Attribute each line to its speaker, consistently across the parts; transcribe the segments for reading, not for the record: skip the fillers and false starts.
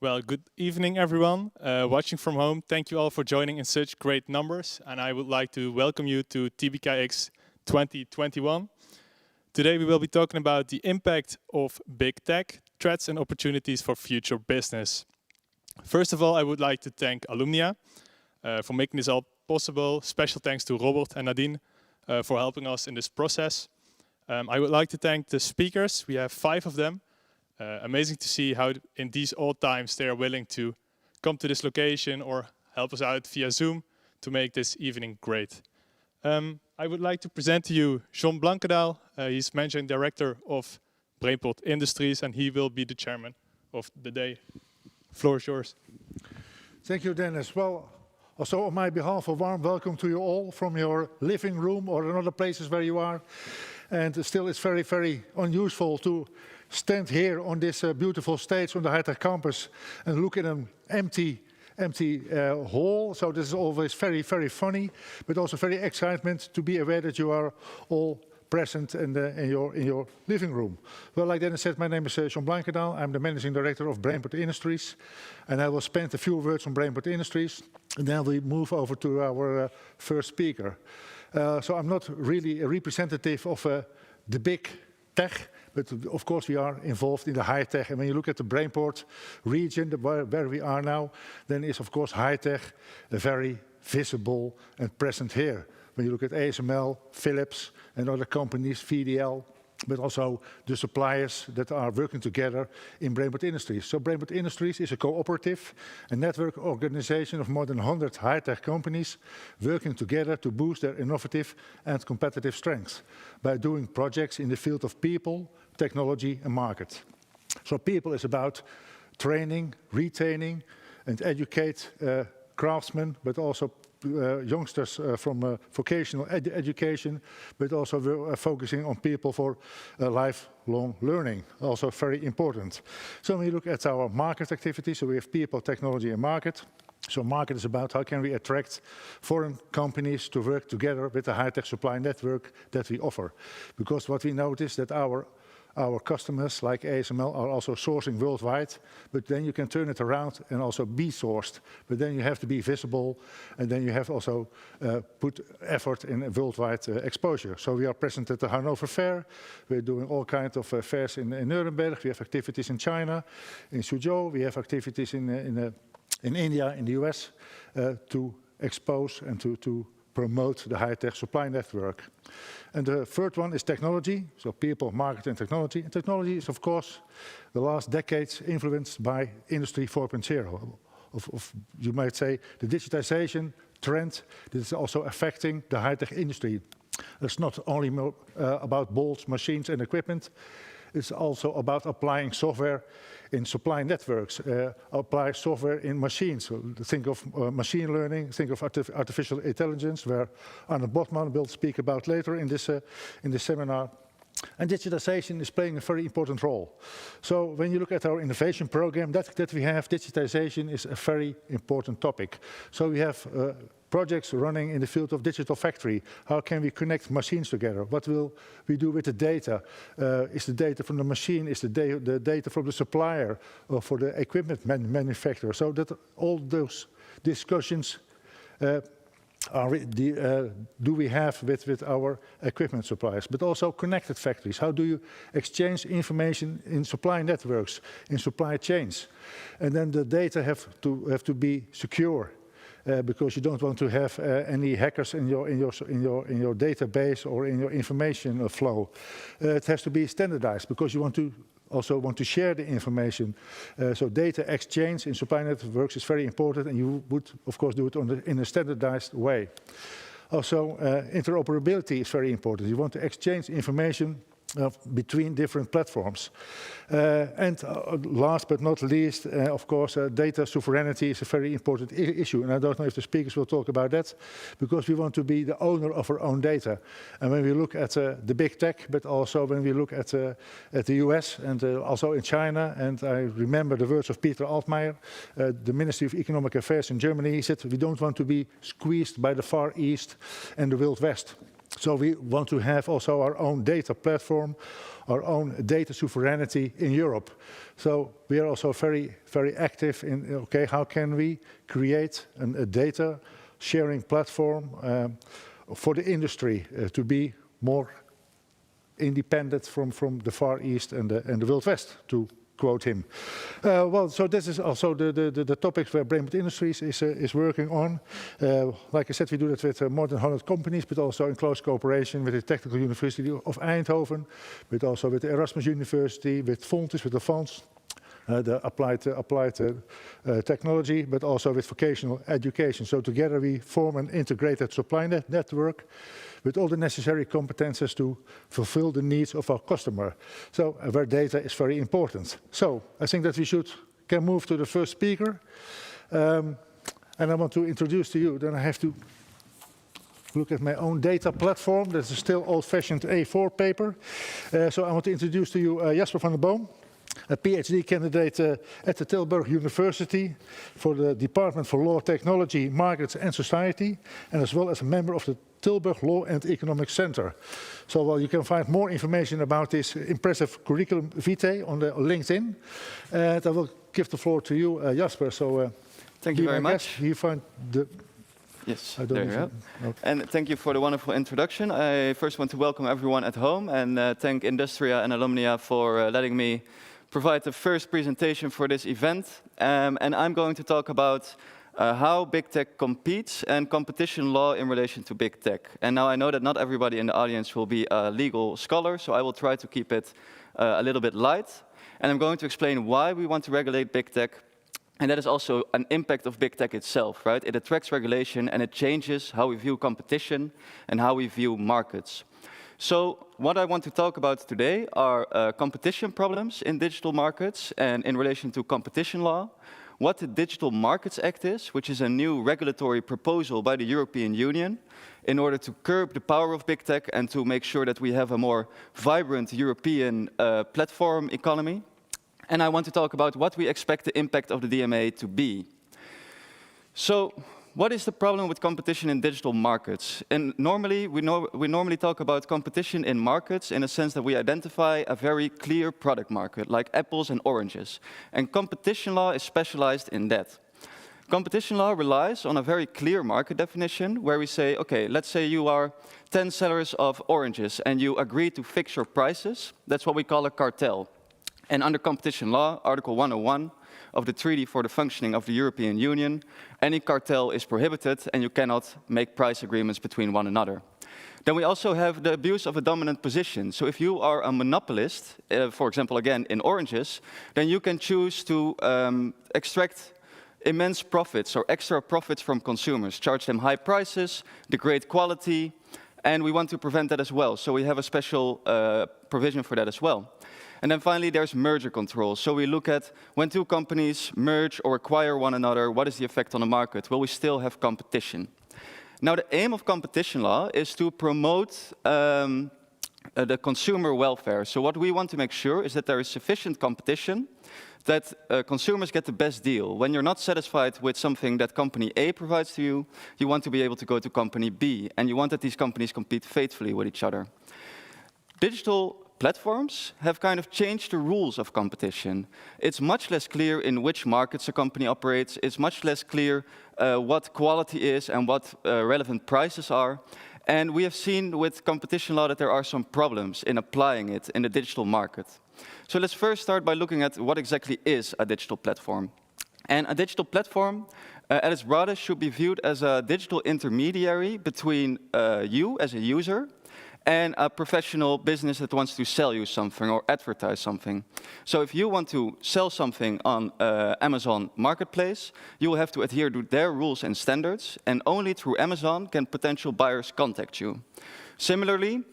Speaker 1: Well, good evening, everyone. Watching from home, thank you all for joining in such great numbers. And I would like to welcome you to TBKx 2021. Today we will be talking about the impact of big tech, threats and opportunities for future business. First of all, I would like to thank Alumnia for making this all possible. Special thanks to Robert and Nadine for helping us in this process. I would like to thank the speakers. We have 5 of them. Amazing to see how in these old times they are willing to come to this location or help us out via Zoom to make this evening great. I would like to present to you John Blankendaal. He's Managing Director of Brainport Industries and he will be the chairman of the day. Floor is yours.
Speaker 2: Thank you, Dennis. Well, also on my behalf, a warm welcome to you all from your living room or in other places where you are. And still it's very, very unusual to stand here on this beautiful stage on the high-tech campus and look at an empty hall. So this is always very, very funny, but also very excitement to be aware that you are all present in your living room. Well, like Dennis said, my name is John Blankendaal. I'm the Managing Director of Brainport Industries. And I will spend a few words on Brainport Industries. And then we move over to our first speaker. So I'm not really a representative of the big tech, but of course we are involved in the high tech. And when you look at the Brainport region, where we are now, then is of course high tech very visible and present here. When you look at ASML, Philips and other companies, VDL, but also the suppliers that are working together in Brainport Industries. So Brainport Industries is a cooperative, a network organization of more than 100 high-tech companies working together to boost their innovative and competitive strengths by doing projects in the field of people, technology and market. So people is about training, retaining and educate craftsmen, but also youngsters from vocational education, but also focusing on people for lifelong learning, also very important. So when you look at our market activities, so we have people, technology and market. So market is about how can we attract foreign companies to work together with the high-tech supply network that we offer. Because what we notice that our customers like ASML are also sourcing worldwide, but then you can turn it around and also be sourced. But then you have to be visible and then you have also put effort in worldwide exposure. So we are present at the Hanover Fair. We're doing all kinds of fairs in Nuremberg. We have activities in China, in Suzhou. We have activities in India, in the US, to expose and to promote the high-tech supply network. And the third one is technology, so people, market and technology. And technology is, of course, the last decades influenced by Industry 4.0. You might say the digitization trend that is also affecting the high-tech industry. It's not only about bolts, machines and equipment. It's also about applying software in supply networks, apply software in machines. So think of machine learning, think of artificial intelligence, where Arne Botman will speak about later in this seminar. And digitization is playing a very important role. So when you look at our innovation program that we have, digitization is a very important topic. So we have projects running in the field of digital factory. How can we connect machines together? What will we do with the data? Is the data from the machine, is the data from the supplier or for the equipment manufacturer? So that all those discussions do we have with our equipment suppliers, but also connected factories. How do you exchange information in supply networks, in supply chains? And then the data have to be secure. Because you don't want to have any hackers in your database or in your information flow. It has to be standardized because you also want to share the information. So data exchange in supply networks is very important, and you would, of course, do it in a standardized way. Also, interoperability is very important. You want to exchange information between different platforms. And last but not least, of course, data sovereignty is a very important issue. And I don't know if the speakers will talk about that, because we want to be the owner of our own data. And when we look at the big tech, but also when we look at the US and also in China, and I remember the words of Peter Altmaier, the Ministry of Economic Affairs in Germany, he said, we don't want to be squeezed by the Far East and the Wild West. So we want to have also our own data platform, our own data sovereignty in Europe. So we are also very, very active in, okay, how can we create a data sharing platform for the industry to be more independent from the Far East and the Wild West, to quote him. Well, so this is also the topics where Brabant Industries is working on. Like I said, we do that with more than 100 companies, but also in close cooperation with the Technical University of Eindhoven, but also with the Erasmus University, with Fontis, with the Fonds, the applied technology, but also with vocational education. So together we form an integrated supply network with all the necessary competences to fulfill the needs of our customer. So where data is very important. So I think that we can move to the first speaker. And I want to introduce to you, then I have to look at my own data platform. That's a still old-fashioned A4 paper. So I want to introduce to you Jasper van der Boom, a PhD candidate at the Tilburg University for the Department for Law, Technology, Markets and Society, and as well as a member of the Tilburg Law and Economic Center. So well, you can find more information about this impressive curriculum vitae on the LinkedIn. And I will give the floor to you, Jasper. So
Speaker 3: thank you very much.
Speaker 2: You find the
Speaker 3: Yes, there you go. Okay. And thank you for the wonderful introduction. I first want to welcome everyone at home and thank Industria and Alumnia for letting me provide the first presentation for this event. And I'm going to talk about how big tech competes and competition law in relation to big tech. And now I know that not everybody in the audience will be a legal scholar, so I will try to keep it a little bit light. And I'm going to explain why we want to regulate big tech. And that is also an impact of big tech itself, right? It attracts regulation and it changes how we view competition and how we view markets. So what I want to talk about today are competition problems in digital markets and in relation to competition law, what the Digital Markets Act is, which is a new regulatory proposal by the European Union in order to curb the power of big tech and to make sure that we have a more vibrant European platform economy. And I want to talk about what we expect the impact of the DMA to be. So, what is the problem with competition in digital markets? And normally, we normally talk about competition in markets in a sense that we identify a very clear product market, like apples and oranges. And competition law is specialized in that. Competition law relies on a very clear market definition where we say, okay, let's say you are 10 sellers of oranges and you agree to fix your prices. That's what we call a cartel. And under competition law, Article 101 of the Treaty for the Functioning of the European Union, any cartel is prohibited and you cannot make price agreements between one another. Then we also have the abuse of a dominant position. So if you are a monopolist, for example, again, in oranges, then you can choose to extract immense profits or extra profits from consumers, charge them high prices, degrade quality, and we want to prevent that as well. So we have a special provision for that as well. And then finally, there's merger control. So we look at when two companies merge or acquire one another, what is the effect on the market? Will we still have competition? Now, the aim of competition law is to promote the consumer welfare. So what we want to make sure is that there is sufficient competition, that consumers get the best deal. When you're not satisfied with something that company A provides to you, you want to be able to go to company B, and you want that these companies compete faithfully with each other. Digital platforms have kind of changed the rules of competition. It's much less clear in which markets a company operates. It's much less clear what quality is and what relevant prices are. And we have seen with competition law that there are some problems in applying it in the digital market. So let's first start by looking at what exactly is a digital platform. And a digital platform, at its broadest, should be viewed as a digital intermediary between you as a user and a professional business that wants to sell you something or advertise something. So if you want to sell something on Amazon Marketplace, you will have to adhere to their rules and standards, and only through Amazon can potential buyers contact you. Similarly,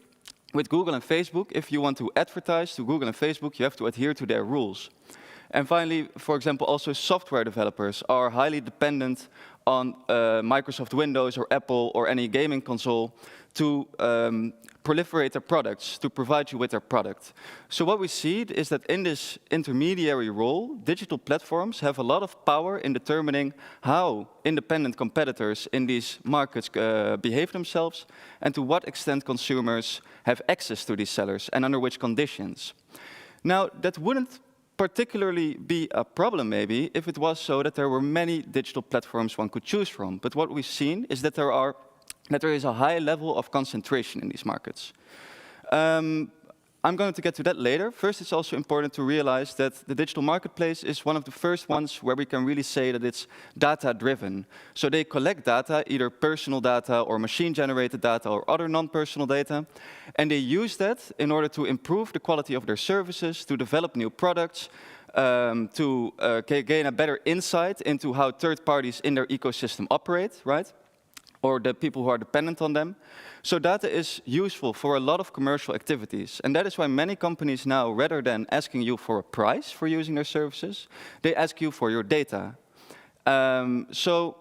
Speaker 3: with Google and Facebook, if you want to advertise to Google and Facebook, you have to adhere to their rules. And finally, for example, also software developers are highly dependent on Microsoft Windows or Apple or any gaming console to proliferate their products, to provide you with their product. So what we see is that in this intermediary role, digital platforms have a lot of power in determining how independent competitors in these markets behave themselves and to what extent consumers have access to these sellers and under which conditions. Now, that wouldn't particularly be a problem maybe if it was so that there were many digital platforms one could choose from. But what we've seen is that there is a high level of concentration in these markets. I'm going to get to that later. First, it's also important to realize that the digital marketplace is one of the first ones where we can really say that it's data-driven. So they collect data, either personal data or machine-generated data or other non-personal data, and they use that in order to improve the quality of their services, to develop new products, to gain a better insight into how third parties in their ecosystem operate, right? Or the people who are dependent on them. So data is useful for a lot of commercial activities. And that is why many companies now, rather than asking you for a price for using their services, they ask you for your data. So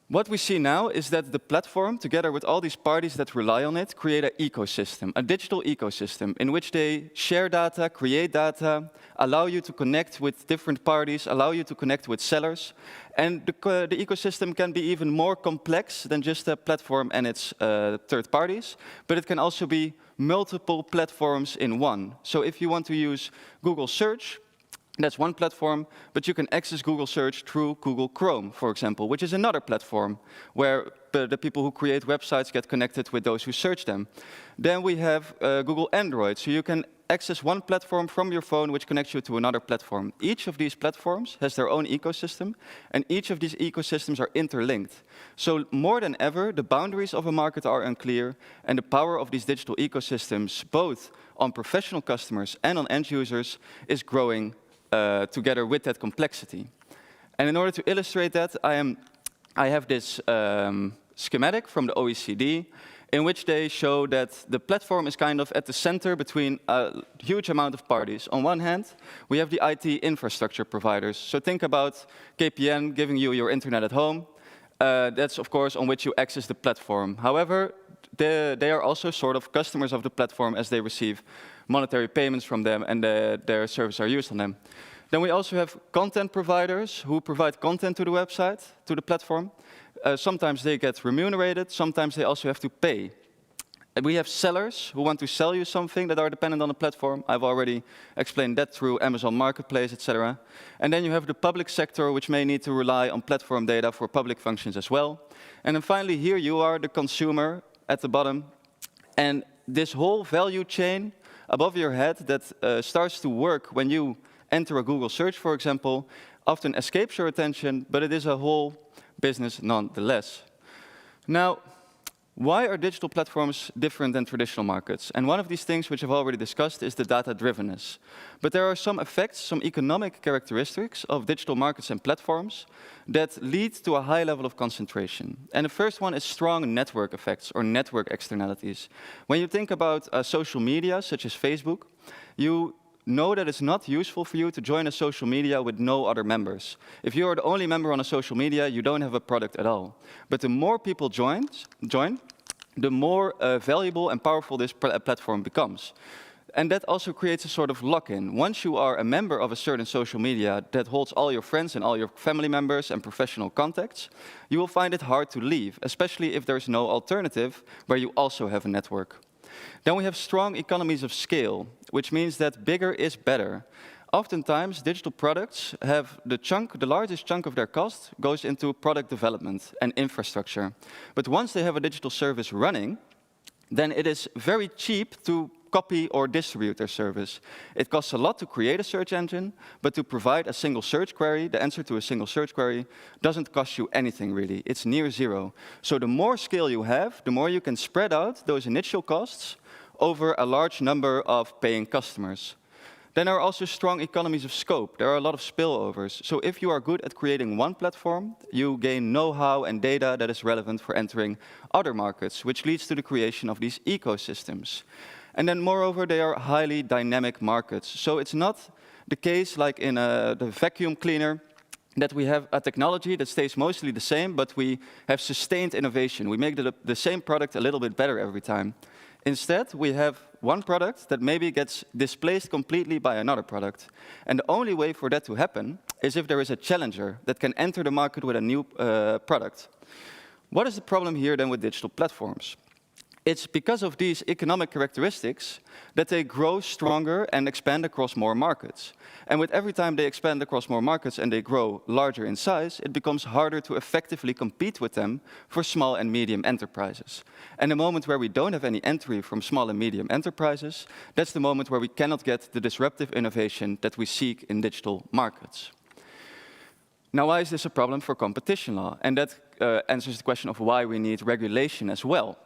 Speaker 3: what we see now is that the platform, together with all these parties that rely on it, create an ecosystem, a digital ecosystem, in which they share data, create data, allow you to connect with different parties, allow you to connect with sellers. And the ecosystem can be even more complex than just a platform and its third parties, but it can also be multiple platforms in one. So if you want to use Google Search, that's one platform, but you can access Google Search through Google Chrome, for example, which is another platform where the people who create websites get connected with those who search them. Then we have Google Android, so you can access one platform from your phone which connects you to another platform. Each of these platforms has their own ecosystem, and each of these ecosystems are interlinked. So more than ever, the boundaries of a market are unclear, and the power of these digital ecosystems, both on professional customers and on end users, is growing together with that complexity. And in order to illustrate that, I have this schematic from the OECD, in which they show that the platform is kind of at the center between a huge amount of parties. On one hand, we have the IT infrastructure providers. So think about KPN giving you your internet at home. That's, of course, on which you access the platform. However, they are also sort of customers of the platform as they receive monetary payments from them and their services are used on them. Then we also have content providers who provide content to the website, to the platform. Sometimes they get remunerated, sometimes they also have to pay. And we have sellers who want to sell you something that are dependent on the platform. I've already explained that through Amazon Marketplace, etc. And then you have the public sector, which may need to rely on platform data for public functions as well. And then finally, here you are, the consumer at the bottom. And this whole value chain above your head that starts to work when you enter a Google search, for example, often escapes your attention, but it is a whole business nonetheless. Now, why are digital platforms different than traditional markets? And one of these things which I've already discussed is the data-drivenness. But there are some effects, some economic characteristics of digital markets and platforms that lead to a high level of concentration. And the first one is strong network effects or network externalities. When you think about social media, such as Facebook, you know that it's not useful for you to join a social media with no other members. If you are the only member on a social media, you don't have a product at all. But the more people join, the more valuable and powerful this platform becomes. And that also creates a sort of lock-in. Once you are a member of a certain social media that holds all your friends and all your family members and professional contacts, you will find it hard to leave, especially if there's no alternative where you also have a network. Then we have strong economies of scale, which means that bigger is better. Oftentimes, digital products have the largest chunk of their cost goes into product development and infrastructure. But once they have a digital service running, then it is very cheap to copy or distribute their service. It costs a lot to create a search engine, but to provide a single search query, the answer to a single search query, doesn't cost you anything really. It's near zero. So the more scale you have, the more you can spread out those initial costs over a large number of paying customers. Then there are also strong economies of scope. There are a lot of spillovers. So if you are good at creating one platform, you gain know-how and data that is relevant for entering other markets, which leads to the creation of these ecosystems. And then moreover, they are highly dynamic markets. So it's not the case like in the vacuum cleaner, that we have a technology that stays mostly the same, but we have sustained innovation. We make the same product a little bit better every time. Instead, we have one product that maybe gets displaced completely by another product. And the only way for that to happen is if there is a challenger that can enter the market with a new product. What is the problem here then with digital platforms? It's because of these economic characteristics that they grow stronger and expand across more markets. And with every time they expand across more markets and they grow larger in size, it becomes harder to effectively compete with them for small and medium enterprises. And the moment where we don't have any entry from small and medium enterprises, that's the moment where we cannot get the disruptive innovation that we seek in digital markets. Now, why is this a problem for competition law? And that answers the question of why we need regulation as well.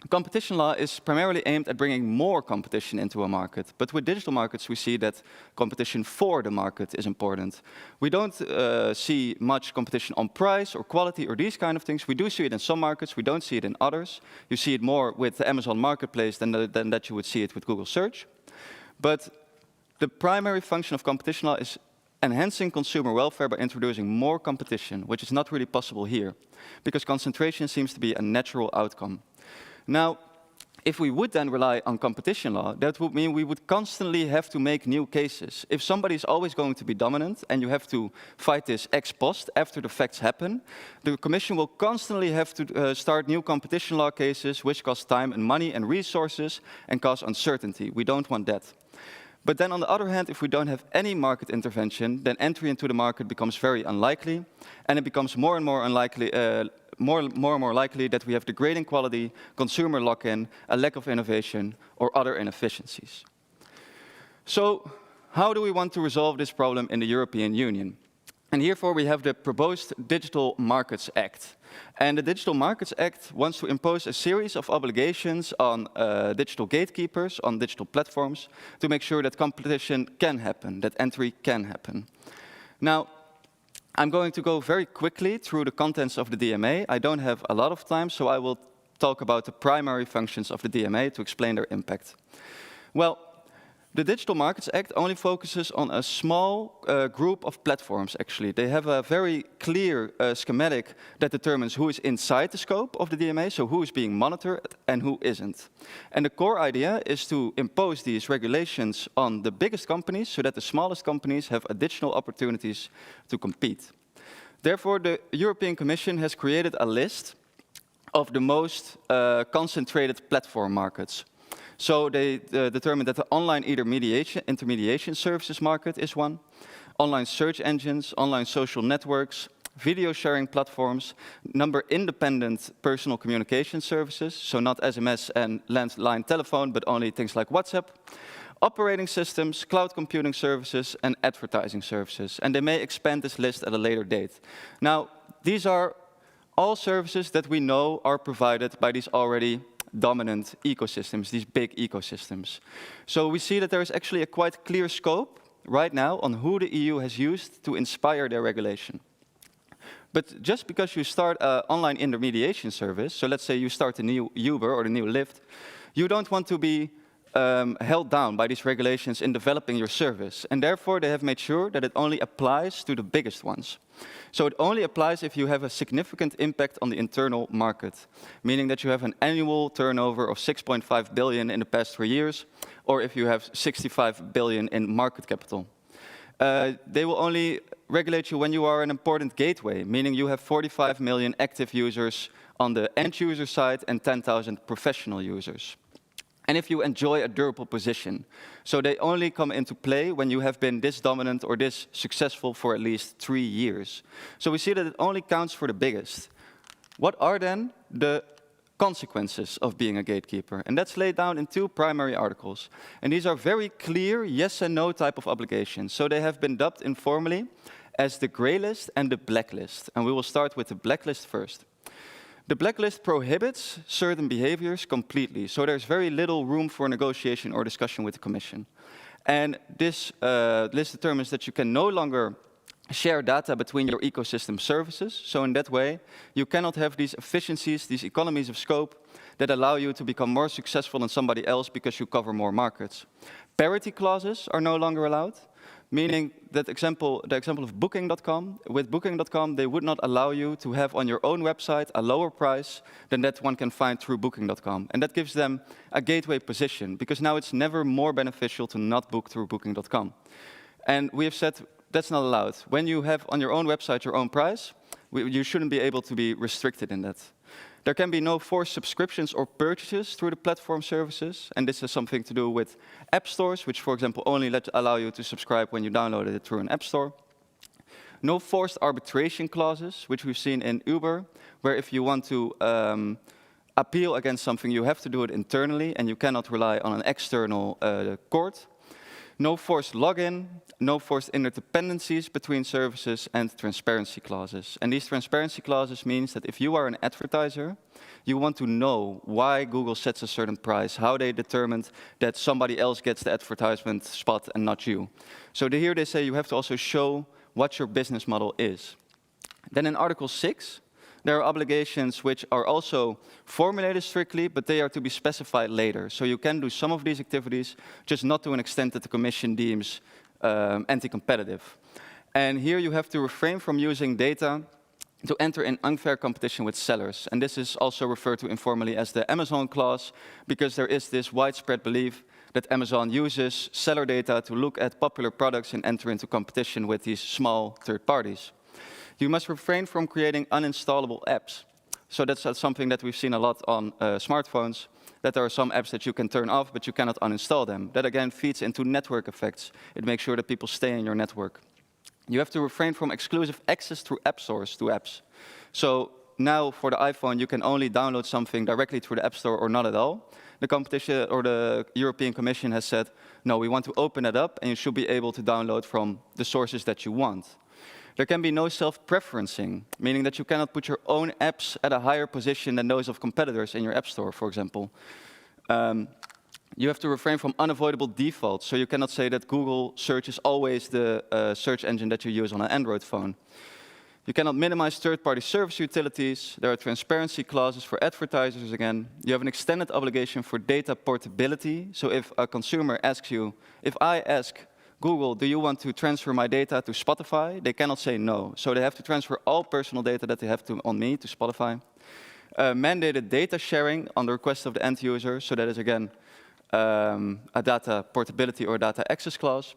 Speaker 3: Competition law is primarily aimed at bringing more competition into a market. But with digital markets, we see that competition for the market is important. We don't see much competition on price or quality or these kind of things. We do see it in some markets. We don't see it in others. You see it more with the Amazon Marketplace than that you would see it with Google Search. But the primary function of competition law is enhancing consumer welfare by introducing more competition, which is not really possible here, because concentration seems to be a natural outcome. Now, if we would then rely on competition law, that would mean we would constantly have to make new cases. If somebody is always going to be dominant and you have to fight this ex post after the facts happen, the Commission will constantly have to start new competition law cases, which cost time and money and resources and cause uncertainty. We don't want that. But then on the other hand, if we don't have any market intervention, then entry into the market becomes very unlikely, and it becomes more and more unlikely, more and more likely that we have degrading quality, consumer lock-in, a lack of innovation, or other inefficiencies. So how do we want to resolve this problem in the European Union? And therefore we have the proposed Digital Markets Act. And the Digital Markets Act wants to impose a series of obligations on digital gatekeepers, on digital platforms, to make sure that competition can happen, that entry can happen. Now, I'm going to go very quickly through the contents of the DMA. I don't have a lot of time, so I will talk about the primary functions of the DMA to explain their impact. Well, the Digital Markets Act only focuses on a small group of platforms, actually. They have a very clear schematic that determines who is inside the scope of the DMA, so who is being monitored and who isn't. And the core idea is to impose these regulations on the biggest companies so that the smallest companies have additional opportunities to compete. Therefore, the European Commission has created a list of the most concentrated platform markets. So they determined that the online intermediation services market is one, online search engines, online social networks, video sharing platforms, number-independent personal communication services, so not SMS and landline telephone, but only things like WhatsApp, operating systems, cloud computing services, and advertising services. And they may expand this list at a later date. Now, these are all services that we know are provided by these already dominant ecosystems, these big ecosystems. So we see that there is actually a quite clear scope right now on who the EU has used to inspire their regulation. But just because you start an online intermediation service, so let's say you start a new Uber or the new Lyft, you don't want to be held down by these regulations in developing your service. And therefore, they have made sure that it only applies to the biggest ones. So it only applies if you have a significant impact on the internal market, meaning that you have an annual turnover of 6.5 billion in the past 3 years, or if you have 65 billion in market capital. They will only regulate you when you are an important gateway, meaning you have 45 million active users on the end user side and 10,000 professional users. And if you enjoy a durable position. So they only come into play when you have been this dominant or this successful for at least 3 years. So we see that it only counts for the biggest. What are then the consequences of being a gatekeeper? And that's laid down in 2 primary articles. And these are very clear yes and no type of obligations. So they have been dubbed informally as the grey list and the blacklist. And we will start with the blacklist first. The blacklist prohibits certain behaviors completely, so there's very little room for negotiation or discussion with the Commission. And this list determines that you can no longer share data between your ecosystem services, so in that way, you cannot have these efficiencies, these economies of scope that allow you to become more successful than somebody else because you cover more markets. Parity clauses are no longer allowed. meaning that the example of Booking.com, with Booking.com, they would not allow you to have on your own website a lower price than that one can find through Booking.com. And that gives them a gateway position, because now it's never more beneficial to not book through Booking.com. And we have said that's not allowed. When you have on your own website your own price, you shouldn't be able to be restricted in that. There can be no forced subscriptions or purchases through the platform services, and this has something to do with app stores, which, for example, only allow you to subscribe when you downloaded it through an app store. No forced arbitration clauses, which we've seen in Uber, where if you want to appeal against something, you have to do it internally, and you cannot rely on an external court. No forced login, no forced interdependencies between services, and transparency clauses. And these transparency clauses means that if you are an advertiser, you want to know why Google sets a certain price, how they determined that somebody else gets the advertisement spot and not you. So here they say you have to also show what your business model is. Then in Article 6, there are obligations which are also formulated strictly, but they are to be specified later. So you can do some of these activities, just not to an extent that the Commission deems anti-competitive. And here you have to refrain from using data to enter in unfair competition with sellers. And this is also referred to informally as the Amazon clause, because there is this widespread belief that Amazon uses seller data to look at popular products and enter into competition with these small third parties. You must refrain from creating uninstallable apps. So that's something that we've seen a lot on smartphones, that there are some apps that you can turn off, but you cannot uninstall them. That again feeds into network effects. It makes sure that people stay in your network. You have to refrain from exclusive access through app stores to apps. So now for the iPhone, you can only download something directly through the App Store or not at all. The competition or the European Commission has said, no, we want to open it up, and you should be able to download from the sources that you want. There can be no self-preferencing, meaning that you cannot put your own apps at a higher position than those of competitors in your App Store, for example. You have to refrain from unavoidable defaults, so you cannot say that Google search is always the search engine that you use on an Android phone. You cannot minimize third-party service utilities. There are transparency clauses for advertisers again. You have an extended obligation for data portability. So if a consumer asks you, if I ask Google, do you want to transfer my data to Spotify? They cannot say no. So they have to transfer all personal data that they have on me to Spotify. Mandated data sharing on the request of the end user. So that is, again, a data portability or data access clause.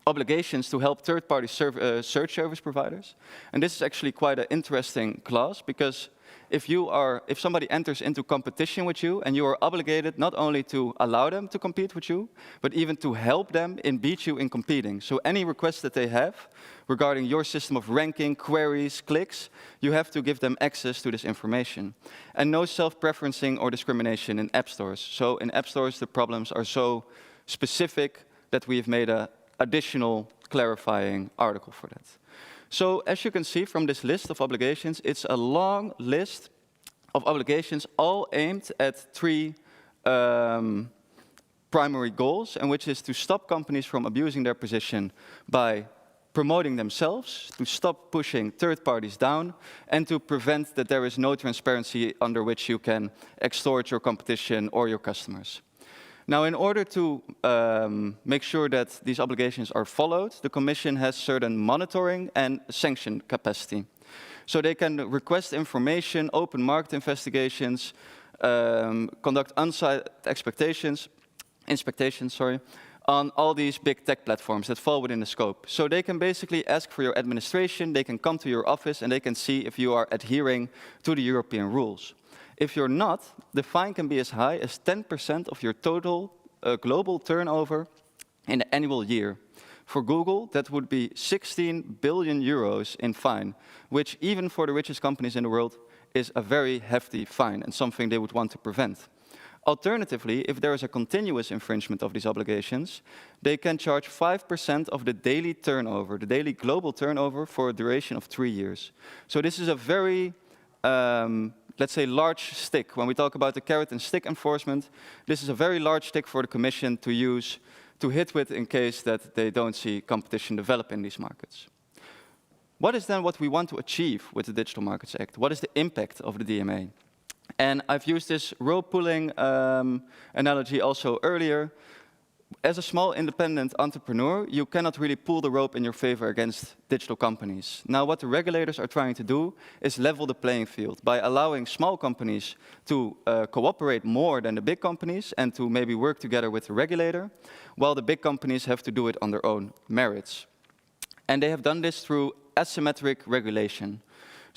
Speaker 3: Obligations to help third-party search service providers. And this is actually quite an interesting clause, because if somebody enters into competition with you, and you are obligated not only to allow them to compete with you, but even to help them beat you in competing. So any requests that they have regarding your system of ranking, queries, clicks, you have to give them access to this information. And no self-preferencing or discrimination in app stores. So in app stores, the problems are so specific that we've made an additional clarifying article for that. So as you can see from this list of obligations, it's a long list of obligations all aimed at three primary goals, and which is to stop companies from abusing their position by promoting themselves, to stop pushing third parties down, and to prevent that there is no transparency under which you can extort your competition or your customers. Now, in order to make sure that these obligations are followed, the Commission has certain monitoring and sanction capacity. So they can request information, open market investigations, conduct on-site inspections, on all these big tech platforms that fall within the scope. So they can basically ask for your administration, they can come to your office, and they can see if you are adhering to the European rules. If you're not, the fine can be as high as 10% of your total global turnover in the annual year. For Google, that would be 16 billion euros in fine, which even for the richest companies in the world is a very hefty fine and something they would want to prevent. Alternatively, if there is a continuous infringement of these obligations, they can charge 5% of the daily turnover, the daily global turnover, for a duration of 3 years. So this is a very let's say, large stick. When we talk about the carrot and stick enforcement, this is a very large stick for the Commission to use, to hit with in case that they don't see competition develop in these markets. What is then what we want to achieve with the Digital Markets Act? What is the impact of the DMA? And I've used this rope pulling analogy also earlier. As a small independent entrepreneur, you cannot really pull the rope in your favor against digital companies. Now, what the regulators are trying to do is level the playing field by allowing small companies to cooperate more than the big companies and to maybe work together with the regulator, while the big companies have to do it on their own merits. And they have done this through asymmetric regulation.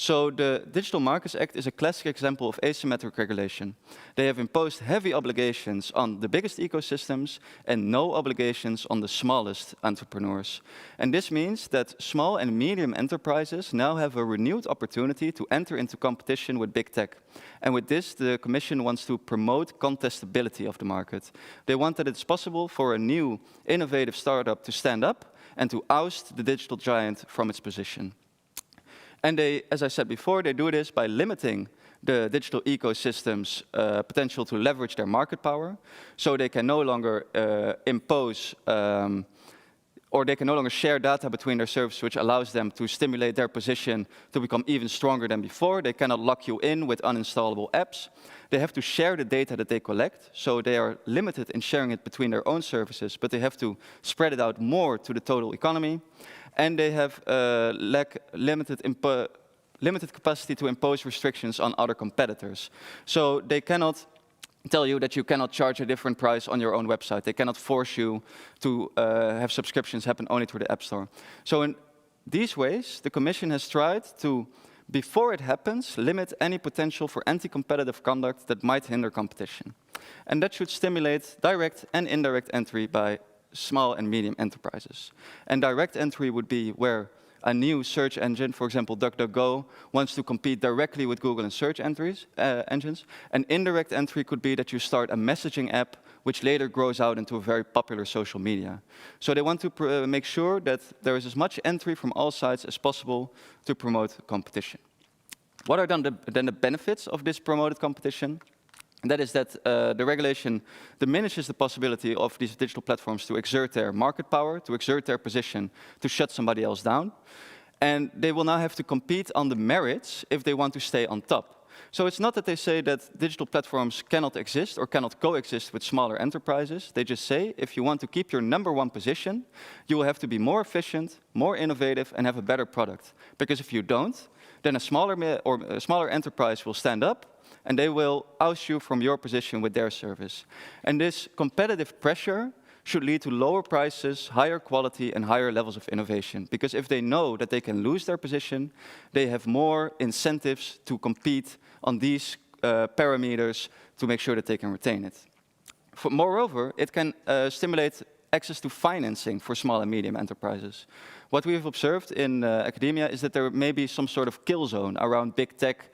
Speaker 3: So the Digital Markets Act is a classic example of asymmetric regulation. They have imposed heavy obligations on the biggest ecosystems and no obligations on the smallest entrepreneurs. And this means that small and medium enterprises now have a renewed opportunity to enter into competition with big tech. And with this, the Commission wants to promote contestability of the market. They want that it's possible for a new, innovative startup to stand up and to oust the digital giant from its position. And they, as I said before, they do this by limiting the digital ecosystem's potential to leverage their market power. So they can no longer impose, or they can no longer share data between their services, which allows them to stimulate their position to become even stronger than before. They cannot lock you in with uninstallable apps. They have to share the data that they collect, so they are limited in sharing it between their own services, but they have to spread it out more to the total economy. And they have limited capacity to impose restrictions on other competitors. So they cannot tell you that you cannot charge a different price on your own website. They cannot force you to have subscriptions happen only through the App Store. So in these ways, the Commission has tried to, before it happens, limit any potential for anti-competitive conduct that might hinder competition. And that should stimulate direct and indirect entry by small and medium enterprises. And direct entry would be where a new search engine, for example, DuckDuckGo, wants to compete directly with Google and search engines. And indirect entry could be that you start a messaging app, which later grows out into a very popular social media. So they want to make sure that there is as much entry from all sides as possible to promote competition. What are then the benefits of this promoted competition? And that is that the regulation diminishes the possibility of these digital platforms to exert their market power, to exert their position, to shut somebody else down. And they will now have to compete on the merits if they want to stay on top. So it's not that they say that digital platforms cannot exist or cannot coexist with smaller enterprises. They just say if you want to keep your #1 position, you will have to be more efficient, more innovative, and have a better product. Because if you don't, then a smaller enterprise will stand up and they will oust you from your position with their service. And this competitive pressure should lead to lower prices, higher quality, and higher levels of innovation. Because if they know that they can lose their position, they have more incentives to compete on these parameters to make sure that they can retain it. Moreover, it can stimulate access to financing for small and medium enterprises. What we have observed in academia is that there may be some sort of kill zone around big tech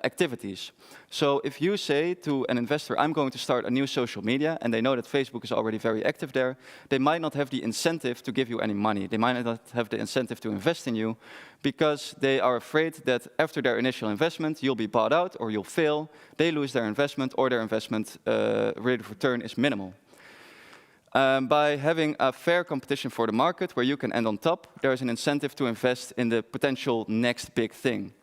Speaker 3: activities. So if you say to an investor, I'm going to start a new social media, and they know that Facebook is already very active there, they might not have the incentive to give you any money. They might not have the incentive to invest in you because they are afraid that after their initial investment, you'll be bought out or you'll fail, they lose their investment, or their investment rate of return is minimal. By having a fair competition for the market where you can end on top, there is an incentive to invest in the potential next big thing.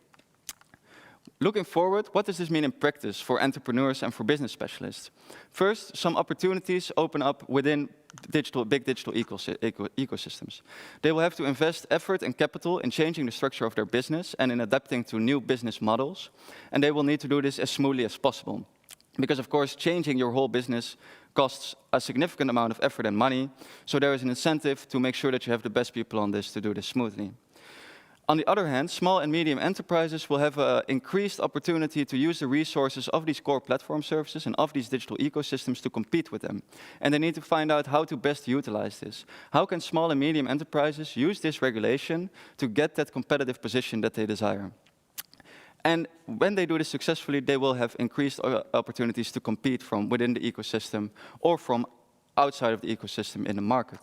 Speaker 3: Looking forward, what does this mean in practice for entrepreneurs and for business specialists? First, some opportunities open up within big digital ecosystems. They will have to invest effort and capital in changing the structure of their business and in adapting to new business models. And they will need to do this as smoothly as possible. Because, of course, changing your whole business costs a significant amount of effort and money. So there is an incentive to make sure that you have the best people on this to do this smoothly. On the other hand, small and medium enterprises will have an increased opportunity to use the resources of these core platform services and of these digital ecosystems to compete with them. And they need to find out how to best utilize this. How can small and medium enterprises use this regulation to get that competitive position that they desire? And when they do this successfully, they will have increased opportunities to compete from within the ecosystem or from outside of the ecosystem in the market.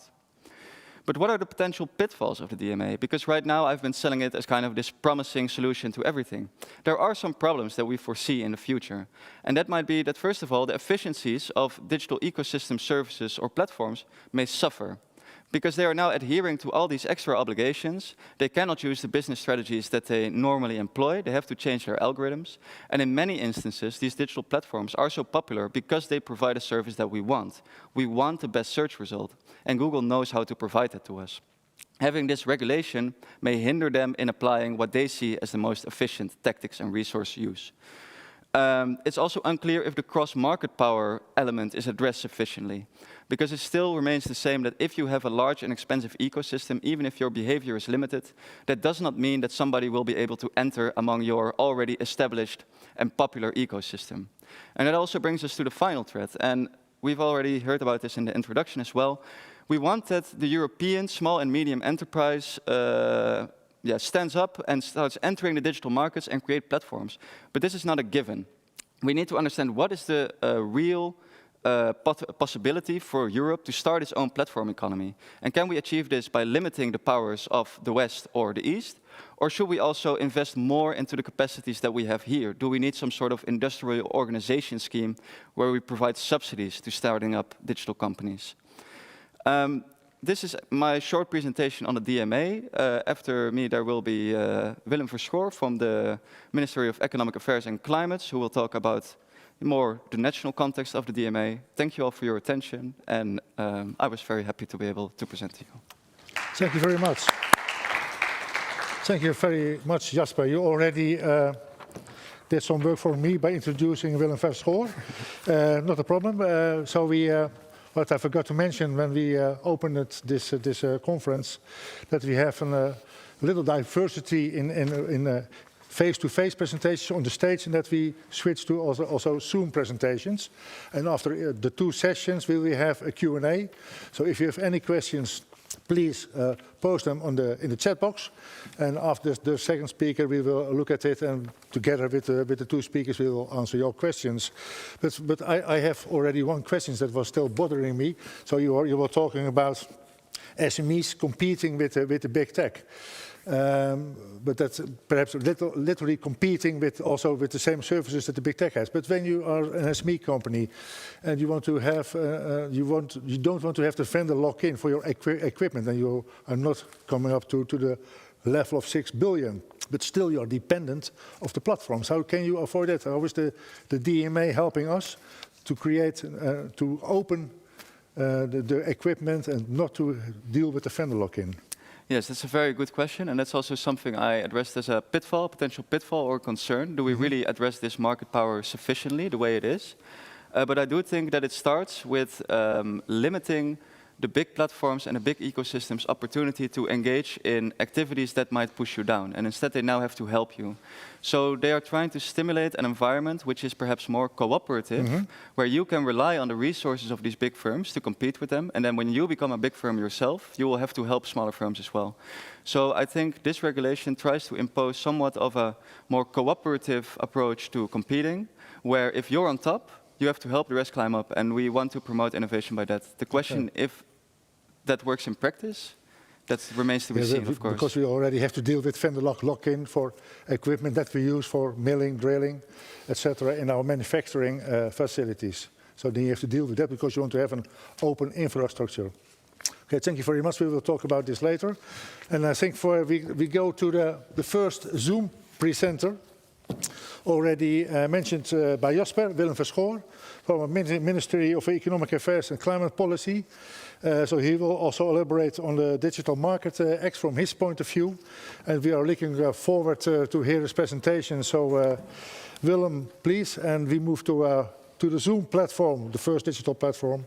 Speaker 3: But what are the potential pitfalls of the DMA? Because right now I've been selling it as kind of this promising solution to everything. There are some problems that we foresee in the future. And that might be that, first of all, the efficiencies of digital ecosystem services or platforms may suffer. because they are now adhering to all these extra obligations. They cannot use the business strategies that they normally employ. They have to change their algorithms. And in many instances, these digital platforms are so popular because they provide a service that we want. We want the best search result, and Google knows how to provide that to us. Having this regulation may hinder them in applying what they see as the most efficient tactics and resource use. It's also unclear if the cross-market power element is addressed sufficiently, because it still remains the same that if you have a large and expensive ecosystem, even if your behavior is limited, that does not mean that somebody will be able to enter among your already established and popular ecosystem. And that also brings us to the final threat, and we've already heard about this in the introduction as well. We want that the European small and medium enterprise stands up and starts entering the digital markets and create platforms. But this is not a given. We need to understand what is the real possibility for Europe to start its own platform economy. And can we achieve this by limiting the powers of the West or the East? Or should we also invest more into the capacities that we have here? Do we need some sort of industrial organization scheme where we provide subsidies to starting up digital companies? This is my short presentation on the DMA. After me, there will be Willem Verschoor from the Ministry of Economic Affairs and Climate, who will talk about more the national context of the DMA. Thank you all for your attention, and I was very happy to be able to present to you.
Speaker 2: Thank you very much. Thank you very much, Jasper. You already did some work for me by introducing Willem Verschoor. Not a problem. What I forgot to mention when we opened this conference, that we have a little diversity in face-to-face presentations on the stage, and that we switch to also Zoom presentations. And after the 2 sessions, we will have a Q&A. So if you have any questions, please post them in the chat box. And after the second speaker, we will look at it, and together with the 2 speakers, we will answer your questions. But I have already one question that was still bothering me. So you were talking about SMEs competing with the big tech. But that's perhaps literally competing with the same services that the big tech has. But when you are an SME company and you want to have, you don't want to have the vendor lock in for your equipment, and you are not coming up to the level of 6 billion, but still you are dependent of the platforms. How can you avoid that? How is the DMA helping us to create, to open the equipment and not to deal with the vendor lock-in?
Speaker 3: Yes, that's a very good question, and that's also something I addressed as a pitfall, potential pitfall or concern. Do we really address this market power sufficiently the way it is? But I do think that it starts with limiting the big platforms and the big ecosystems' opportunity to engage in activities that might push you down, and instead they now have to help you. So they are trying to stimulate an environment which is perhaps more cooperative, where you can rely on the resources of these big firms to compete with them, and then when you become a big firm yourself, you will have to help smaller firms as well. So I think this regulation tries to impose somewhat of a more cooperative approach to competing, where if you're on top, you have to help the rest climb up, and we want to promote innovation by that. The question if that works in practice, that remains to be seen, of course.
Speaker 2: Because we already have to deal with vendor lock-in for equipment that we use for milling, drilling, etc. in our manufacturing facilities. So then you have to deal with that because you want to have an open infrastructure. Okay, thank you very much. We will talk about this later. And I think we go to the first Zoom presenter, already mentioned by Jasper, Willem Verschoor, from the Ministry of Economic Affairs and Climate Policy. So he will also elaborate on the Digital Market Act from his point of view. And we are looking forward to hear his presentation. So Willem, please. And we move to the Zoom platform, the first digital platform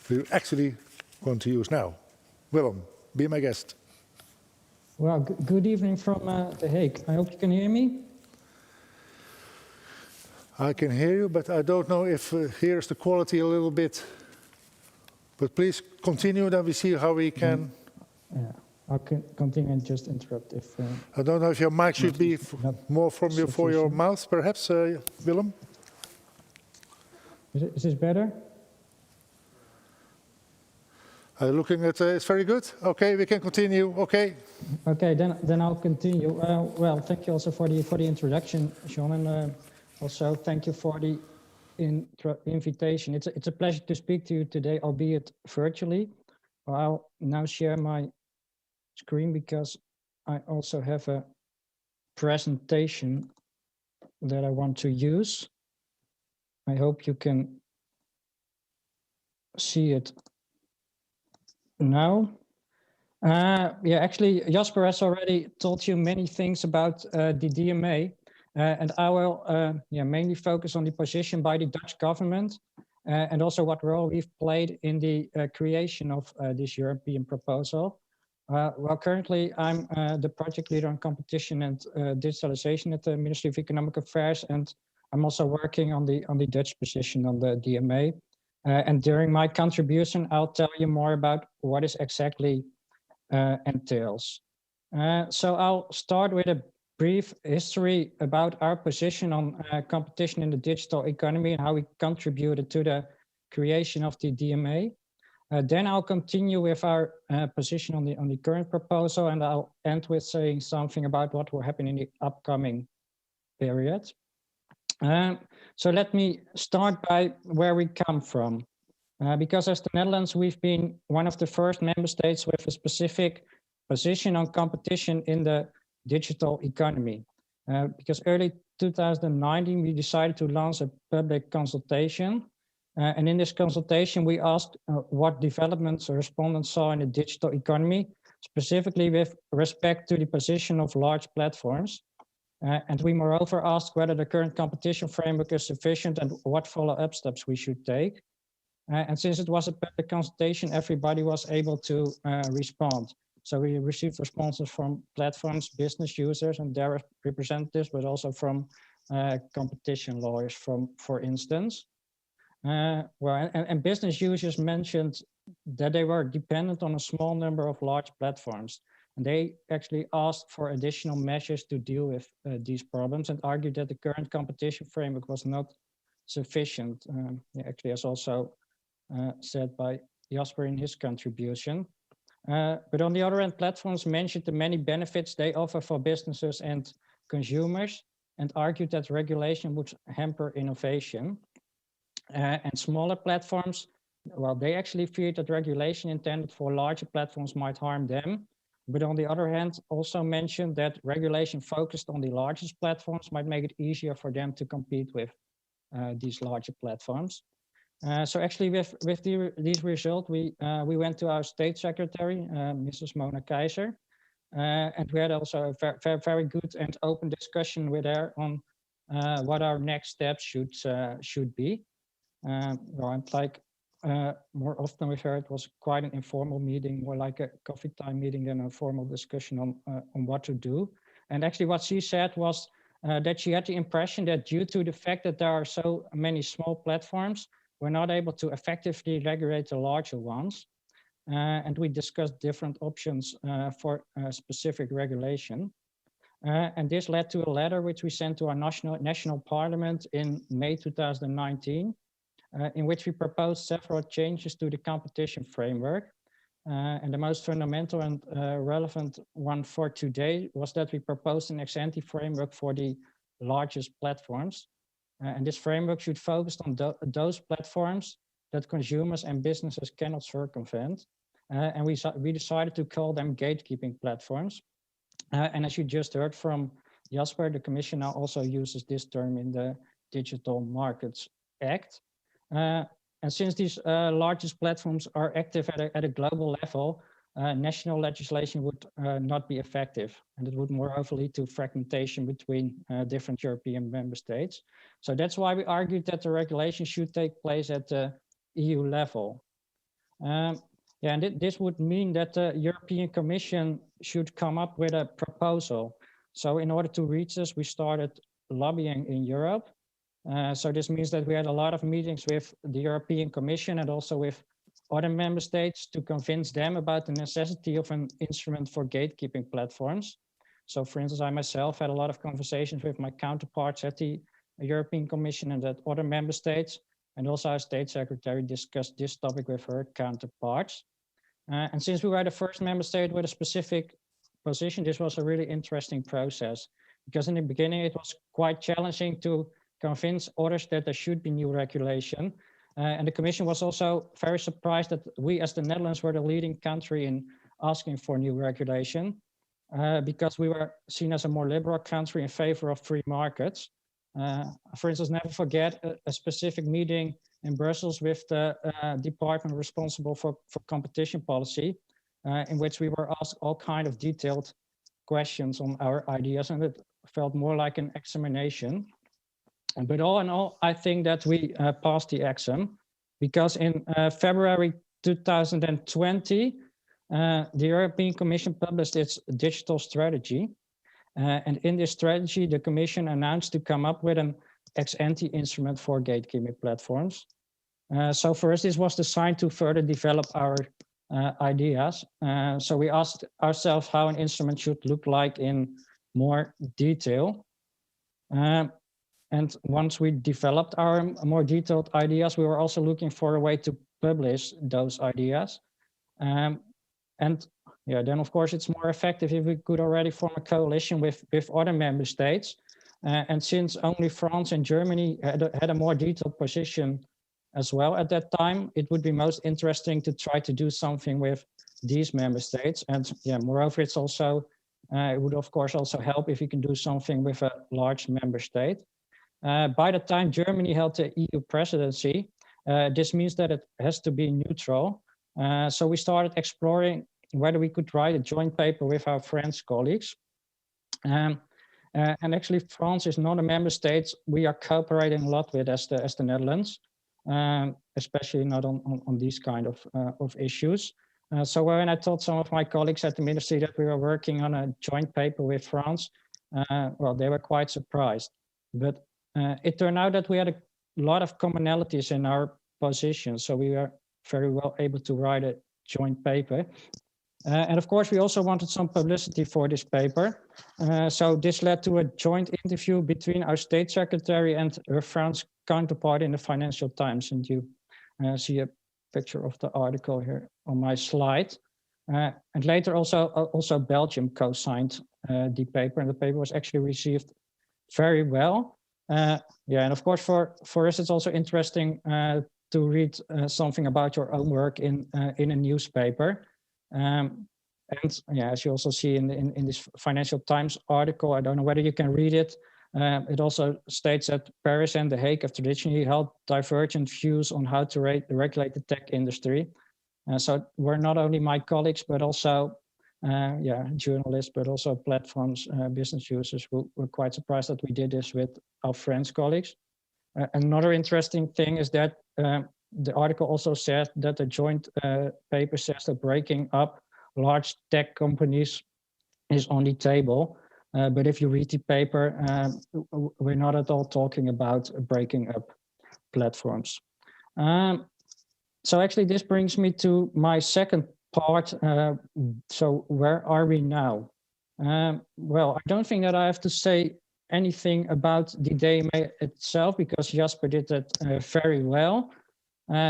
Speaker 2: we're actually going to use now. Willem, be my guest.
Speaker 4: Well, good evening from The Hague. I hope you can hear me.
Speaker 2: I can hear you, but I don't know if here's the quality a little bit. But please continue, then we see how we can.
Speaker 4: Yeah, I'll continue and just interrupt if.
Speaker 2: I don't know if your mic should be more from for your mouth, perhaps, Willem.
Speaker 4: Is this better?
Speaker 2: Looking at it's very good. Okay, we can continue. Okay.
Speaker 4: Okay, then I'll continue. Well, thank you also for the introduction, John, and also thank you for the invitation. It's a pleasure to speak to you today, albeit virtually. I'll now share my screen because I also have a presentation that I want to use. I hope you can see it now. Yeah, actually, Jasper has already told you many things about the DMA, and I will mainly focus on the position by the Dutch government and also what role we've played in the creation of this European proposal. Well, currently, I'm the project leader on competition and digitalization at the Ministry of Economic Affairs, and I'm also working on the Dutch position on the DMA. And during my contribution, I'll tell you more about what is exactly entails. So I'll start with a brief history about our position on competition in the digital economy and how we contributed to the creation of the DMA. Then I'll continue with our position on the current proposal, and I'll end with saying something about what will happen in the upcoming period. So let me start by where we come from. Because as the Netherlands, we've been one of the first member states with a specific position on competition in the digital economy. Because early 2019, we decided to launch a public consultation. And in this consultation, we asked what developments respondents saw in the digital economy, specifically with respect to the position of large platforms. And we moreover asked whether the current competition framework is sufficient and what follow-up steps we should take. And since it was a public consultation, everybody was able to respond. So we received responses from platforms, business users, and their representatives, but also from competition lawyers, for instance. And business users mentioned that they were dependent on a small number of large platforms. And they actually asked for additional measures to deal with these problems and argued that the current competition framework was not sufficient. Actually, as also said by Jasper in his contribution. But on the other hand, platforms mentioned the many benefits they offer for businesses and consumers and argued that regulation would hamper innovation. And smaller platforms, well, they actually feared that regulation intended for larger platforms might harm them. But on the other hand, also mentioned that regulation focused on the largest platforms might make it easier for them to compete with these larger platforms. So actually, with these results, we went to our state secretary, Mrs. Mona Keizer, and we had also a very good and open discussion with her on what our next steps should be. Well, and like more often with her, it was quite an informal meeting, more like a coffee time meeting than a formal discussion on what to do. And actually, what she said was that she had the impression that due to the fact that there are so many small platforms, we're not able to effectively regulate the larger ones. And we discussed different options for specific regulation. And this led to a letter which we sent to our national parliament in May 2019, in which we proposed several changes to the competition framework. And the most fundamental and relevant one for today was that we proposed an ex-ante framework for the largest platforms. And this framework should focus on those platforms that consumers and businesses cannot circumvent. And we decided to call them gatekeeping platforms. And as you just heard from Jasper, the Commission now also uses this term in the Digital Markets Act. And since these largest platforms are active at a global level, national legislation would not be effective, and it would moreover lead to fragmentation between different European member states. So that's why we argued that the regulation should take place at the EU level. And this would mean that the European Commission should come up with a proposal. So in order to reach this, we started lobbying in Europe. So this means that we had a lot of meetings with the European Commission and also with other member states to convince them about the necessity of an instrument for gatekeeping platforms. So for instance, I myself had a lot of conversations with my counterparts at the European Commission and at other member states. And also our state secretary discussed this topic with her counterparts. And since we were the first member state with a specific position, this was a really interesting process. Because in the beginning, it was quite challenging to convince others that there should be new regulation. And the Commission was also very surprised that we as the Netherlands were the leading country in asking for new regulation, because we were seen as a more liberal country in favor of free markets. For instance, never forget a specific meeting in Brussels with the department responsible for competition policy, in which we were asked all kinds of detailed questions on our ideas, and it felt more like an examination. But all in all, I think that we passed the exam, because in February 2020, the European Commission published its digital strategy. And in this strategy, the Commission announced to come up with an ex-ante instrument for gatekeeping platforms. So for us, this was the sign to further develop our ideas. So we asked ourselves how an instrument should look like in more detail. And once we developed our more detailed ideas, we were also looking for a way to publish those ideas. And yeah, then of course it's more effective if we could already form a coalition with other member states. And since only France and Germany had a more detailed position as well at that time, it would be most interesting to try to do something with these member states. And yeah, moreover, it's also, it would of course also help if you can do something with a large member state. By the time Germany held the EU presidency, this means that it has to be neutral. So we started exploring whether we could write a joint paper with our French colleagues. And actually, France is not a member state we are cooperating a lot with as the Netherlands, especially not on these kind of issues. So when I told some of my colleagues at the ministry that we were working on a joint paper with France, well, they were quite surprised. But it turned out that we had a lot of commonalities in our positions, so we were very well able to write a joint paper. And of course, we also wanted some publicity for this paper. So this led to a joint interview between our state secretary and her French counterpart in the Financial Times. And you see a picture of the article here on my slide. And later also Belgium co-signed the paper, and the paper was actually received very well. Yeah, and of course, for us, it's also interesting to read something about your own work in a newspaper. And yeah, as you also see in this Financial Times article, I don't know whether you can read it. It also states that Paris and The Hague have traditionally held divergent views on how to regulate the tech industry. So we're not only my colleagues, but also yeah, journalists, but also platforms, business users who were quite surprised that we did this with our French colleagues. Another interesting thing is that the article also said that the joint paper says that breaking up large tech companies is on the table. But if you read the paper, we're not at all talking about breaking up platforms. So actually, this brings me to my second part. So where are we now? Well, I don't think that I have to say anything about the DMA itself, because Jasper did that very well.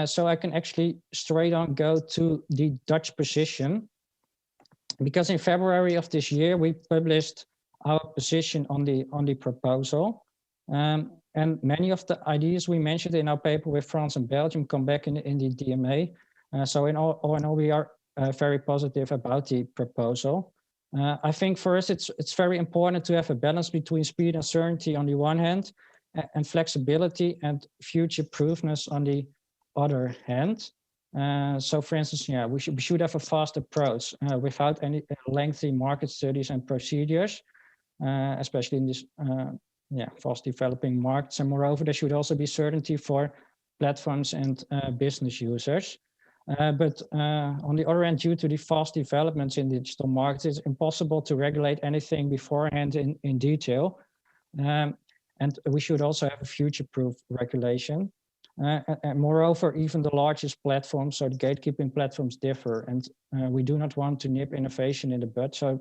Speaker 4: So I can actually straight on go to the Dutch position, because in February of this year, we published our position on the proposal. And many of the ideas we mentioned in our paper with France and Belgium come back in the DMA. So in all, we are very positive about the proposal. I think for us, it's very important to have a balance between speed and certainty on the one hand, and flexibility and future-proofness on the other hand. So for instance, yeah, we should have a fast approach without any lengthy market studies and procedures, especially in this fast developing markets. And moreover, there should also be certainty for platforms and business users. But on the other hand, due to the fast developments in digital markets, it's impossible to regulate anything beforehand in detail. And we should also have a future-proof regulation. And moreover, even the largest platforms, so the gatekeeping platforms, differ. And we do not want to nip innovation in the bud. So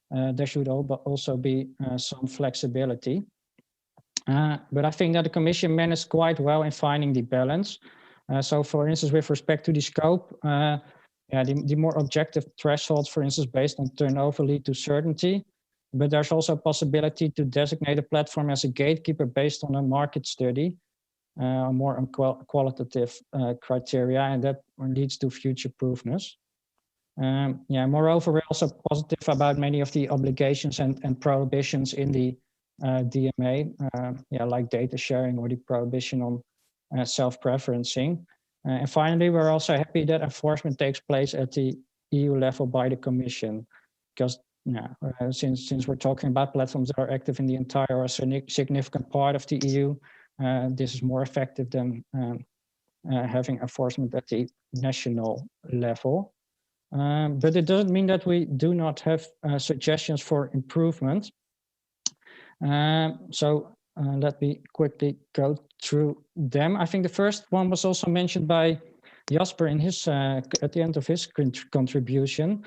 Speaker 4: there should also be some flexibility. But I think that the Commission managed quite well in finding the balance. So for instance, with respect to the scope, the more objective thresholds, for instance, based on turnover lead to certainty. But there's also a possibility to designate a platform as a gatekeeper based on a market study. more on qualitative criteria, and that leads to future-proofness. Moreover, we're also positive about many of the obligations and prohibitions in the DMA, like data sharing or the prohibition on self-preferencing. And finally, we're also happy that enforcement takes place at the EU level by the Commission, because since we're talking about platforms that are active in the entire or significant part of the EU, this is more effective than having enforcement at the national level. But it doesn't mean that we do not have suggestions for improvement. Let me quickly go through them. I think the first one was also mentioned by Jasper in his at the end of his contribution.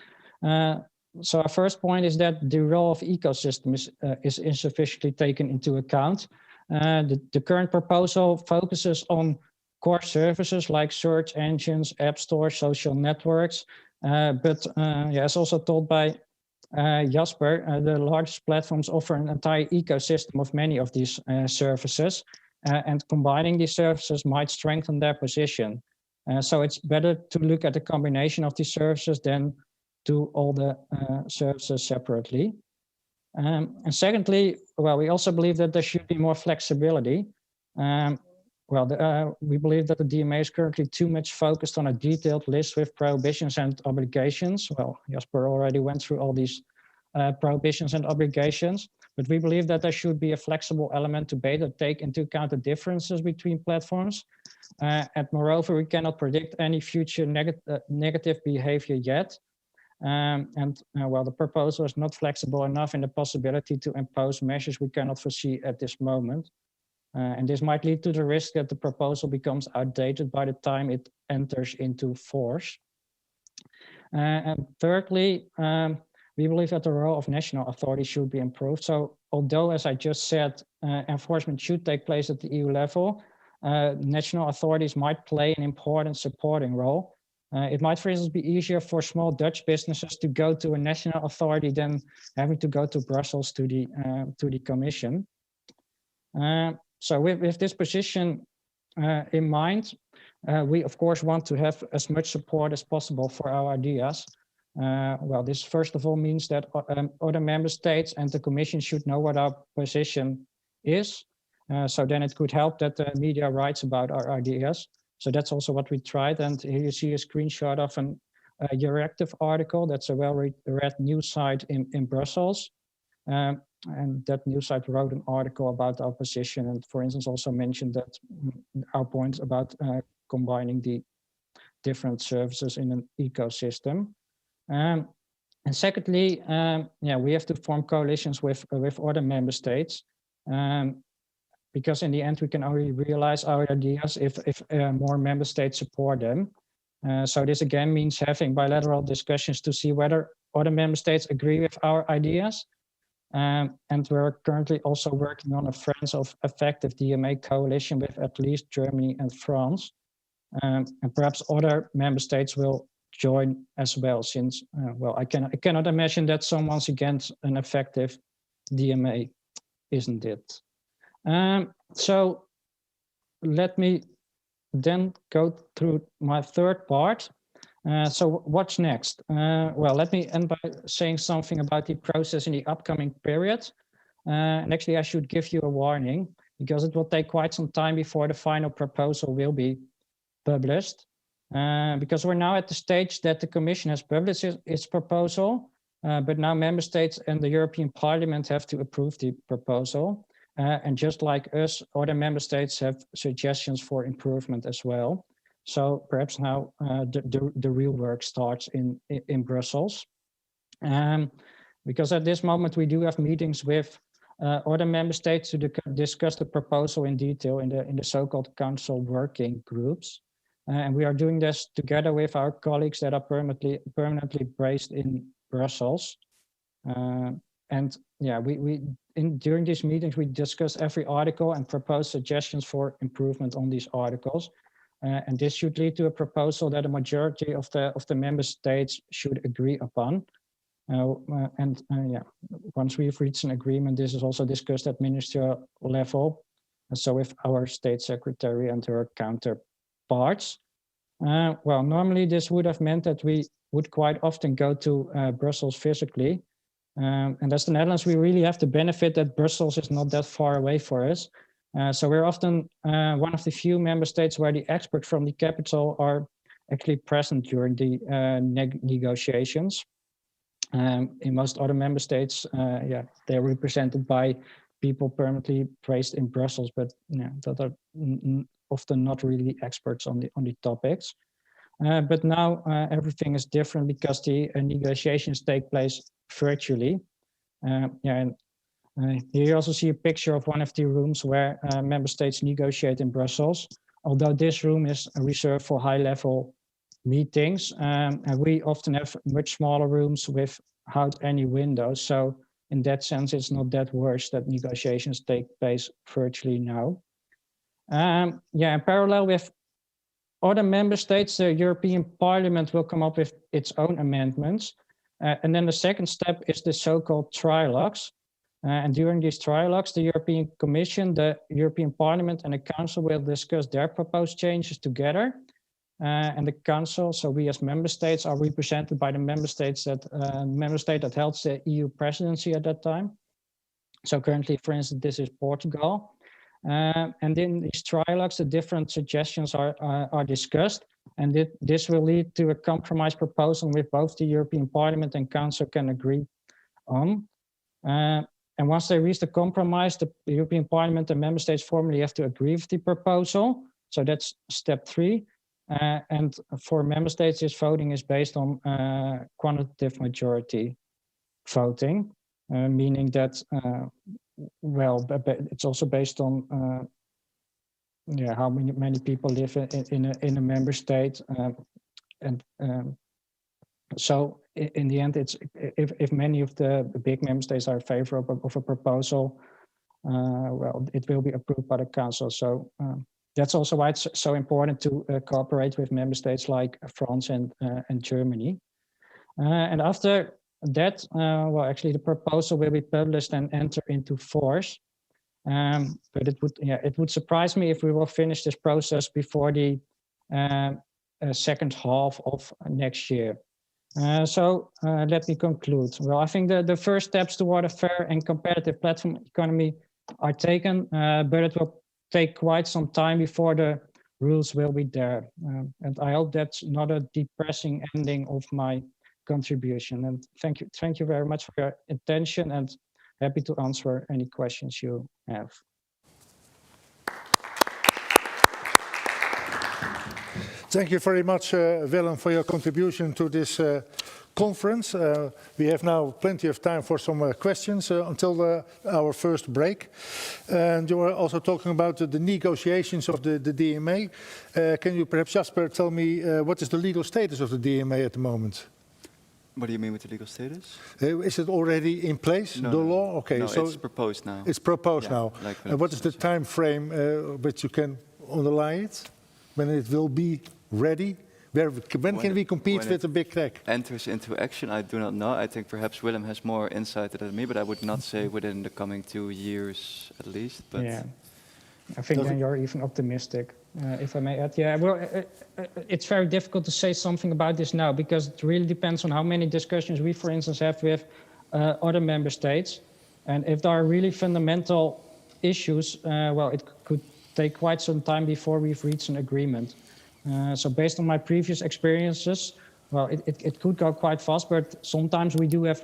Speaker 4: So our first point is that the role of ecosystem is insufficiently taken into account. The current proposal focuses on core services like search engines, app stores, social networks. But as also told by Jasper, the largest platforms offer an entire ecosystem of many of these services, and combining these services might strengthen their position. So it's better to look at the combination of these services than do all the services separately. And secondly, we also believe that there should be more flexibility. We believe that the DMA is currently too much focused on a detailed list with prohibitions and obligations. Well, Jasper already went through all these prohibitions and obligations, but we believe that there should be a flexible element to better take into account the differences between platforms. And moreover, we cannot predict any future negative behavior yet. The proposal is not flexible enough in the possibility to impose measures we cannot foresee at this moment. And this might lead to the risk that the proposal becomes outdated by the time it enters into force. And thirdly, we believe that the role of national authorities should be improved. So although, as I just said, enforcement should take place at the EU level, national authorities might play an important supporting role. It might, for instance, be easier for small Dutch businesses to go to a national authority than having to go to Brussels to the Commission. So with this position in mind, we of course want to have as much support as possible for our ideas. This first of all means that other member states and the Commission should know what our position is. So then it could help that the media writes about our ideas. So that's also what we tried. And here you see a screenshot of an Euractiv article. That's a well-read news site in Brussels. And that news site wrote an article about our position and, for instance, also mentioned that our point about combining the different services in an ecosystem. And secondly, we have to form coalitions with other member states, because in the end we can only realize our ideas if more member states support them. So this again means having bilateral discussions to see whether other member states agree with our ideas. And we're currently also working on a Friends of Effective DMA coalition with at least Germany and France. And perhaps other member states will join as well, since, I cannot imagine that someone's against an effective DMA, isn't it? So let me then go through my third part. So what's next? Let me end by saying something about the process in the upcoming period. And actually, I should give you a warning, because it will take quite some time before the final proposal will be published. Because we're now at the stage that the Commission has published its proposal, but now member states and the European Parliament have to approve the proposal. And just like us, other member states have suggestions for improvement as well. So perhaps now the real work starts in Brussels. Because at this moment we do have meetings with other member states to discuss the proposal in detail in the so-called council working groups. And we are doing this together with our colleagues that are permanently based in Brussels. During these meetings, we discuss every article and propose suggestions for improvement on these articles. And this should lead to a proposal that a majority of the member states should agree upon. Once we've reached an agreement, this is also discussed at ministerial level. so with our state secretary and her counterparts. Well, normally this would have meant that we would quite often go to Brussels physically. And as the Netherlands, we really have the benefit that Brussels is not that far away for us. So we're often one of the few member states where the experts from the capital are actually present during the negotiations. In most other member states, they're represented by people permanently placed in Brussels, but that are often not really experts on the topics. But now everything is different because the negotiations take place virtually. And here you also see a picture of one of the rooms where member states negotiate in Brussels. Although this room is reserved for high-level meetings, and we often have much smaller rooms without any windows. So in that sense, it's not that worse that negotiations take place virtually now. In parallel with other member states, the European Parliament will come up with its own amendments. And then the second step is the so-called trilogues. And during these trilogues, the European Commission, the European Parliament, and the Council will discuss their proposed changes together. And the Council, so we as member states, are represented by the member state that held the EU presidency at that time. So currently, for instance, this is Portugal. And in these trilogues, the different suggestions are discussed, and this will lead to a compromise proposal with both the European Parliament and Council can agree on. And once they reach the compromise, the European Parliament and member states formally have to agree with the proposal. So that's step 3. And for member states, this voting is based on quantitative majority voting, meaning that it's also based on how many people live in a member state, so in the end, it's if many of the big member states are in favor of a proposal, it will be approved by the Council. So that's also why it's so important to cooperate with member states like France and Germany. And after that, actually the proposal will be published and enter into force. But it would surprise me if we will finish this process before the second half of next year. So let me conclude. Well, I think the first steps toward a fair and competitive platform economy are taken, but it will take quite some time before the rules will be there. And I hope that's not a depressing ending of my contribution. And thank you very much for your attention, and happy to answer any questions you have.
Speaker 2: Thank you very much, Willem, for your contribution to this conference. We have now plenty of time for some questions until our first break. And you were also talking about the negotiations of the DMA. Can you perhaps, Jasper, tell me what is the legal status of the DMA at the moment?
Speaker 3: What do you mean with the legal status?
Speaker 2: Is it already in place,
Speaker 3: no,
Speaker 2: the
Speaker 3: no.
Speaker 2: law? Okay,
Speaker 3: no,
Speaker 2: so
Speaker 3: it's proposed now.
Speaker 2: It's proposed now.
Speaker 3: Like
Speaker 2: and what is the time frame which you can underline it? When it will be ready? When can we compete with the big tech?
Speaker 3: Enters into action, I do not know. I think perhaps Willem has more insight than me, but I would not say within the coming 2 years at least. But
Speaker 4: yeah, I think then you're even optimistic, if I may add. Yeah, well, it's very difficult to say something about this now because it really depends on how many discussions we, for instance, have with other member states. And if there are really fundamental issues, it could take quite some time before we've reached an agreement. So based on my previous experiences, it could go quite fast, but sometimes we do have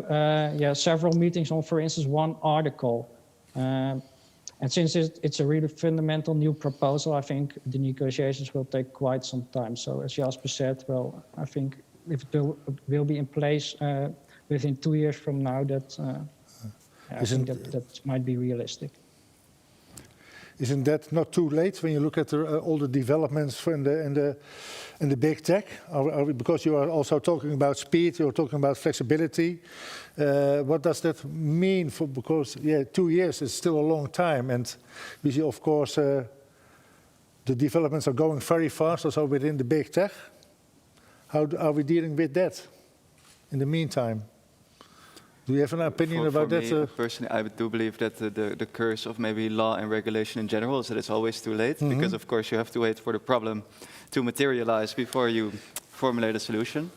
Speaker 4: several meetings on, for instance, one article. And since it's a really fundamental new proposal, I think the negotiations will take quite some time. So as Jasper said, I think if it will be in place within 2 years from now, I think that might be realistic.
Speaker 2: Isn't that not too late when you look at all the developments in the big tech? Because you are also talking about speed, you're talking about flexibility. What does that mean for? Because 2 years is still a long time, and we see, of course, the developments are going very fast. Also within the big tech, how are we dealing with that in the meantime? Do you have an opinion about that?
Speaker 3: Me, personally, I do believe that the curse of maybe law and regulation in general is that it's always too late, because of course you have to wait for the problem to materialize before you formulate a solution.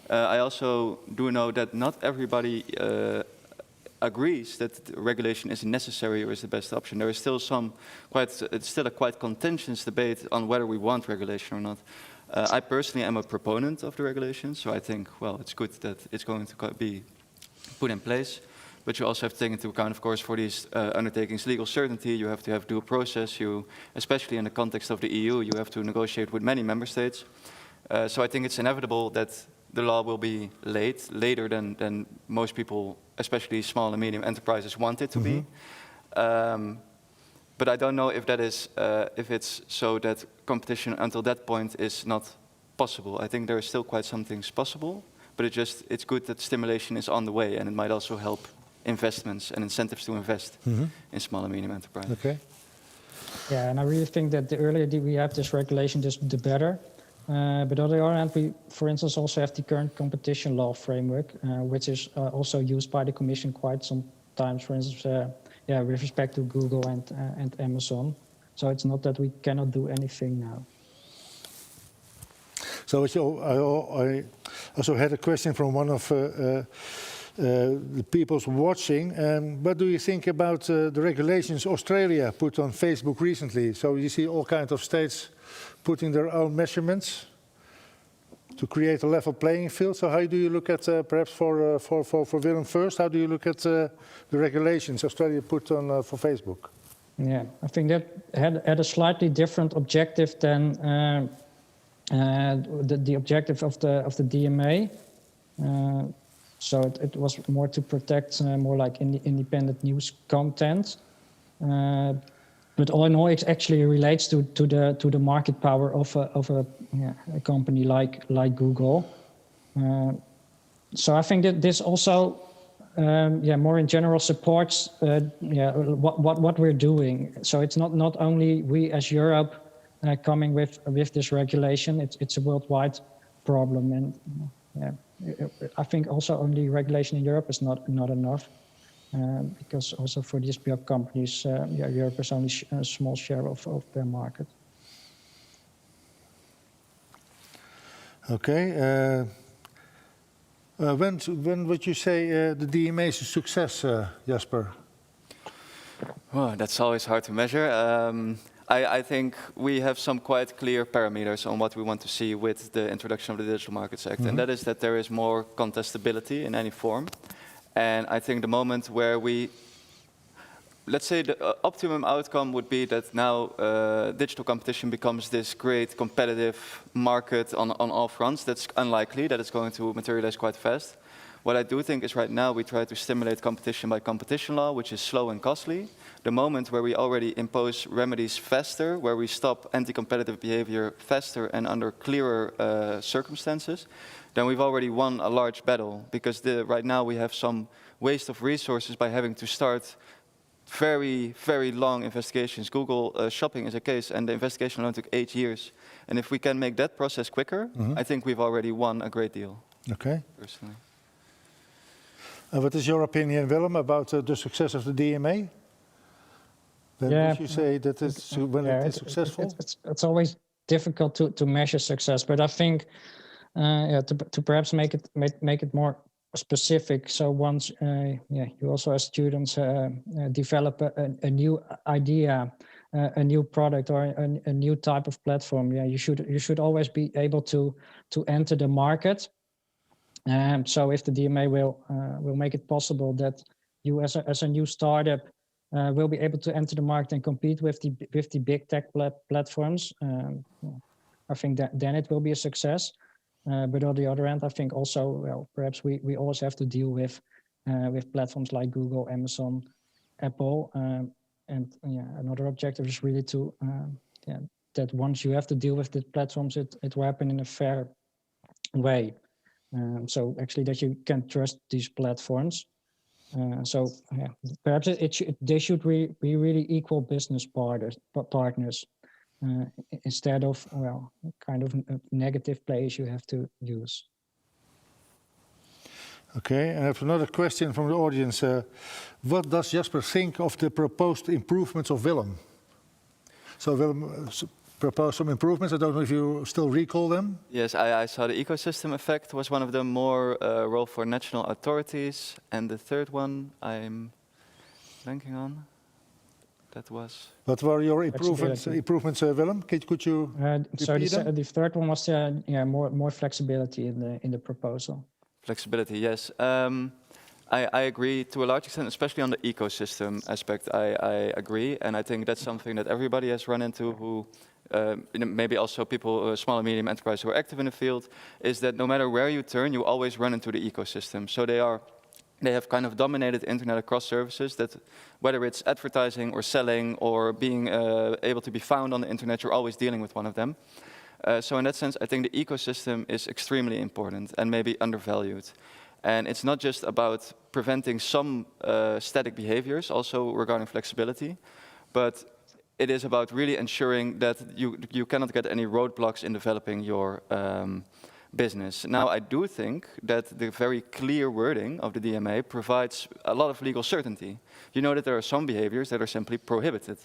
Speaker 3: I also do know that not everybody agrees that regulation is necessary or is the best option. There is still it's still a quite contentious debate on whether we want regulation or not. I personally am a proponent of the regulation, so I think, well, it's good that it's going to be put in place. But you also have to take into account, of course, for these undertakings, legal certainty. You have to have due process. Especially in the context of the EU, you have to negotiate with many member states. So I think it's inevitable that the law will be later than most people, especially small and medium enterprises, want it to be. But I don't know if that is if it's so that competition until that point is not possible. I think there are still quite some things possible, but it's good that stimulation is on the way, and it might also help investments and incentives to invest in small and medium enterprises.
Speaker 2: Okay.
Speaker 4: Yeah, and I really think that the earlier we have this regulation, the better. But on the other hand, we, for instance, also have the current competition law framework, which is also used by the Commission quite sometimes, for instance, with respect to Google and Amazon. So it's not that we cannot do anything now.
Speaker 2: So I also had a question from one of the people watching. What do you think about the regulations Australia put on Facebook recently? So you see all kinds of states putting their own measurements to create a level playing field. So how do you look at, perhaps for Willem first, how do you look at the regulations Australia put on for Facebook?
Speaker 4: Yeah, I think that had a slightly different objective than the objective of the DMA. So it was more to protect more like independent news content. But all in all, it actually relates to the market power of a company like Google. So I think that this also more in general supports what we're doing. So it's not only we as Europe coming with this regulation. It's a worldwide problem, and I think also only regulation in Europe is not enough. Because also for these big companies, Europe is only a small share of their market.
Speaker 2: Okay. When would you say the DMA is a success, Jasper?
Speaker 3: Oh, that's always hard to measure. I think we have some quite clear parameters on what we want to see with the introduction of the Digital Markets Act, and that is that there is more contestability in any form. And I think the moment where let's say the optimum outcome would be that now digital competition becomes this great competitive market on all fronts. That's unlikely that it's going to materialize quite fast. What I do think is right now we try to stimulate competition by competition law, which is slow and costly. The moment where we already impose remedies faster, where we stop anti-competitive behavior faster and under clearer circumstances, then we've already won a large battle, because right now we have some waste of resources by having to start very, very long investigations. Google shopping is a case, and the investigation alone took 8 years. And if we can make that process quicker, I think we've already won a great deal. Okay. Personally.
Speaker 2: What is your opinion, Willem, about the success of the DMA? Would you say that it's when it is successful?
Speaker 4: It's always difficult to measure success, but I think to perhaps make it more specific. So once you also as students develop a new idea, a new product, or a new type of platform, you should always be able to enter the market. So if the DMA will make it possible that you as a new startup will be able to enter the market and compete with the big tech platforms, I think that then it will be a success. But on the other hand, I think also, perhaps we always have to deal with platforms like Google, Amazon, Apple, and another objective is really to that once you have to deal with the platforms, it will happen in a fair way. So actually that you can trust these platforms. So perhaps they should be really equal business partners instead of kind of negative plays you have to use.
Speaker 2: Okay, I have another question from the audience. What does Jasper think of the proposed improvements of Willem? So Willem proposed some improvements. I don't know if you still recall them.
Speaker 3: Yes, I saw the ecosystem effect was one of them, more role for national authorities. And the third one I'm blanking on. That was...
Speaker 2: What were your improvements, Willem? Could you
Speaker 4: so
Speaker 2: repeat them?
Speaker 4: the third one was yeah, more flexibility in the proposal.
Speaker 3: Flexibility, yes. I agree to a large extent, especially on the ecosystem aspect. I agree, and I think that's something that everybody has run into. Who maybe also people, small and medium enterprise who are active in the field, is that no matter where you turn, you always run into the ecosystem. So they have kind of dominated internet across services. That whether it's advertising or selling or being able to be found on the internet, you're always dealing with one of them. So in that sense, I think the ecosystem is extremely important and maybe undervalued. And it's not just about preventing some static behaviors, also regarding flexibility, but it is about really ensuring that you cannot get any roadblocks in developing your business. Now, I do think that the very clear wording of the DMA provides a lot of legal certainty. You know that there are some behaviors that are simply prohibited.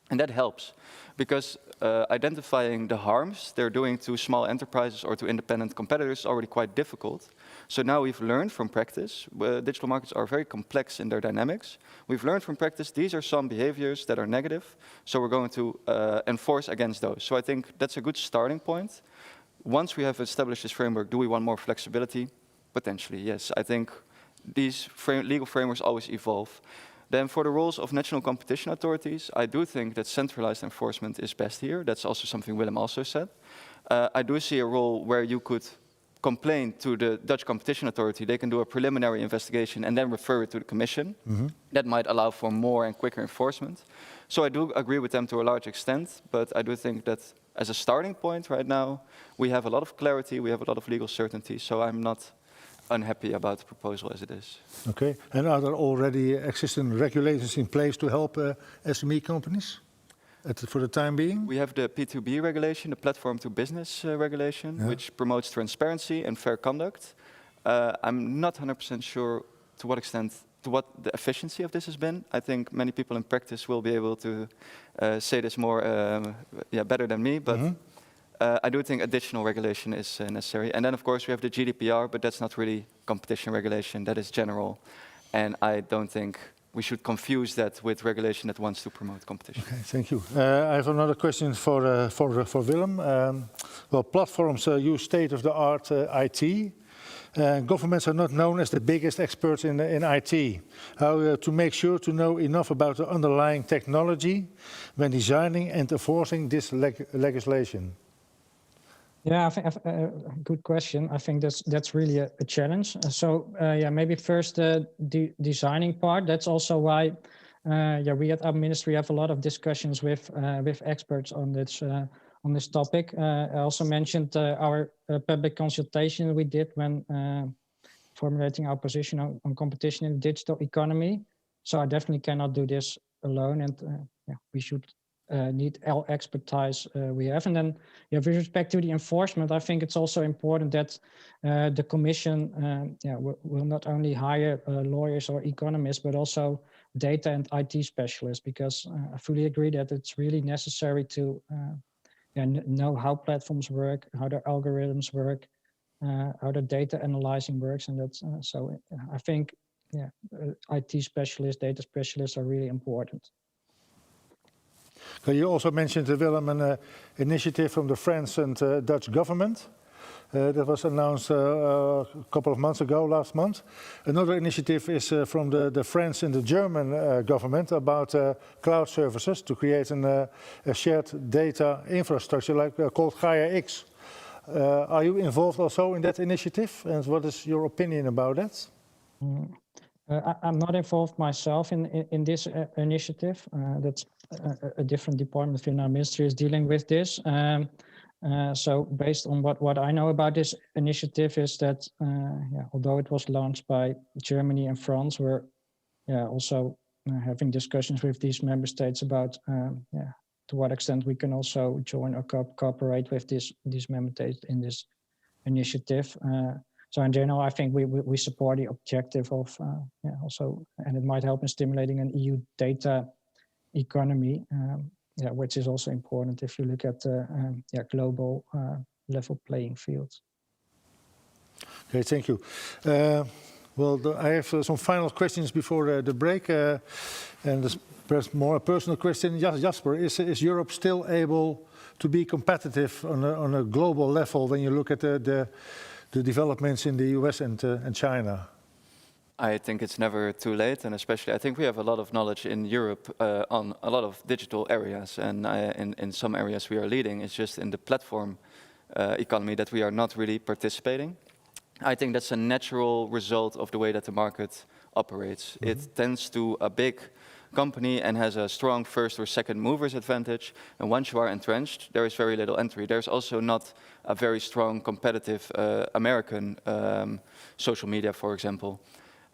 Speaker 3: And that helps, because identifying the harms they're doing to small enterprises or to independent competitors is already quite difficult. So now we've learned from practice, digital markets are very complex in their dynamics. We've learned from practice, these are some behaviors that are negative, so we're going to enforce against those. So I think that's a good starting point. Once we have established this framework, do we want more flexibility? Potentially, yes. I think these legal frameworks always evolve. Then for the roles of national competition authorities, I do think that centralized enforcement is best here. That's also something Willem also said. I do see a role where you could complain to the Dutch Competition Authority. They can do a preliminary investigation and then refer it to the Commission. Mm-hmm. That might allow for more and quicker enforcement. So I do agree with them to a large extent, but I do think that as a starting point right now, we have a lot of clarity, we have a lot of legal certainty, so I'm not unhappy about the proposal as it is.
Speaker 2: Okay, and are there already existing regulations in place to help SME companies for the time being?
Speaker 3: We have the P2B regulation, the platform to business regulation, which promotes transparency and fair conduct. I'm not 100% sure to what extent, to what the efficiency of this has been. I think many people in practice will be able to say this more, better than me, but I do think additional regulation is necessary. And then, of course, we have the GDPR, but that's not really competition regulation. That is general. And I don't think we should confuse that with regulation that wants to promote competition.
Speaker 2: Okay, thank you. I have another question for Willem. Well, platforms use state-of-the-art IT. Governments are not known as the biggest experts in IT. How to make sure to know enough about the underlying technology when designing and enforcing this legislation?
Speaker 4: Yeah, I think good question. I think that's really a challenge. So maybe first the designing part. That's also why we at our ministry have a lot of discussions with experts on this topic. I also mentioned our public consultation we did when formulating our position on competition in the digital economy. So I definitely cannot do this alone, and we should need all expertise we have. And then with respect to the enforcement, I think it's also important that the Commission will not only hire lawyers or economists, but also data and IT specialists, because I fully agree that it's really necessary to know how platforms work, how their algorithms work, how the data analyzing works. And that's so I think IT specialists, data specialists are really important.
Speaker 2: You also mentioned, Willem, an initiative from the French and Dutch government that was announced a couple of months ago, last month. Another initiative is from the French and the German government about cloud services to create a shared data infrastructure called TBKx. Are you involved also in that initiative, and what is your opinion about that?
Speaker 4: I'm not involved myself in this initiative. That's a different department within our ministry is dealing with this. So based on what I know about this initiative is that although it was launched by Germany and France, we're also having discussions with these member states about to what extent we can also join or cooperate with these member states in this initiative. So in general, I think we support the objective of also, and it might help in stimulating an EU data economy, which is also important if you look at the global level playing field.
Speaker 2: Okay, thank you. Well, I have some final questions before the break, and this perhaps more a personal question. Jasper, is Europe still able to be competitive on a global level when you look at the developments in the US and China?
Speaker 3: I think it's never too late, and especially I think we have a lot of knowledge in Europe on a lot of digital areas, and in some areas we are leading. It's just in the platform economy that we are not really participating. I think that's a natural result of the way that the market operates. Mm-hmm. It tends to a big company and has a strong first or second movers advantage, and once you are entrenched, there is very little entry. There's also not a very strong competitive American social media, for example.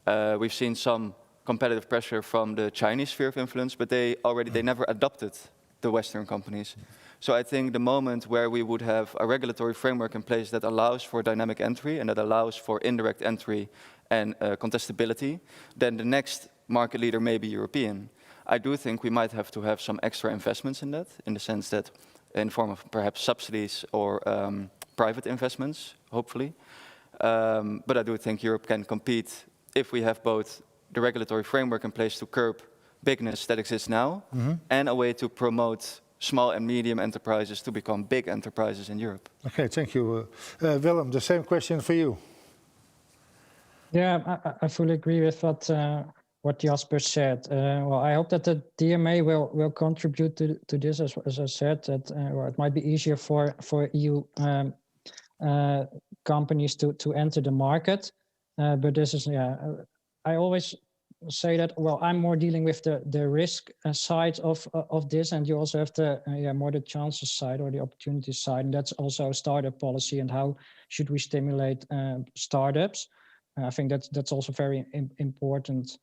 Speaker 3: We've seen some competitive pressure from the Chinese sphere of influence, but they never adopted the Western companies. So I think the moment where we would have a regulatory framework in place that allows for dynamic entry and that allows for indirect entry and contestability, then the next market leader may be European. I do think we might have to have some extra investments in that, in the sense that in form of perhaps subsidies or private investments, hopefully. But I do think Europe can compete if we have both the regulatory framework in place to curb bigness that exists now, mm-hmm. and a way to promote small and medium enterprises to become big enterprises in Europe.
Speaker 2: Okay, thank you. Willem, the same question for you.
Speaker 4: Yeah, I fully agree with what Jasper said. Well, I hope that the DMA will contribute to this, as I said, that it might be easier for EU companies to enter the market. But this is, I always say that, well, I'm more dealing with the risk side of this, and you also have the more the chances side or the opportunity side, and that's also startup policy and how should we stimulate startups. I think that's also very important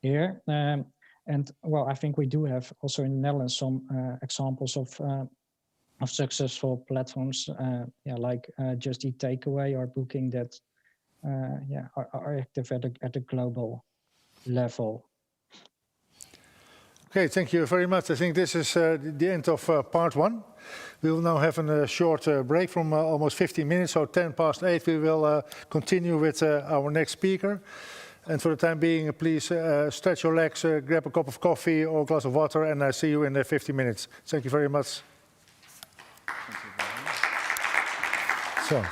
Speaker 4: here. And well, I think we do have also in the Netherlands some examples of successful platforms, like Just Eat Takeaway or Booking that are active at a global level.
Speaker 2: Okay, thank you very much. I think this is the end of part one. We will now have a short break from almost 15 minutes, so 8:10 we will continue with our next speaker. And for the time being, please stretch your legs, grab a cup of coffee or a glass of water, and I see you in 15 minutes. Thank you very much. Thank you very much. So.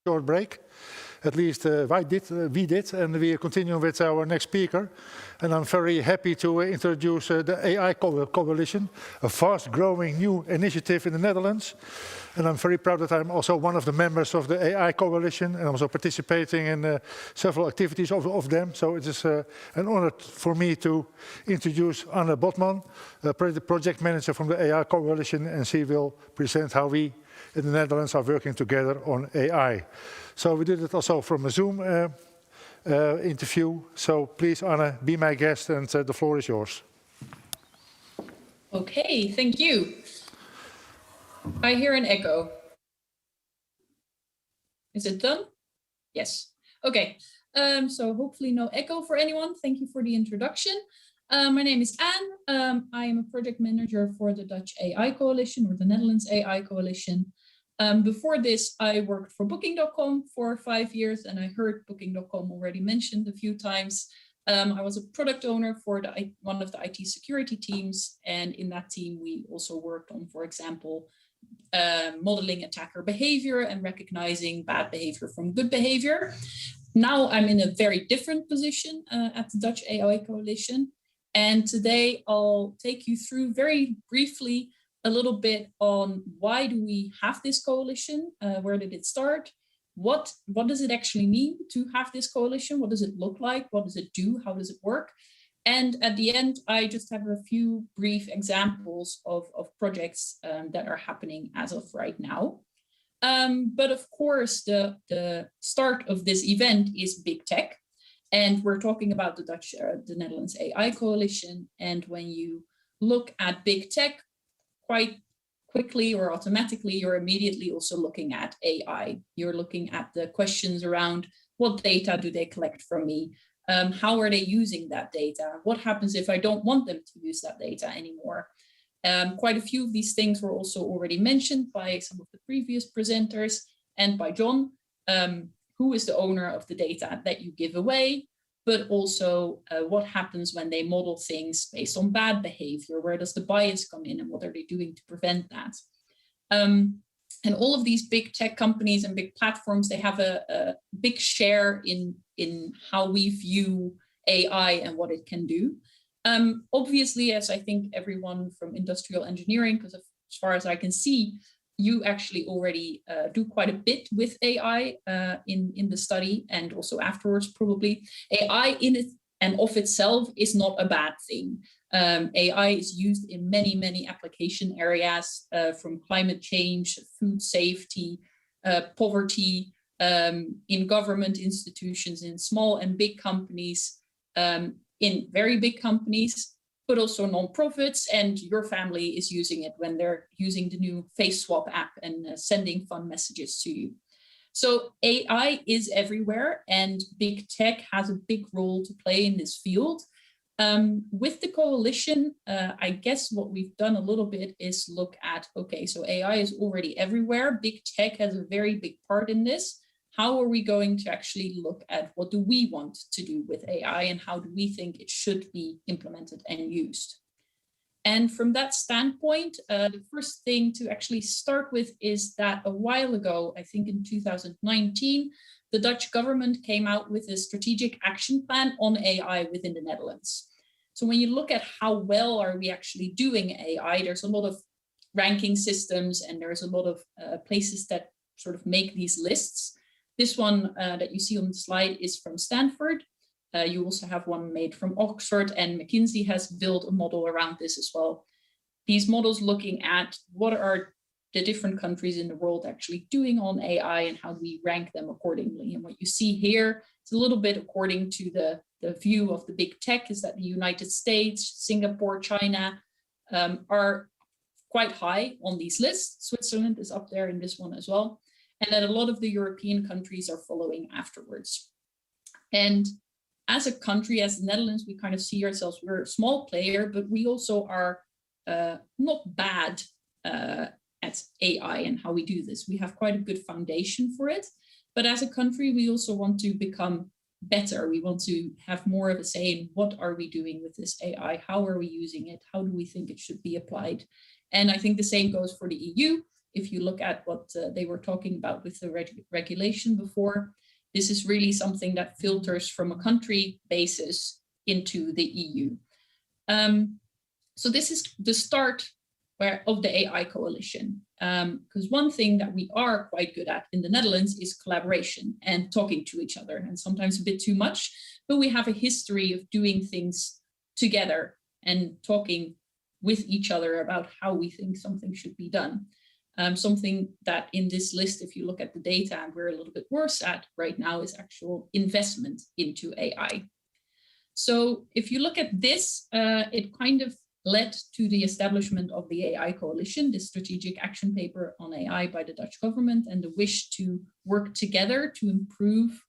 Speaker 2: short break. At least we did, and we continue with our next speaker. And I'm very happy to introduce the AI Coalition, a fast-growing new initiative in the Netherlands. And I'm very proud that I'm also one of the members of the AI Coalition, and I'm also participating in several activities of them. So it is an honor for me to introduce Anne Botman, project manager from the AI Coalition, and she will present how we in the Netherlands are working together on AI. So we did it also from a Zoom interview. So please, Anne, be my guest, and the floor is yours.
Speaker 5: Okay, thank you. I hear an echo. Is it done? Yes. Okay. So hopefully no echo for anyone. Thank you for the introduction. My name is Anne. I am a project manager for the Dutch AI Coalition, or the Netherlands AI Coalition. Before this, I worked for Booking.com for 5 years, and I heard Booking.com already mentioned a few times. I was a product owner for one of the IT security teams, and in that team, we also worked on, for example, modeling attacker behavior and recognizing bad behavior from good behavior. Now I'm in a very different position at the Dutch AI Coalition, and today I'll take you through very briefly a little bit on why do we have this coalition, where did it start, what does it actually mean to have this coalition, what does it look like, what does it do, how does it work, and at the end I just have a few brief examples of projects that are happening as of right now. But of course the start of this event is big tech, and we're talking about the Netherlands AI Coalition, and when you look at big tech, quite quickly or automatically, you're immediately also looking at AI. You're looking at the questions around what data do they collect from me? How are they using that data? What happens if I don't want them to use that data anymore? Quite a few of these things were also already mentioned by some of the previous presenters and by John. Who is the owner of the data that you give away? But also what happens when they model things based on bad behavior? Where does the bias come in, and what are they doing to prevent that? And all of these big tech companies and big platforms, they have a big share in how we view AI and what it can do. Obviously, as I think everyone from industrial engineering, because as far as I can see, you actually already do quite a bit with AI in the study, and also afterwards probably. AI in it and of itself is not a bad thing. AI is used in many, many application areas, from climate change, food safety, poverty, in government institutions, in small and big companies, in very big companies, but also non-profits, and your family is using it when they're using the new face swap app and sending fun messages to you. So AI is everywhere, and big tech has a big role to play in this field. With the coalition, I guess what we've done a little bit is look at, okay, so AI is already everywhere. Big tech has a very big part in this. How are we going to actually look at what do we want to do with AI, and how do we think it should be implemented and used? And from that standpoint, the first thing to actually start with is that a while ago, I think in 2019, the Dutch government came out with a strategic action plan on AI within the Netherlands. So when you look at how well are we actually doing AI, there's a lot of ranking systems, and there's a lot of places that sort of make these lists. This one that you see on the slide is from Stanford. You also have one made from Oxford, and McKinsey has built a model around this as well. These models looking at what are the different countries in the world actually doing on AI, and how do we rank them accordingly. And what you see here is a little bit according to the view of the big tech, is that the United States, Singapore, China are quite high on these lists. Switzerland is up there in this one as well. And that a lot of the European countries are following afterwards. And as a country, as the Netherlands, we kind of see ourselves, we're a small player, but we also are not bad at AI and how we do this. We have quite a good foundation for it. But as a country, we also want to become better. We want to have more of a say in what are we doing with this AI? How are we using it? How do we think it should be applied? And I think the same goes for the EU. if you look at what they were talking about with the regulation before, this is really something that filters from a country basis into the EU. So this is the start of the AI coalition. Because one thing that we are quite good at in the Netherlands is collaboration and talking to each other, and sometimes a bit too much, but we have a history of doing things together and talking with each other about how we think something should be done. Something that in this list, if you look at the data, we're a little bit worse at right now is actual investment into AI. So if you look at this, it kind of led to the establishment of the AI Coalition, the strategic action paper on AI by the Dutch government, and the wish to work together to improve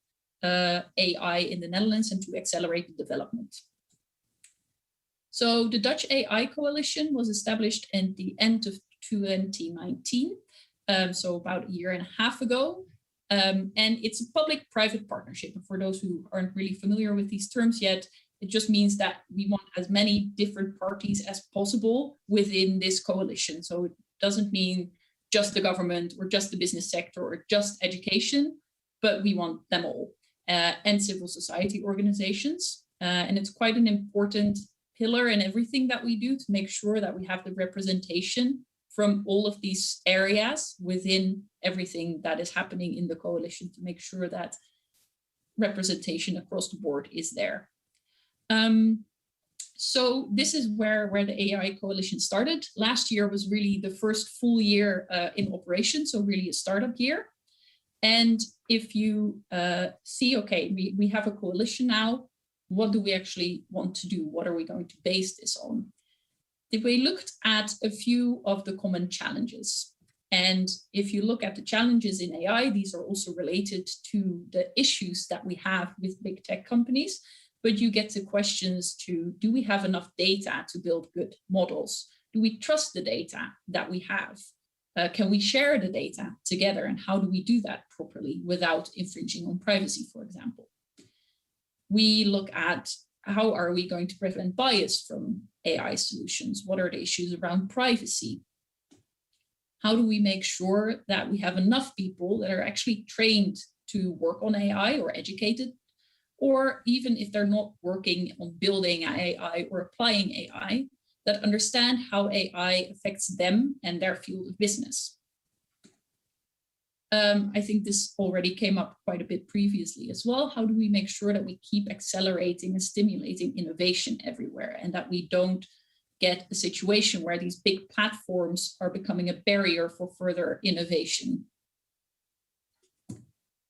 Speaker 5: AI in the Netherlands and to accelerate the development. So the Dutch AI Coalition was established at the end of 2019, so about a year and a half ago. And it's a public-private partnership. And for those who aren't really familiar with these terms yet, it just means that we want as many different parties as possible within this coalition. So it doesn't mean just the government or just the business sector or just education, but we want them all, and civil society organizations. And it's quite an important pillar in everything that we do to make sure that we have the representation from all of these areas within everything that is happening in the coalition, to make sure that representation across the board is there. So this is where the AI Coalition started. Last year was really the first full year in operation, so really a startup year. And if you see, okay, we have a coalition now, what do we actually want to do? What are we going to base this on? We looked at a few of the common challenges. And if you look at the challenges in AI, these are also related to the issues that we have with big tech companies. But you get to questions to, do we have enough data to build good models? Do we trust the data that we have? Can we share the data together? And how do we do that properly without infringing on privacy, for example? We look at how are we going to prevent bias from AI solutions? What are the issues around privacy? How do we make sure that we have enough people that are actually trained to work on AI or educated? Or even if they're not working on building AI or applying AI, that understand how AI affects them and their field of business. I think this already came up quite a bit previously as well. How do we make sure that we keep accelerating and stimulating innovation everywhere, and that we don't get a situation where these big platforms are becoming a barrier for further innovation?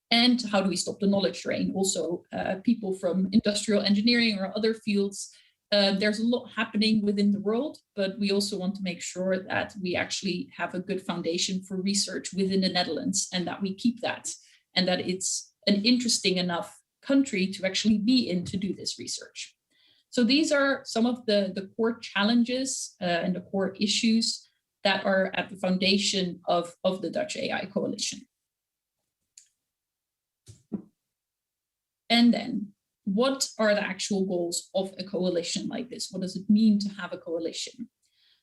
Speaker 5: And how do we stop the knowledge drain? Also, people from industrial engineering or other fields, there's a lot happening within the world, but we also want to make sure that we actually have a good foundation for research within the Netherlands, and that we keep that, and that it's an interesting enough country to actually be in to do this research. So these are some of the core challenges and the core issues that are at the foundation of the Dutch AI Coalition. And then, what are the actual goals of a coalition like this? What does it mean to have a coalition?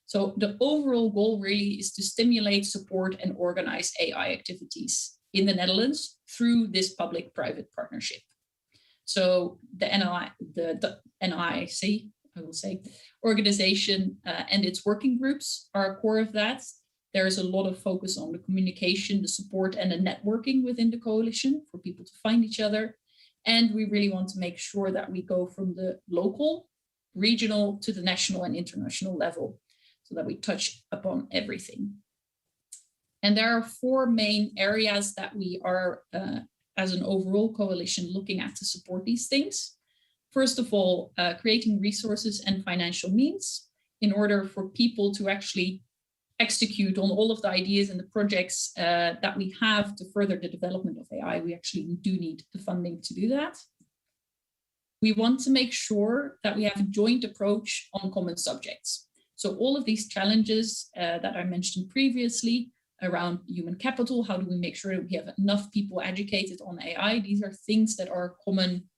Speaker 5: So the overall goal really is to stimulate, support, and organize AI activities in the Netherlands through this public-private partnership. So the NIC, I will say, organization and its working groups are a core of that. There is a lot of focus on the communication, the support, and the networking within the coalition for people to find each other. And we really want to make sure that we go from the local, regional to the national and international level, so that we touch upon everything. And there are 4 main areas that we are, as an overall coalition, looking at to support these things. First of all, creating resources and financial means in order for people to actually execute on all of the ideas and the projects that we have to further the development of AI. We actually do need the funding to do that. We want to make sure that we have a joint approach on common subjects. So all of these challenges that I mentioned previously around human capital, how do we make sure that we have enough people educated on AI? These are things that are a common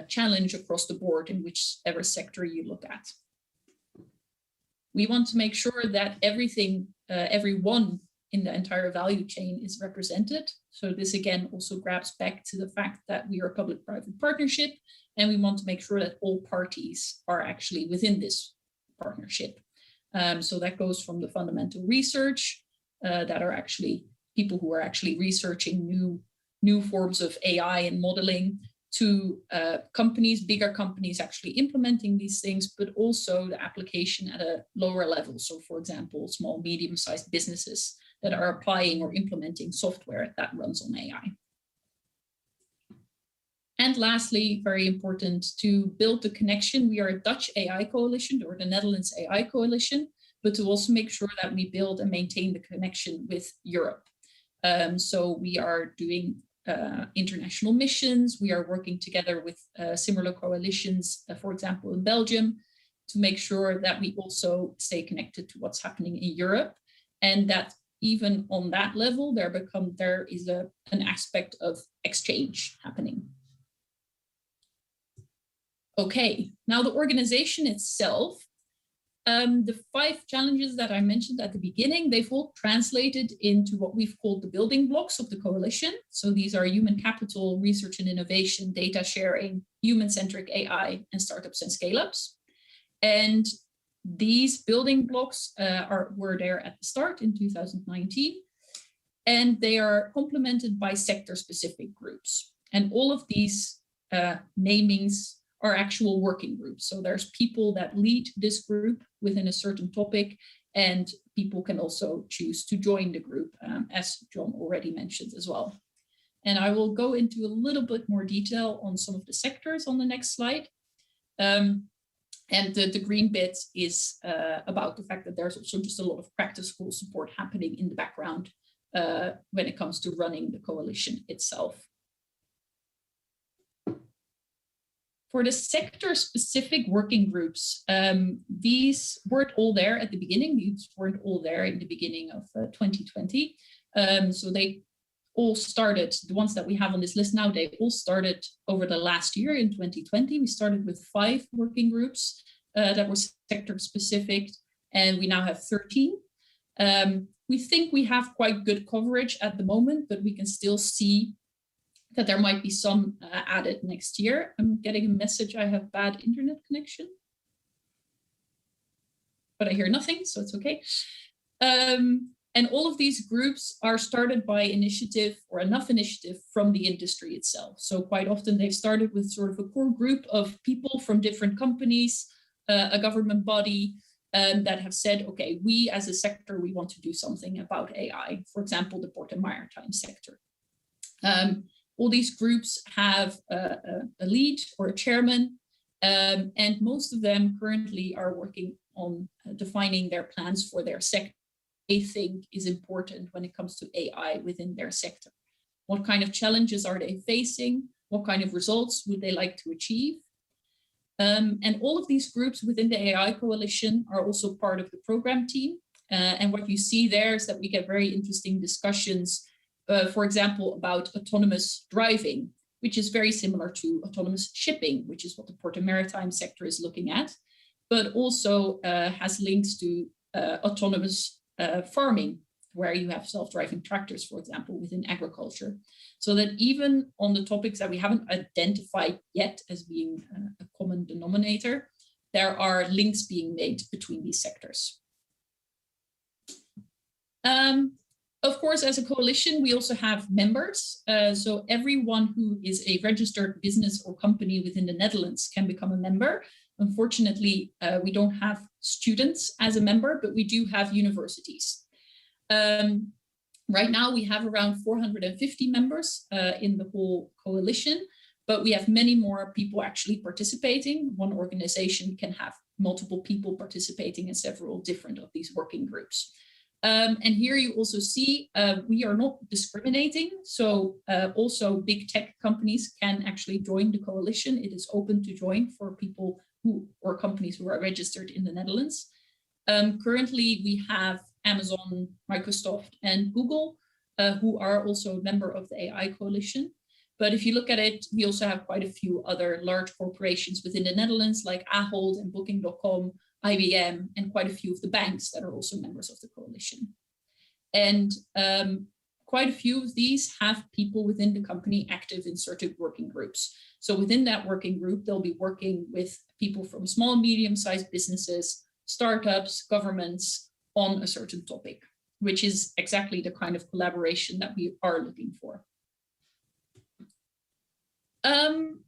Speaker 5: challenge across the board in whichever sector you look at. We want to make sure that everyone in the entire value chain is represented. So this again also grabs back to the fact that we are a public-private partnership, and we want to make sure that all parties are actually within this partnership. So that goes from the fundamental research that are actually people who are actually researching new forms of AI and modeling, to companies, bigger companies actually implementing these things, but also the application at a lower level. So for example, small, medium-sized businesses that are applying or implementing software that runs on AI. And lastly, very important, to build the connection. We are a Dutch AI coalition, or the Netherlands AI coalition, but to also make sure that we build and maintain the connection with Europe. So we are doing international missions. We are working together with similar coalitions, for example, in Belgium, to make sure that we also stay connected to what's happening in Europe, and that even on that level, there is an aspect of exchange happening. Okay, now the organization itself. The 5 challenges that I mentioned at the beginning, they've all translated into what we've called the building blocks of the coalition. So these are human capital, research and innovation, data sharing, human-centric AI, and startups and scale-ups. And these building blocks were there at the start in 2019, and they are complemented by sector-specific groups. And all of these namings are actual working groups. So there's people that lead this group within a certain topic, and people can also choose to join the group, as John already mentioned as well. And I will go into a little bit more detail on some of the sectors on the next slide. And the green bit is about the fact that there's also just a lot of practical support happening in the background when it comes to running the coalition itself. For the sector-specific working groups, these weren't all there at the beginning. These weren't all there in the beginning of 2020. So they all started, the ones that we have on this list now, they all started over the last year in 2020. We started with 5 working groups that were sector-specific, and we now have 13. We think we have quite good coverage at the moment, but we can still see that there might be some added next year. I'm getting a message I have bad internet connection, but I hear nothing, so it's okay. And all of these groups are started by initiative or enough initiative from the industry itself. So quite often they've started with sort of a core group of people from different companies, a government body that have said, okay, we as a sector, we want to do something about AI. For example, the port and maritime sector. All these groups have a lead or a chairman, and most of them currently are working on defining their plans for their sector they think is important when it comes to AI within their sector. What kind of challenges are they facing? What kind of results would they like to achieve? And all of these groups within the AI coalition are also part of the program team. And what you see there is that we get very interesting discussions, for example, about autonomous driving, which is very similar to autonomous shipping, which is what the port and maritime sector is looking at, but also has links to autonomous farming, where you have self-driving tractors, for example, within agriculture. So that even on the topics that we haven't identified yet as being a common denominator, there are links being made between these sectors. Of course, as a coalition, we also have members. So everyone who is a registered business or company within the Netherlands can become a member. Unfortunately, we don't have students as a member, but we do have universities. Right now, we have around 450 members in the whole coalition, but we have many more people actually participating. One organization can have multiple people participating in several different of these working groups. And here you also see we are not discriminating. So also big tech companies can actually join the coalition. It is open to join for people who or companies who are registered in the Netherlands. Currently, we have Amazon, Microsoft, and Google, who are also a member of the AI coalition. But if you look at it, we also have quite a few other large corporations within the Netherlands, like Ahold and Booking.com, IBM, and quite a few of the banks that are also members of the coalition. And quite a few of these have people within the company active in certain working groups. So within that working group, they'll be working with people from small and medium-sized businesses, startups, governments on a certain topic, which is exactly the kind of collaboration that we are looking for.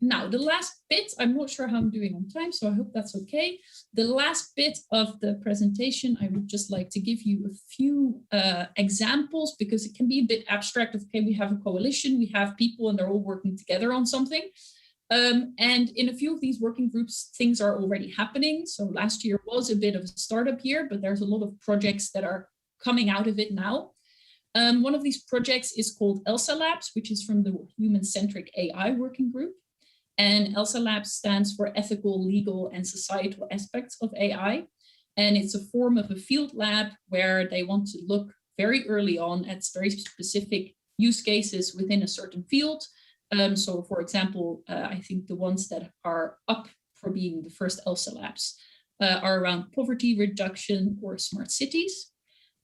Speaker 5: Now, the last bit, I'm not sure how I'm doing on time, so I hope that's okay. The last bit of the presentation, I would just like to give you a few examples, because it can be a bit abstract of, okay, we have a coalition, we have people and they're all working together on something. And in a few of these working groups, things are already happening. So last year was a bit of a startup year, but there's a lot of projects that are coming out of it now. One of these projects is called ELSA Labs, which is from the Human-Centric AI Working Group. And ELSA Labs stands for Ethical, Legal, and Societal Aspects of AI. And it's a form of a field lab where they want to look very early on at very specific use cases within a certain field. So for example, I think the ones that are up for being the first ELSA Labs are around poverty reduction or smart cities.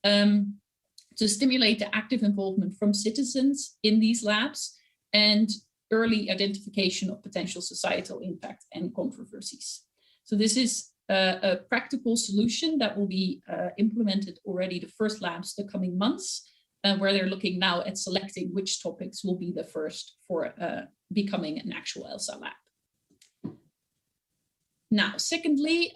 Speaker 5: To stimulate the active involvement from citizens in these labs and early identification of potential societal impact and controversies. So this is a practical solution that will be implemented already the first labs the coming months, where they're looking now at selecting which topics will be the first for becoming an actual ELSA lab. Now, secondly,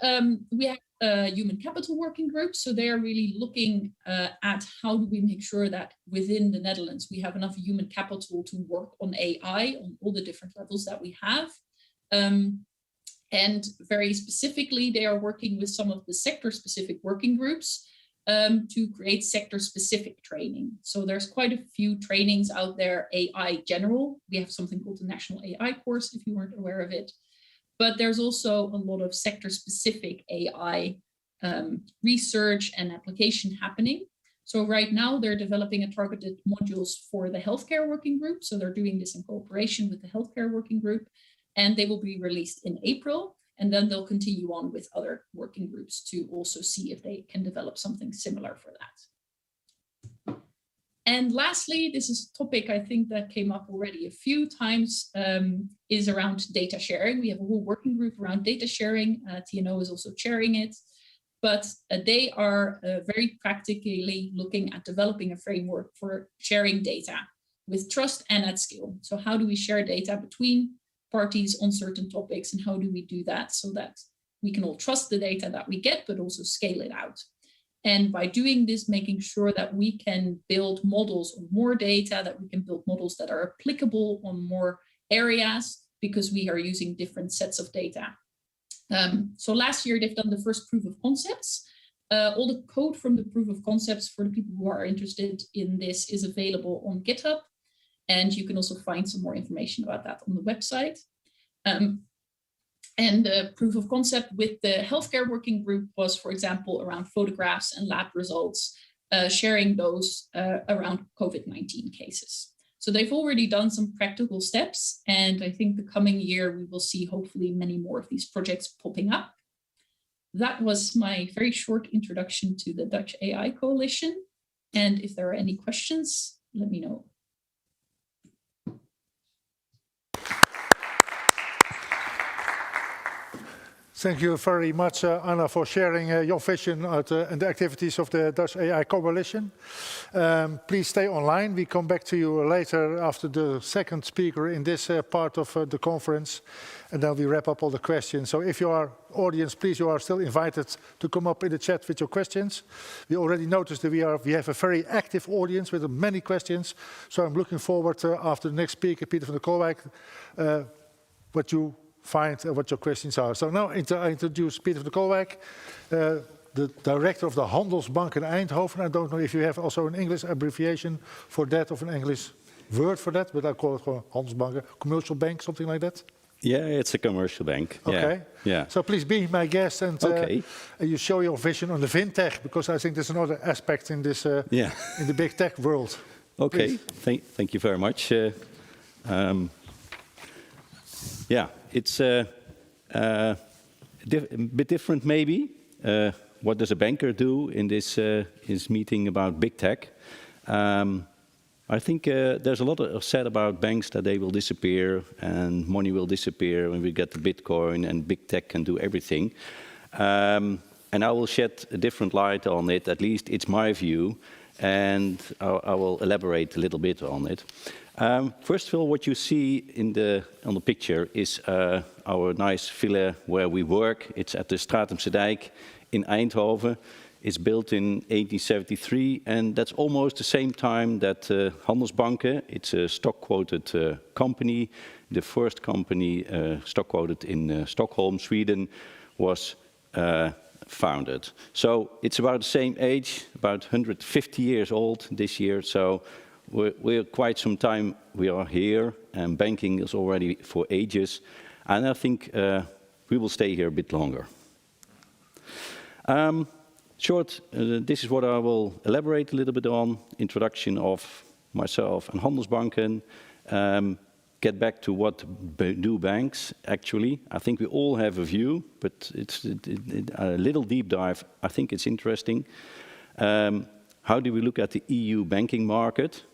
Speaker 5: we have a human capital working group. So they are really looking at how do we make sure that within the Netherlands, we have enough human capital to work on AI on all the different levels that we have. And very specifically, they are working with some of the sector-specific working groups to create sector-specific training. So there's quite a few trainings out there, AI general. We have something called the National AI course, if you weren't aware of it. But there's also a lot of sector-specific AI research and application happening. So right now they're developing a targeted modules for the healthcare working group. So they're doing this in cooperation with the healthcare working group, and they will be released in April. And then they'll continue on with other working groups to also see if they can develop something similar for that. And lastly, this is a topic I think that came up already a few times, is around data sharing. We have a whole working group around data sharing. TNO is also chairing it. But they are very practically looking at developing a framework for sharing data with trust and at scale. So how do we share data between parties on certain topics, and how do we do that so that we can all trust the data that we get, but also scale it out? And by doing this, making sure that we can build models on more data, that we can build models that are applicable on more areas, because we are using different sets of data. So last year, they've done the first proof of concepts. All the code from the proof of concepts for the people who are interested in this is available on GitHub. And you can also find some more information about that on the website. And the proof of concept with the healthcare working group was, for example, around photographs and lab results, sharing those around COVID-19 cases. So they've already done some practical steps. And I think the coming year, we will see hopefully many more of these projects popping up. That was my very short introduction to the Dutch AI Coalition. And if there are any questions, let me know.
Speaker 2: Thank you very much, Anna, for sharing your vision and the activities of the Dutch AI Coalition. Please stay online. We come back to you later after the second speaker in this part of the conference, and then we wrap up all the questions. So if you are audience, please, you are still invited to come up in the chat with your questions. We already noticed that we have a very active audience with many questions. So I'm looking forward after the next speaker, Peter van der Kolwijk, what you find what your questions are. So now I introduce Peter van der Kolwijk, the director of the Handelsbank in Eindhoven. I don't know if you have also an English abbreviation for that, of an English word for that, but I call it Handelsbank, commercial bank, something like that.
Speaker 6: Yeah, it's a commercial bank.
Speaker 2: Okay.
Speaker 6: Yeah.
Speaker 2: So please be my guest and you show your vision on the fintech, because I think there's another aspect in this in the big tech world.
Speaker 6: Okay. Thank you very much. Yeah, it's a bit different maybe what does a banker do in this meeting about big tech? I think there's a lot said about banks that they will disappear and money will disappear when we get the Bitcoin and big tech can do everything. And I will shed a different light on it, at least it's my view, and I will elaborate a little bit on it. First of all, what you see on the picture is our nice villa where we work. It's at the Stratumse Dijk in Eindhoven. It's built in 1873, and that's almost the same time that Handelsbanken, it's a stock-quoted company. The first company stock-quoted in Stockholm, Sweden, was founded. So it's about the same age, about 150 years old this year. So we're quite some time we are here, and banking is already for ages. And I think we will stay here a bit longer. This is what I will elaborate a little bit on. Introduction of myself and Handelsbanken. Get back to what do banks actually. I think we all have a view, but it's a little deep dive. I think it's interesting. How do we look at the EU banking market?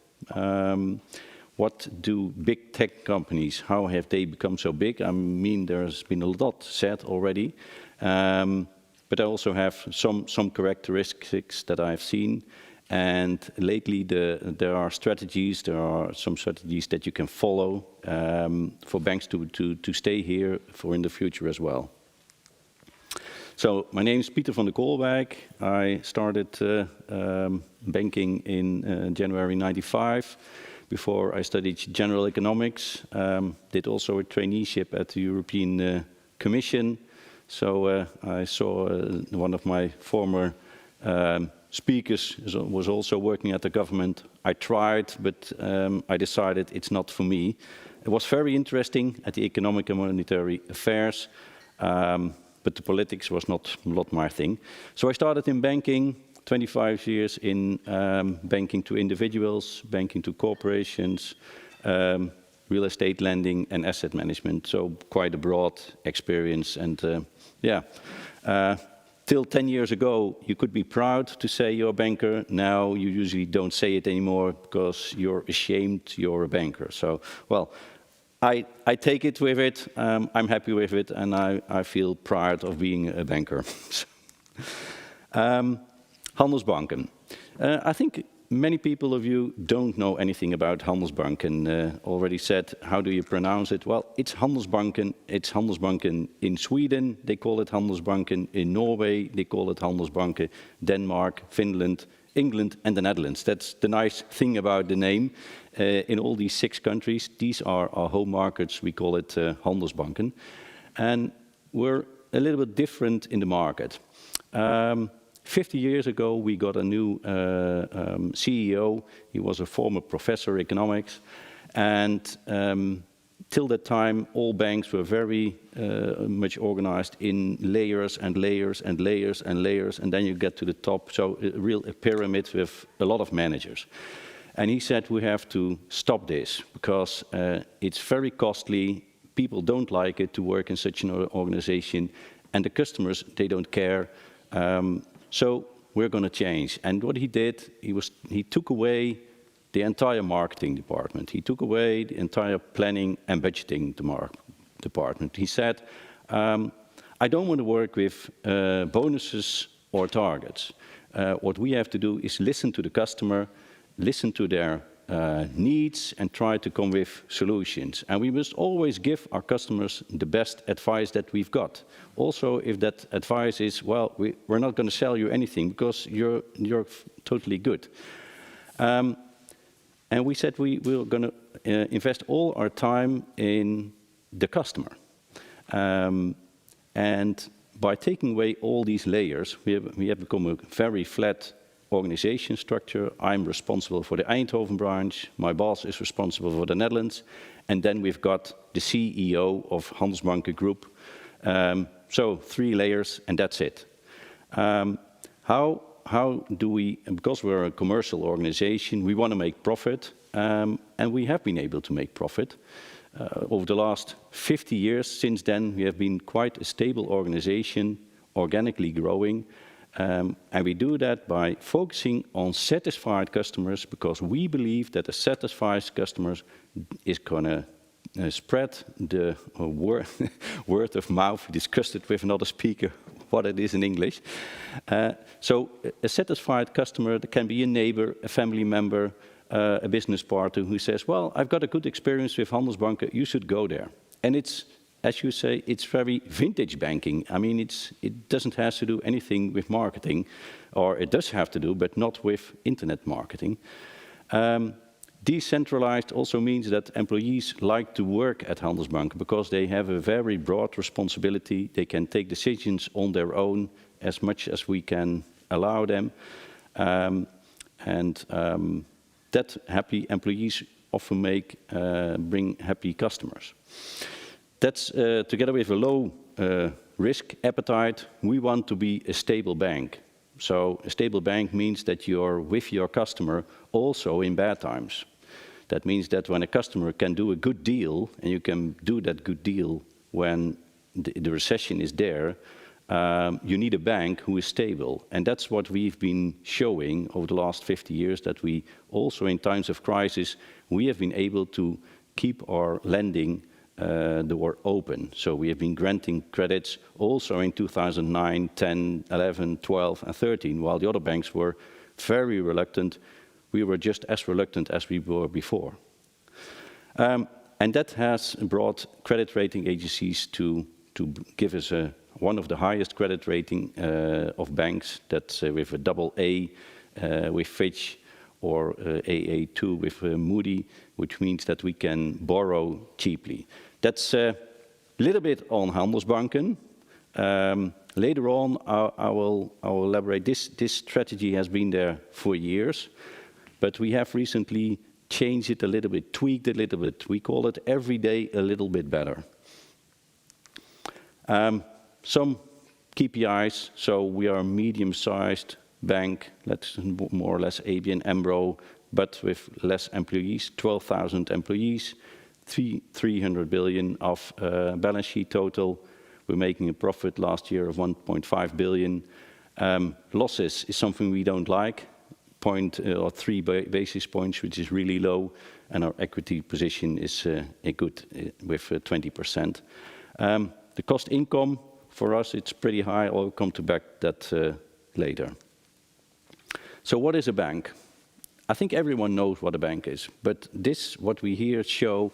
Speaker 6: What do big tech companies, how have they become so big? I mean, there's been a lot said already. But I also have some characteristics that I've seen. And lately there are some strategies that you can follow for banks to stay here for in the future as well. So my name is Pieter van der Koolwijk. I started banking in January '95. Before I studied general economics, did also a traineeship at the European Commission. So I saw one of my former speakers was also working at the government. I tried, but I decided it's not for me. It was very interesting at the economic and monetary affairs, but the politics was not my thing. So I started in banking, 25 years in banking to individuals, banking to corporations, real estate lending and asset management. So quite a broad experience. And till 10 years ago, you could be proud to say you're a banker. Now you usually don't say it anymore because you're ashamed you're a banker. So, well, I take it with it. I'm happy with it, and I feel proud of being a banker. Handelsbanken. I think many people of you don't know anything about Handelsbanken. Already said, how do you pronounce it? Well, it's Handelsbanken. It's Handelsbanken in Sweden. They call it Handelsbanken. In Norway, they call it Handelsbanken. Denmark, Finland, England, and the Netherlands. That's the nice thing about the name. In all these 6 countries, these are our home markets. We call it Handelsbanken. And we're a little bit different in the market. 50 years ago, we got a new CEO. He was a former professor of economics. And till that time, all banks were very much organized in layers and layers and layers and layers. And then you get to the top. So a pyramid with a lot of managers. And he said, we have to stop this because it's very costly. People don't like it to work in such an organization. And the customers, they don't care. So we're going to change. And what he did, he took away the entire marketing department. He took away the entire planning and budgeting department. He said, I don't want to work with bonuses or targets. What we have to do is listen to the customer, listen to their needs, and try to come with solutions. And we must always give our customers the best advice that we've got. Also, if that advice is, well, we're not going to sell you anything because you're totally good. And we said we were going to invest all our time in the customer. And by taking away all these layers, we have become a very flat organization structure. I'm responsible for the Eindhoven branch. My boss is responsible for the Netherlands. And then we've got the CEO of Handelsbanken Group. So 3 layers, and that's it. How do we, because we're a commercial organization, we want to make profit, and we have been able to make profit. Over the last 50 years, since then, we have been quite a stable organization, organically growing. And we do that by focusing on satisfied customers, because we believe that a satisfied customer is going to spread the word of mouth. We discussed it with another speaker, what it is in English. So a satisfied customer can be a neighbor, a family member, a business partner who says, well, I've got a good experience with Handelsbanken, you should go there. And it's, as you say, it's very vintage banking. I mean, it doesn't have to do anything with marketing, or it does have to do, but not with internet marketing. Decentralized also means that employees like to work at Handelsbanken because they have a very broad responsibility. They can take decisions on their own as much as we can allow them. That happy employees often bring happy customers. That's together with a low risk appetite. We want to be a stable bank. So a stable bank means that you're with your customer also in bad times. That means that when a customer can do a good deal, and you can do that good deal when the recession is there, you need a bank who is stable. And that's what we've been showing over the last 50 years, that we also in times of crisis, we have been able to keep our lending door open. So we have been granting credits also in 2009, 10, 11, 12 and 13, while the other banks were very reluctant. We were just as reluctant as we were before. And that has brought credit rating agencies to give us one of the highest credit rating of banks, that's with a AA with Fitch, or AA2 with Moody, which means that we can borrow cheaply. That's a little bit on Handelsbanken. Later on, I will elaborate. This strategy has been there for years, but we have recently changed it a little bit, tweaked it a little bit. We call it every day a little bit better. Some KPIs, so we are a medium-sized bank, that's more or less ABN AMRO, but with less employees, 12,000 employees, 300 billion of balance sheet total. We're making a profit last year of 1.5 billion. Losses is something we don't like, 3 basis points, which is really low, and our equity position is good with 20%. The cost income, for us, it's pretty high. I'll come back to that later. So what is a bank? I think everyone knows what a bank is, but what we here show,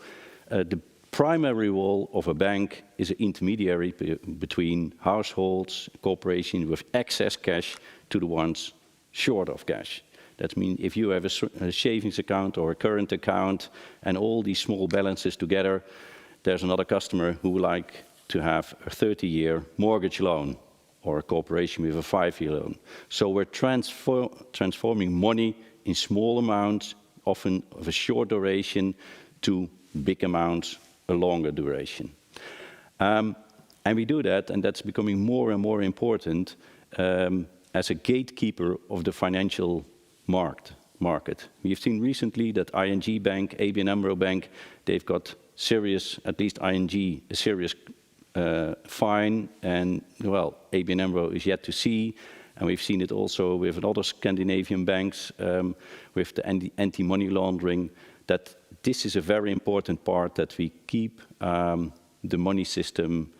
Speaker 6: the primary role of a bank is an intermediary between households, corporations with excess cash to the ones short of cash. That means if you have a savings account or a current account and all these small balances together, there's another customer who would like to have a 30-year mortgage loan, or a corporation with a 5-year loan. So we're transforming money in small amounts, often of a short duration, to big amounts, a longer duration. And we do that, and that's becoming more and more important as a gatekeeper of the financial market. We've seen recently that ING Bank, ABN AMRO Bank, they've got serious, at least ING, a serious fine, and well, ABN AMRO is yet to see, and we've seen it also with other Scandinavian banks with the anti-money laundering, that this is a very important part, that we keep the money system,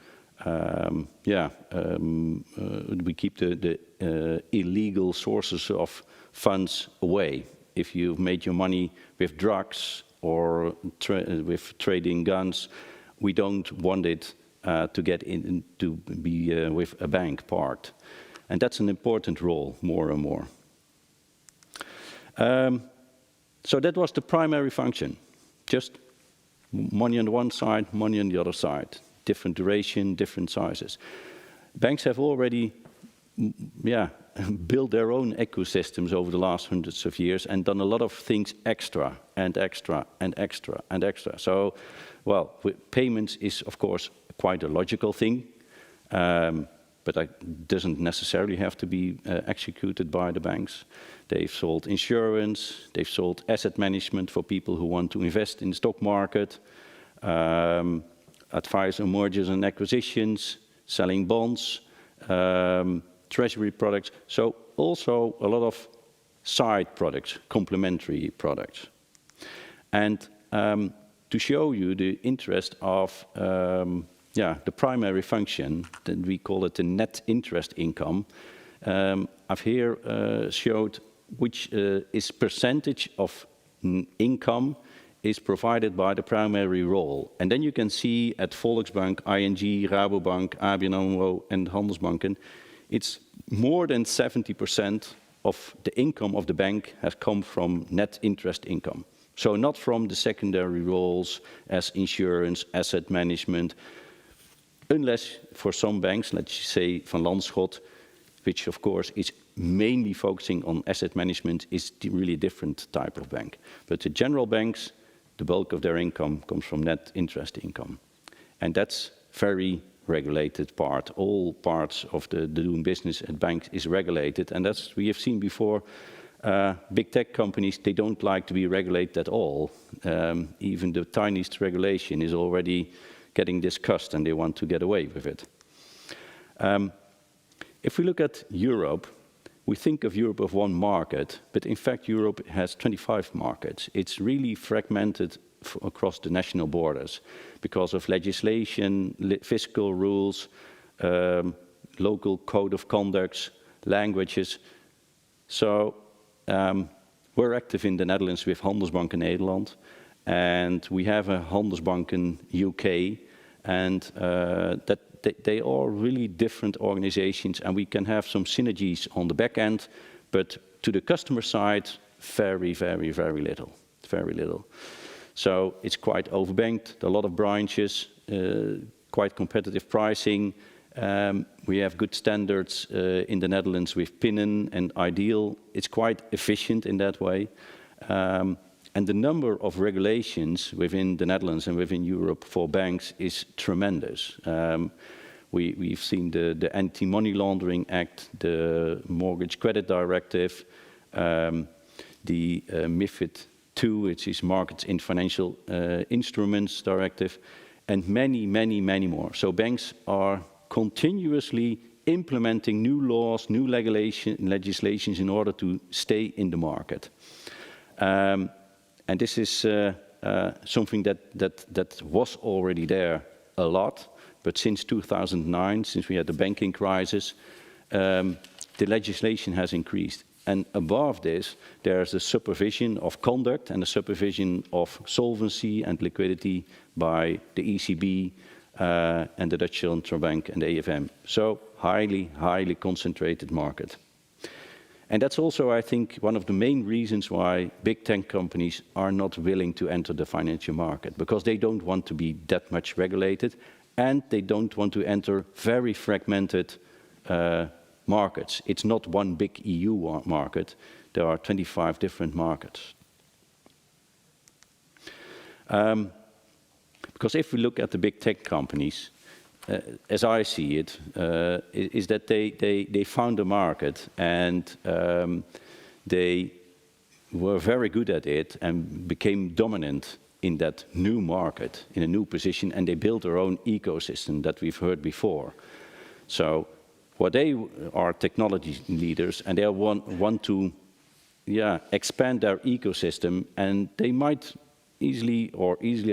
Speaker 6: we keep the illegal sources of funds away. If you've made your money with drugs or with trading guns, we don't want it to get in to be with a bank part. And that's an important role, more and more. So that was the primary function. Just money on the one side, money on the other side. Different duration, different sizes. Banks have already built their own ecosystems over the last hundreds of years and done a lot of things extra and extra and extra and extra. So, well, payments is, of course, quite a logical thing, but it doesn't necessarily have to be executed by the banks. They've sold insurance, they've sold asset management for people who want to invest in the stock market, advise on mergers and acquisitions, selling bonds, treasury products. So also a lot of side products, complementary products. And to show you the interest of the primary function, then we call it the net interest income. I've here showed which is percentage of income is provided by the primary role. And then you can see at Volksbank, ING, Rabobank, ABN AMRO and Handelsbanken, it's more than 70% of the income of the bank has come from net interest income. So not from the secondary roles as insurance, asset management, unless for some banks, let's say Van Lanschot, which of course is mainly focusing on asset management, is really a different type of bank. But the general banks, the bulk of their income comes from net interest income. And that's very regulated part. All parts of the doing business at banks is regulated. And that's, we have seen before, big tech companies, they don't like to be regulated at all. Even the tiniest regulation is already getting discussed and they want to get away with it. If we look at Europe, we think of Europe as one market, but in fact Europe has 25 markets. It's really fragmented across the national borders because of legislation, fiscal rules, local code of conducts, languages. So we're active in the Netherlands with Handelsbanken Nederland, and we have a Handelsbanken UK, and that they are really different organizations, and we can have some synergies on the back end, but to the customer side, very, very, very little, very little. So it's quite overbanked, a lot of branches, quite competitive pricing. We have good standards in the Netherlands with Pinnen and Ideal. It's quite efficient in that way. And the number of regulations within the Netherlands and within Europe for banks is tremendous. We've seen the Anti-Money Laundering Act, the Mortgage Credit Directive, the MiFID II, which is Markets in Financial Instruments Directive, and many, many, many more. So banks are continuously implementing new laws, new legislations in order to stay in the market. And this is something that was already there a lot, but since 2009, since we had the banking crisis, the legislation has increased. And above this, there's a supervision of conduct and a supervision of solvency and liquidity by the ECB and the Dutch Central Bank and the AFM. So highly, highly concentrated market. And that's also, I think, one of the main reasons why big tech companies are not willing to enter the financial market, because they don't want to be that much regulated, and they don't want to enter very fragmented markets. It's not one big EU market. There are 25 different markets. Because if we look at the big tech companies, as I see it, is that they found a market and they were very good at it and became dominant in that new market, in a new position, and they built their own ecosystem that we've heard before. So what they are technology leaders, and they want to expand their ecosystem, and they might easily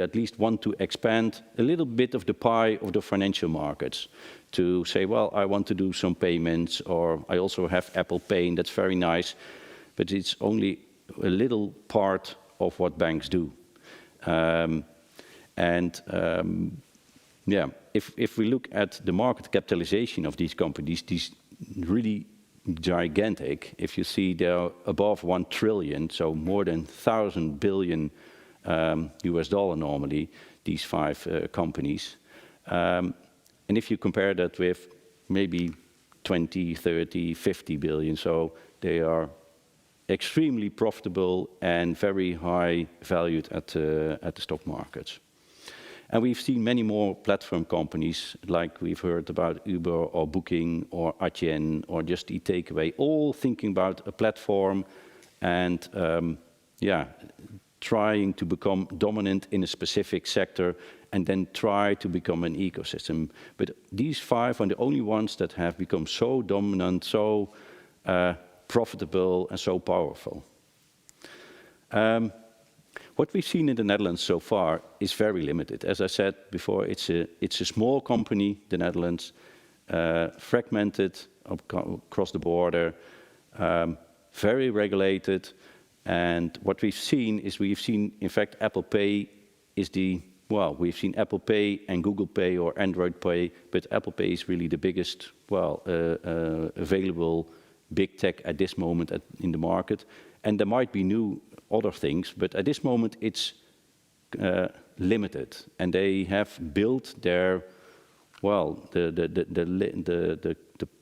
Speaker 6: at least want to expand a little bit of the pie of the financial markets to say, well, I want to do some payments, or I also have Apple Pay, and that's very nice, but it's only a little part of what banks do. If we look at the market capitalization of these companies, these really gigantic, if you see they're above 1 trillion, so more than 1,000 billion US dollar normally, these 5 companies. And if you compare that with maybe 20, 30, 50 billion, so they are extremely profitable and very high valued at the stock markets. And we've seen many more platform companies, like we've heard about Uber or Booking or Adyen or Just Eat Takeaway, all thinking about a platform and trying to become dominant in a specific sector and then try to become an ecosystem. But these 5 are the only ones that have become so dominant, so profitable and so powerful. What we've seen in the Netherlands so far is very limited. As I said before, it's a small company, the Netherlands, fragmented across the border, very regulated. And what we've seen, in fact, Apple Pay is we've seen Apple Pay and Google Pay or Android Pay, but Apple Pay is really the biggest, available big tech at this moment in the market. And there might be new other things, but at this moment it's limited. And they have built their, the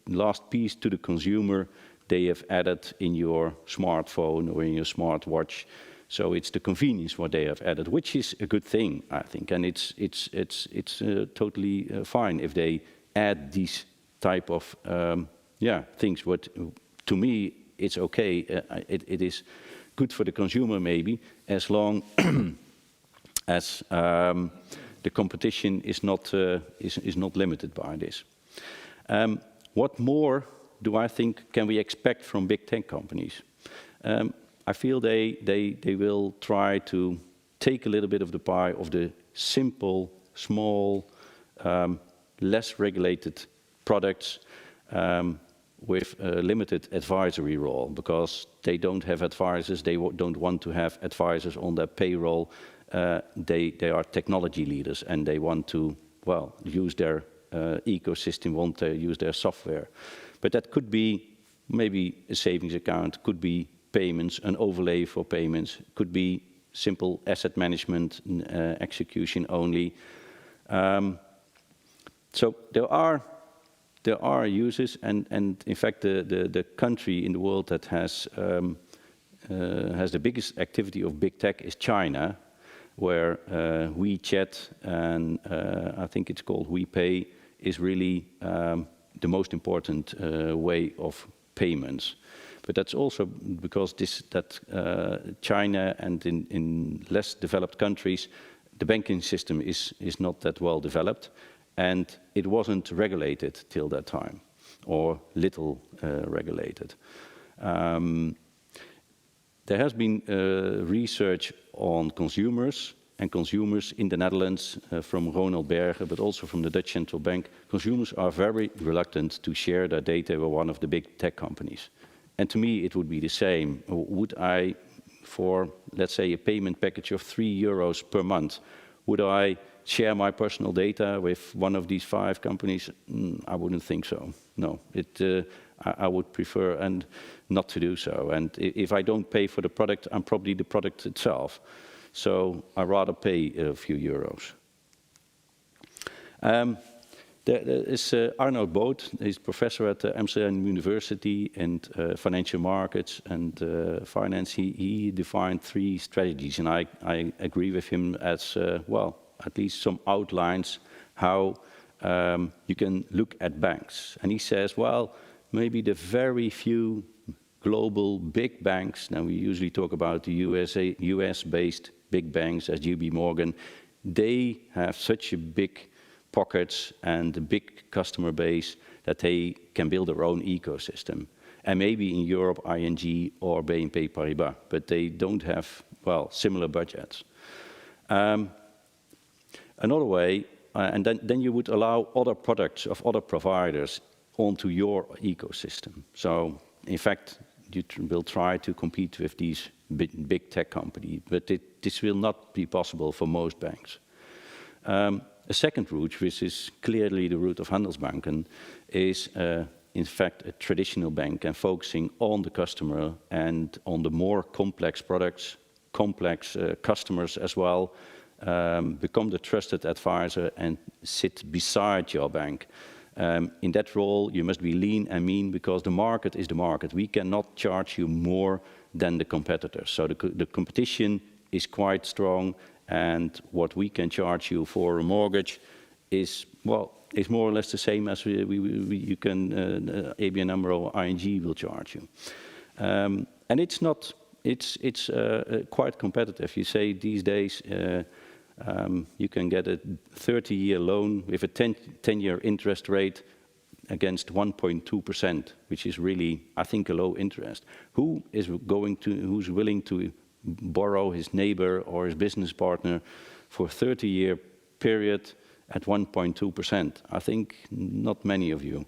Speaker 6: last piece to the consumer they have added in your smartphone or in your smartwatch. So it's the convenience what they have added, which is a good thing, I think. And it's totally fine if they add these type of things. What to me it's okay. It is good for the consumer maybe, as long as the competition is not limited by this. What more do I think can we expect from big tech companies? I feel they will try to take a little bit of the pie of the simple, small, less regulated products with a limited advisory role, because they don't have advisors, they don't want to have advisors on their payroll. They are technology leaders and they want to, use their ecosystem, want to use their software. But that could be maybe a savings account, could be payments, an overlay for payments, could be simple asset management, execution only. So there are uses, and in fact the country in the world that has the biggest activity of big tech is China, where WeChat and I think it's called WePay is really the most important way of payments. But that's also because China and in less developed countries, the banking system is not that well developed, and it wasn't regulated till that time, or little regulated. There has been research on consumers in the Netherlands from Ronald Berger, but also from the Dutch Central Bank. Consumers are very reluctant to share their data with one of the big tech companies. And to me, it would be the same. Would I, for, let's say, a payment package of €3 per month, would I share my personal data with one of these 5 companies? I wouldn't think so. No, I would prefer not to do so. And if I don't pay for the product, I'm probably the product itself. So I'd rather pay a few euros. There is Arnold Boot. He's professor at Amsterdam University in financial markets and finance. He defined 3 strategies, and I agree with him as, at least some outlines how you can look at banks. And he says, maybe the very few global big banks, now we usually talk about the US-based big banks as JP Morgan, they have such a big pockets and a big customer base that they can build their own ecosystem. And maybe in Europe, ING or BNP Paribas, but they don't have, similar budgets. Another way, and then you would allow other products of other providers onto your ecosystem. So, in fact, you will try to compete with these big tech companies, but this will not be possible for most banks. A second route, which is clearly the route of Handelsbanken, is in fact a traditional bank and focusing on the customer and on the more complex products, complex customers as well, become the trusted advisor and sit beside your bank. In that role, you must be lean and mean, because the market is the market. We cannot charge you more than the competitors. So the competition is quite strong, and what we can charge you for a mortgage is, is more or less the same as you can ABN AMRO or ING will charge you. And it's it's quite competitive. You say these days you can get a 30-year loan with a 10-year interest rate against 1.2%, which is really, I think, a low interest. Who's willing to borrow his neighbor or his business partner for a 30-year period at 1.2%? I think not many of you.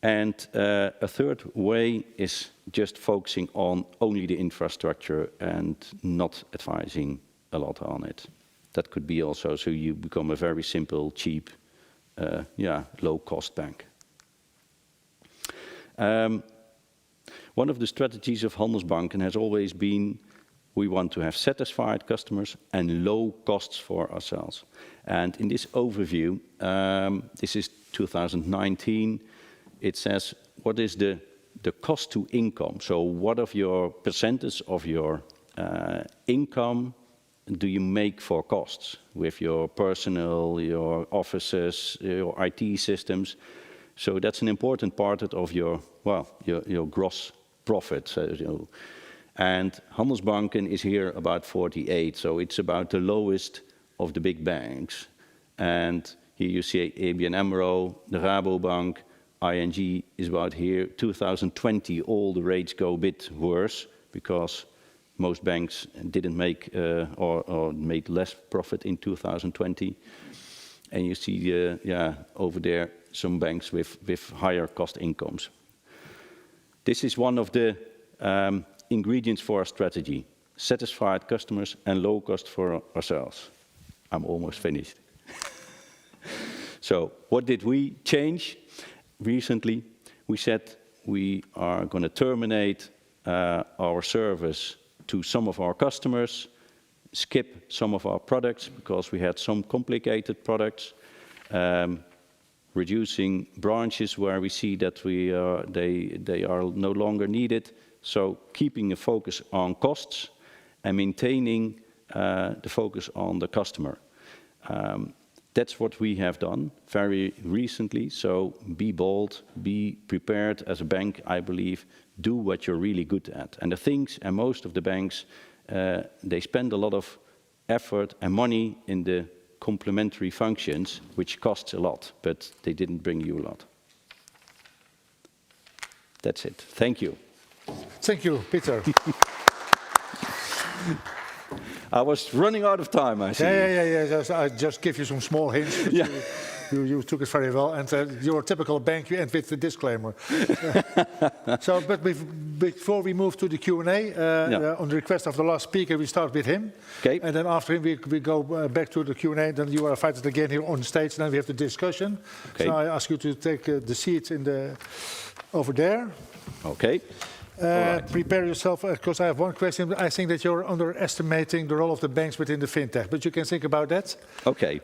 Speaker 6: And a third way is just focusing on only the infrastructure and not advising a lot on it. That could be also so you become a very simple, cheap, low-cost bank. One of the strategies of Handelsbanken has always been we want to have satisfied customers and low costs for ourselves. And in this overview, this is 2019, it says, what is the cost to income? So what of your percentage of your income do you make for costs with your personnel, your offices, your IT systems? So that's an important part of your gross profit. So, and Handelsbanken is here about 48, so it's about the lowest of the big banks. And here you see ABN AMRO, the Rabobank, ING is about here. 2020, all the rates go a bit worse because most banks didn't make or made less profit in 2020. And you see, over there, some banks with higher cost incomes. This is one of the ingredients for our strategy: satisfied customers and low cost for ourselves. I'm almost finished. So what did we change? Recently, we said we are going to terminate our service to some of our customers, skip some of our products because we had some complicated products, reducing branches where we see that they are no longer needed. So keeping a focus on costs and maintaining the focus on the customer. That's what we have done very recently. So be bold, be prepared as a bank, I believe. Do what you're really good at. And the things, and most of the banks, they spend a lot of effort and money in the complementary functions, which costs a lot, but they didn't bring you a lot. That's it. Thank you.
Speaker 2: Thank you, Peter.
Speaker 6: I was running out of time, I see.
Speaker 2: Yeah. I just give you some small hints.
Speaker 6: Yeah.
Speaker 2: You took it very well, and you're a typical bank. You end with the disclaimer. But before we move to the Q&A, on the request of the last speaker, we start with him.
Speaker 6: Okay.
Speaker 2: And then after him, we go back to the Q&A. Then you are invited again here on stage. Then we have the discussion.
Speaker 6: Okay.
Speaker 2: So I ask you to take the seat over there.
Speaker 6: Okay. Right.
Speaker 2: Prepare yourself, because I have one question. I think that you're underestimating the role of the banks within the fintech, but you can think about that.
Speaker 6: Okay.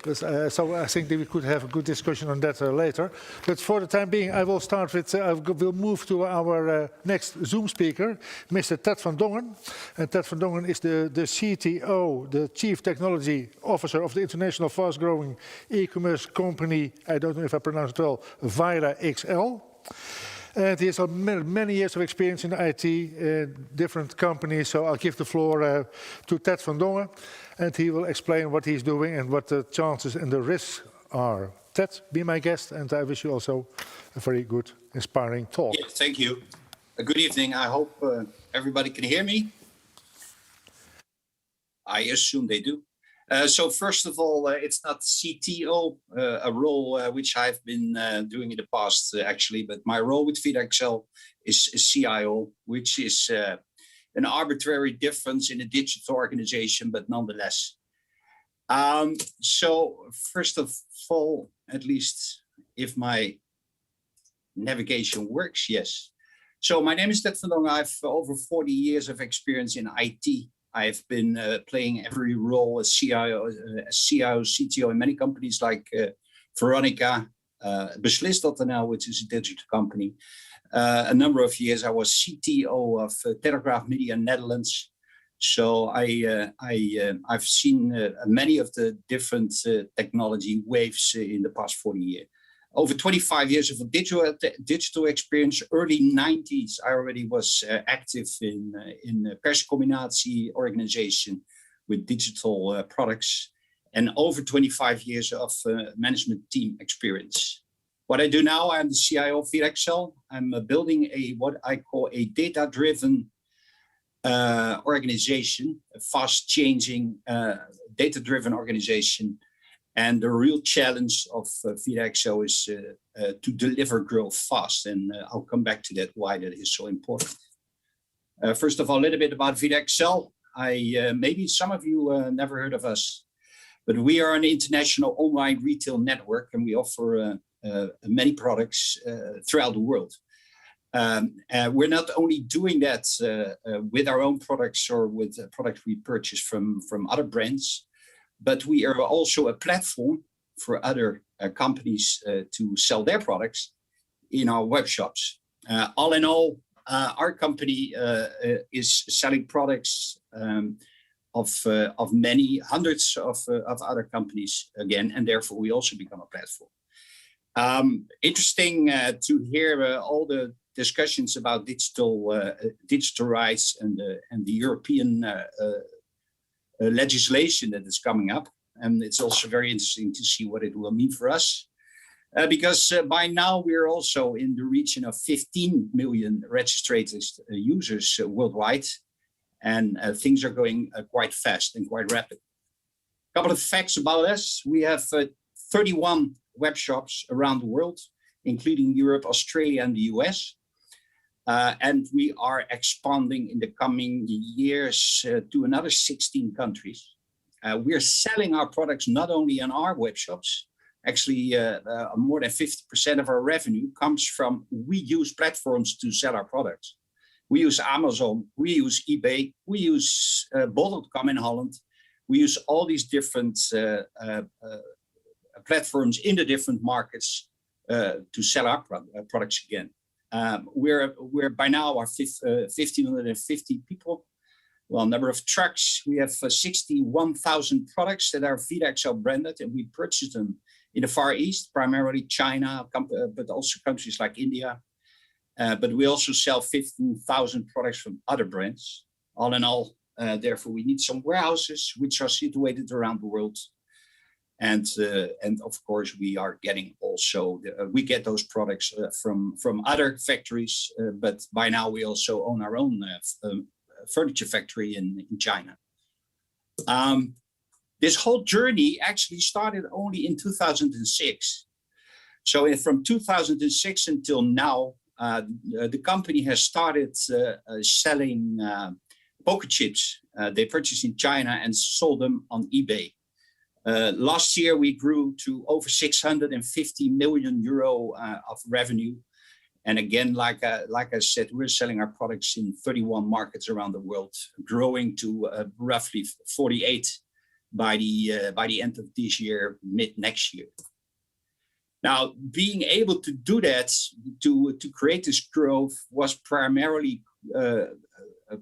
Speaker 2: So I think that we could have a good discussion on that later. But for the time being, I will start with, we'll move to our next Zoom speaker, Mr. Ted van Dongen. And Ted van Dongen is the CTO, the Chief Technology Officer of the international fast-growing e-commerce company, I don't know if I pronounce it well, Vira XL. And he has many years of experience in IT, different companies. So I'll give the floor to Ted van Dongen, and he will explain what he's doing and what the chances and the risks are. Ted, be my guest, and I wish you also a very good, inspiring talk.
Speaker 7: Yeah, thank you. Good evening. I hope everybody can hear me. I assume they do. So first of all, it's not CTO, a role which I've been doing in the past, actually, but my role with VitaXL is CIO, which is an arbitrary difference in a digital organization, but nonetheless. So first of all, at least if my navigation works, yes. So my name is Ted van Dongen. I have over 40 years of experience in IT. I've been playing every role as CIO, CTO in many companies like Veronica, Beslis.nl, which is a digital company. A number of years I was CTO of Telegraph Media Netherlands. So I've seen many of the different technology waves in the past 40 years. over 25 years of digital experience. Early 90s, I already was active in perscombinatie organization with digital products, and over 25 years of management team experience. What I do now, I'm the CIO of VidaXL. I'm building what I call a data-driven organization, a fast-changing data-driven organization. And the real challenge of VidaXL is to deliver growth fast. And I'll come back to that, why that is so important. First of all, a little bit about VidaXL. Maybe some of you never heard of us, but we are an international online retail network, and we offer many products throughout the world. We're not only doing that with our own products or with products we purchase from other brands, but we are also a platform for other companies to sell their products in our web shops. All in all, our company is selling products of many hundreds of other companies again, and therefore we also become a platform. Interesting to hear all the discussions about digital rights and the European legislation that is coming up. And it's also very interesting to see what it will mean for us. Because by now we're also in the region of 15 million registered users worldwide. And things are going quite fast and quite rapid. A couple of facts about us. We have 31 web shops around the world, including Europe, Australia, and the US. And we are expanding in the coming years to another 16 countries. We're selling our products not only on our web shops. Actually, more than 50% of our revenue comes from we use platforms to sell our products. We use Amazon, we use eBay, we use bol.com in Holland. We use all these different platforms in the different markets to sell our products again. We're by now are 1,550 people. Well, number of trucks, we have 61,000 products that are VidaXL branded, and we purchase them in the Far East, primarily China, but also countries like India. But we also sell 15,000 products from other brands. All in all, therefore, we need some warehouses which are situated around the world. And of course, we are getting also, we get those products from other factories, but by now we also own our own furniture factory in China. This whole journey actually started only in 2006. So from 2006 until now, the company has started selling poker chips. They purchased in China and sold them on eBay. Last year, we grew to over 650 million euro of revenue. And again, like I said, we're selling our products in 31 markets around the world, growing to roughly 48 by the end of this year, mid next year. Now, being able to do that, to create this growth, was primarily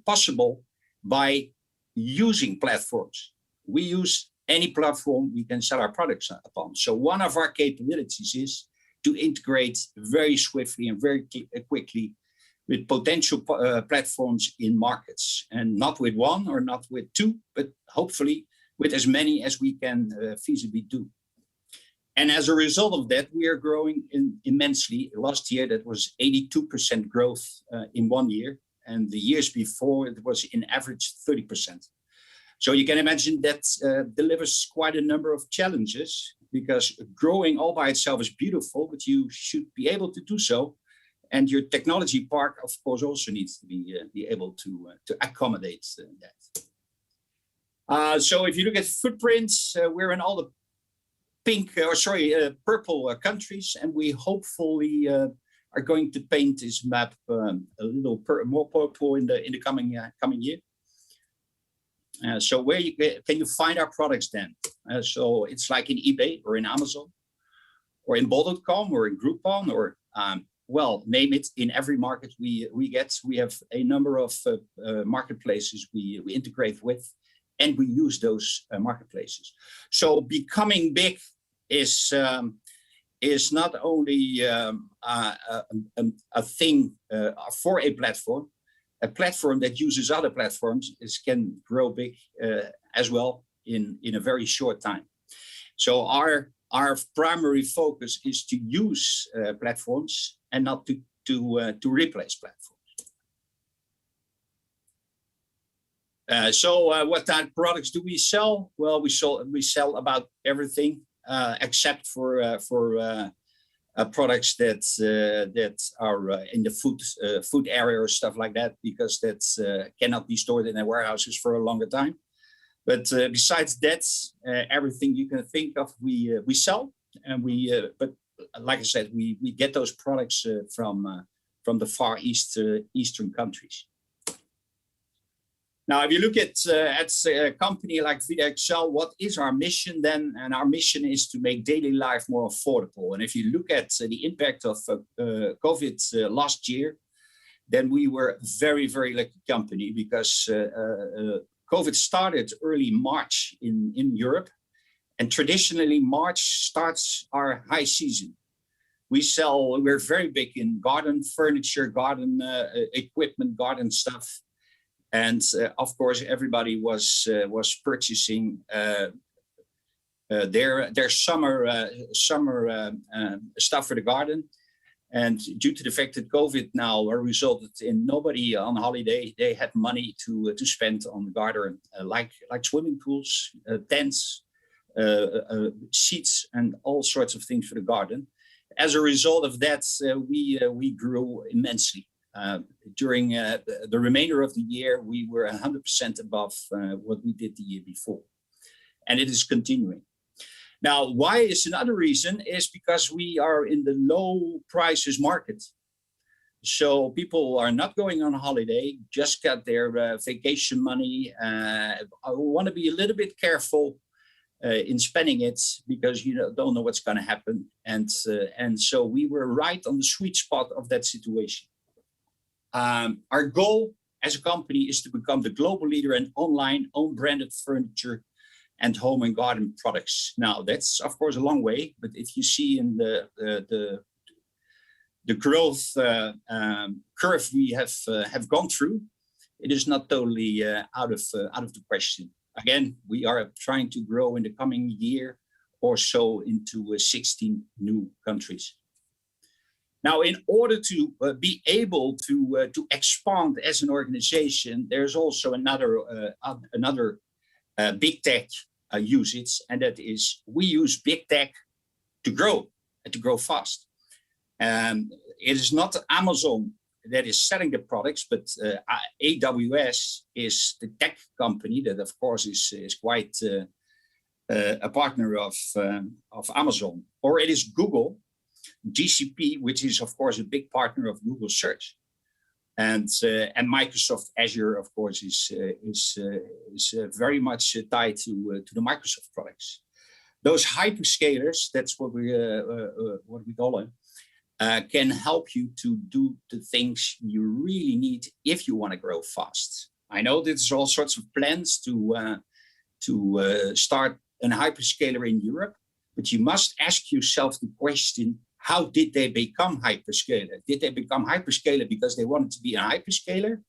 Speaker 7: possible by using platforms. We use any platform we can sell our products upon. So one of our capabilities is to integrate very swiftly and very quickly with potential platforms in markets, and not with one or not with two, but hopefully with as many as we can feasibly do. And as a result of that, we are growing immensely. Last year, that was 82% growth in 1 year. And the years before, it was in average 30%. So you can imagine that delivers quite a number of challenges, because growing all by itself is beautiful, but you should be able to do so. And your technology park, of course, also needs to be able to accommodate that. So if you look at footprints, we're in all the purple countries, and we hopefully are going to paint this map a little more purple in the coming year. So where can you find our products then? So it's like in eBay or in Amazon or in bol.com or in Groupon or, well, name it. In every market we have a number of marketplaces we integrate with, and we use those marketplaces. So becoming big is is not only a thing for a platform that uses other platforms can grow big as well in a very short time. So our primary focus is to use platforms and not to replace platforms. So what type of products do we sell? Well, we sell about everything except for products that are in the food area or stuff like that, because that cannot be stored in their warehouses for a longer time. But besides that, everything you can think of, we sell, and but like I said, we get those products from the Far East Eastern countries. Now, if you look at a company like VDXL, what is our mission then? And our mission is to make daily life more affordable. And if you look at the impact of COVID last year, then we were a very, very lucky company, because COVID started early March in Europe. And traditionally, March starts our high season. We're very big in garden furniture, garden equipment, garden stuff. And of course, everybody was purchasing their summer stuff for the garden. And due to the fact that COVID now resulted in nobody on holiday, they had money to spend on the garden, like swimming pools, tents, seats, and all sorts of things for the garden. As a result of that, we grew immensely. During the remainder of the year, we were 100% above what we did the year before. And it is continuing. Now, why is another reason is because we are in the low prices market. So people are not going on holiday, just got their vacation money. I want to be a little bit careful in spending it, because you don't know what's going to happen. And so we were right on the sweet spot of that situation. Our goal as a company is to become the global leader in online own branded furniture and home and garden products. Now, that's of course a long way, but if you see in the growth curve we have gone through, it is not totally out of the question. Again, we are trying to grow in the coming year or so into 16 new countries. Now, in order to be able to expand as an organization, there's also another big tech usage, and that is we use big tech to grow and to grow fast. It is not Amazon that is selling the products, but AWS is the tech company that, of course, is quite a partner of Amazon, or it is Google. GCP, which is of course a big partner of Google Search, and Microsoft Azure, of course, is very much tied to the Microsoft products. Those hyperscalers, that's what we call them, can help you to do the things you really need if you want to grow fast. I know there's all sorts of plans to start an hyperscaler in Europe, but you must ask yourself the question: how did they become hyperscaler? Did they become hyperscaler because they wanted to be a hyperscaler?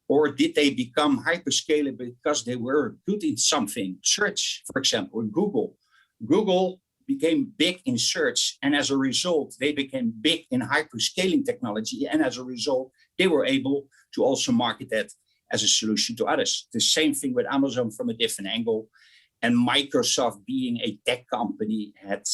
Speaker 7: Or did they become hyperscaler because they were good in something? Search, for example, Google. Google became big in search, and as a result, they became big in hyperscaling technology. And as a result, they were able to also market that as a solution to others. The same thing with Amazon from a different angle. And Microsoft, being a tech company, had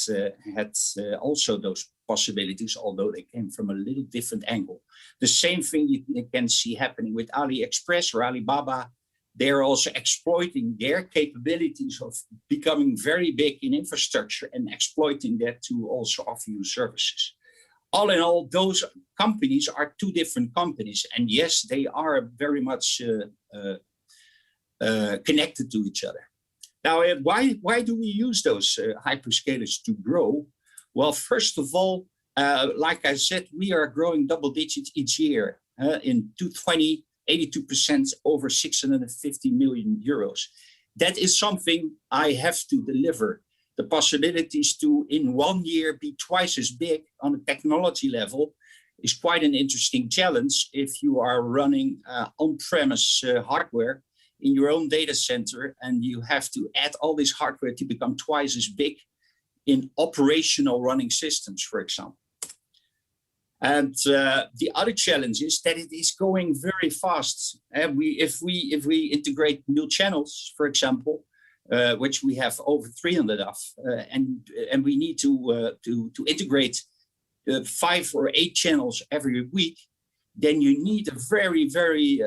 Speaker 7: also those possibilities, although they came from a little different angle. The same thing you can see happening with AliExpress or Alibaba. They're also exploiting their capabilities of becoming very big in infrastructure and exploiting that to also offer you services. All in all, those companies are two different companies. And yes, they are very much connected to each other. Now, why do we use those hyperscalers to grow? Well, first of all, like I said, we are growing double digits each year. In 2020, 82%, over 650 million euros. That is something I have to deliver. the possibilities to, in 1 year, be twice as big on a technology level is quite an interesting challenge if you are running on-premise hardware in your own data center and you have to add all this hardware to become twice as big in operational running systems, for example. And the other challenge is that it is going very fast. If we integrate new channels, for example, which we have over 300 of, and we need to integrate 5 or 8 channels every week, then you need a very, very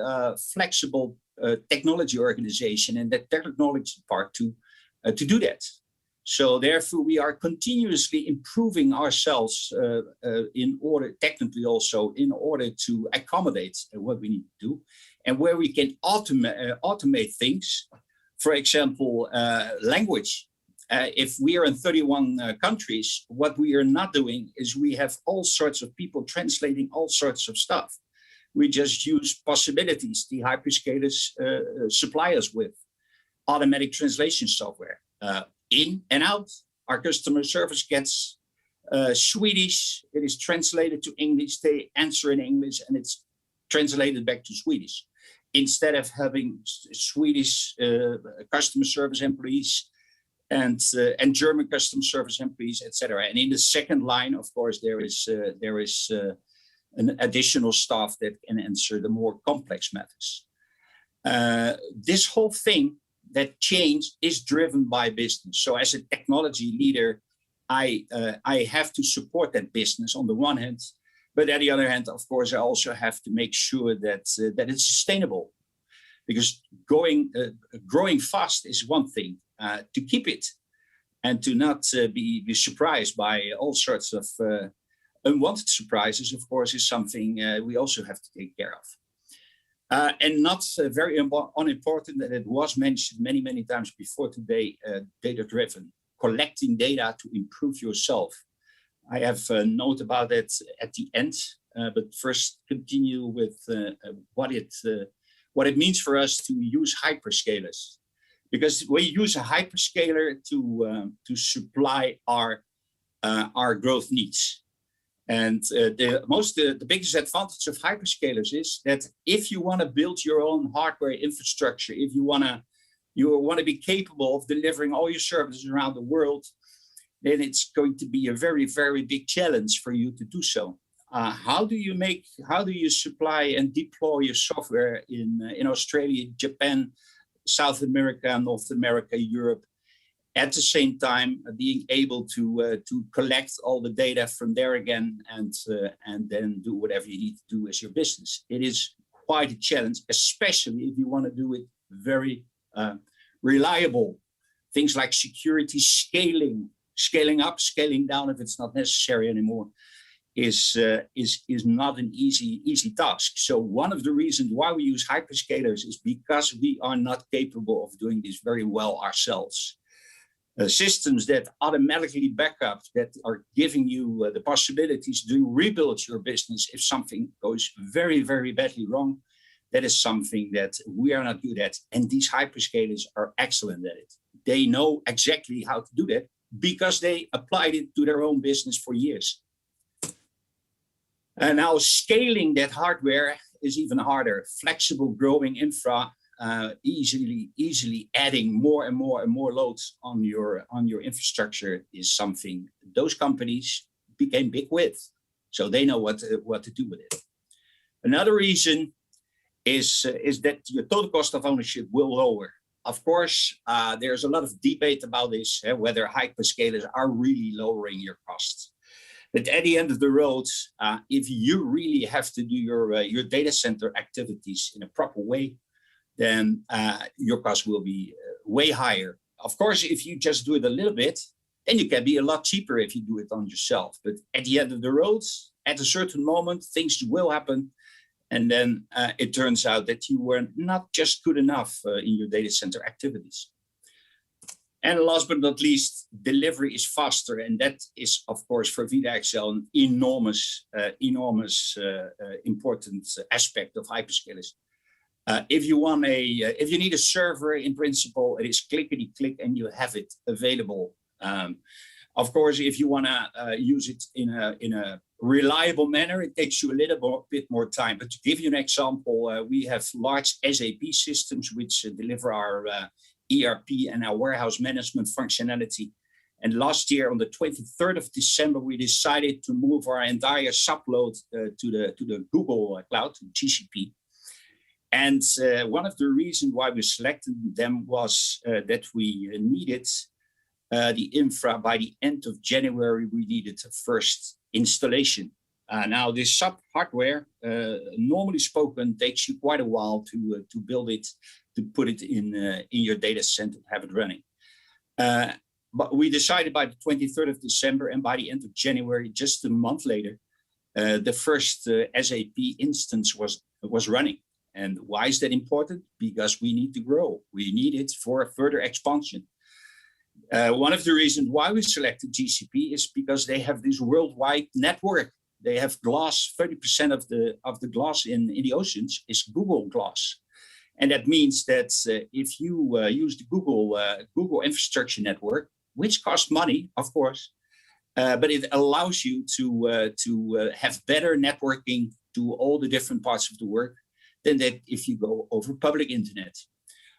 Speaker 7: flexible technology organization and the technology part to do that. So therefore, we are continuously improving ourselves in order, technically also, in order to accommodate what we need to do, and where we can automate things. For example, language. If we are in 31 countries, what we are not doing is we have all sorts of people translating all sorts of stuff. We just use possibilities the hyperscalers supply us with. Automatic translation software. In and out, our customer service gets Swedish, it is translated to English, they answer in English, and it's translated back to Swedish. Instead of having Swedish customer service employees and German customer service employees, etc. And in the second line, of course, there is an additional staff that can answer the more complex matters. This whole thing, that change, is driven by business. So as a technology leader, I have to support that business on the one hand, but on the other hand, of course, I also have to make sure that it's sustainable, because growing fast is one thing. To keep it and to not be surprised by all sorts of unwanted surprises, of course, is something we also have to take care of. And not very unimportant, that it was mentioned many, many times before today, data-driven, collecting data to improve yourself. I have a note about it at the end, but first continue with what it means for us to use hyperscalers. Because we use a hyperscaler to supply our growth needs. And the biggest advantage of hyperscalers is that if you want to build your own hardware infrastructure, if you want to be capable of delivering all your services around the world, then it's going to be a very, very big challenge for you to do so. How do you supply and deploy your software in Australia, Japan, South America, North America, Europe, at the same time being able to collect all the data from there again and then do whatever you need to do as your business? It is quite a challenge, especially if you want to do it very reliable. Things like security, scaling up, scaling down if it's not necessary anymore is not an easy task. So one of the reasons why we use hyperscalers is because we are not capable of doing this very well ourselves. Systems that automatically back up, that are giving you the possibilities to rebuild your business if something goes very, very badly wrong, that is something that we are not good at. And these hyperscalers are excellent at it. They know exactly how to do that because they applied it to their own business for years. And now scaling that hardware is even harder. Flexible growing infra, easily adding more and more loads on your infrastructure is something those companies became big with. So they know what to do with it. Another reason is that your total cost of ownership will lower. Of course, there's a lot of debate about this, whether hyperscalers are really lowering your costs. But at the end of the road, if you really have to do your data center activities in a proper way, then your cost will be way higher. Of course, if you just do it a little bit, then you can be a lot cheaper if you do it on yourself. But at the end of the road, at a certain moment, things will happen. And then it turns out that you were not just good enough in your data center activities. And last but not least, delivery is faster. And that is, of course, for VitaXL an enormous important aspect of hyperscalers. If you need a server, in principle, it is clickety click and you have it available Of course, if you want to use it in a reliable manner, it takes you a little bit more time. But to give you an example, we have large SAP systems which deliver our ERP and our warehouse management functionality. And last year, on the 23rd of December, we decided to move our entire subload to the Google Cloud, GCP. And one of the reasons why we selected them was that we needed the infra by the end of January. We needed the first installation. Now, this sub hardware, normally spoken, takes you quite a while to build it, to put it in your data center, have it running. But we decided by the 23rd of December, and by the end of January, just a month later, the first SAP instance was running. And why is that important? Because we need to grow. We need it for further expansion. One of the reasons why we selected GCP is because they have this worldwide network. They have glass. 30% of the glass in the oceans is Google glass. And that means that if you use the Google infrastructure network, which costs money, of course, but it allows you to have better networking to all the different parts of the world than that if you go over public internet.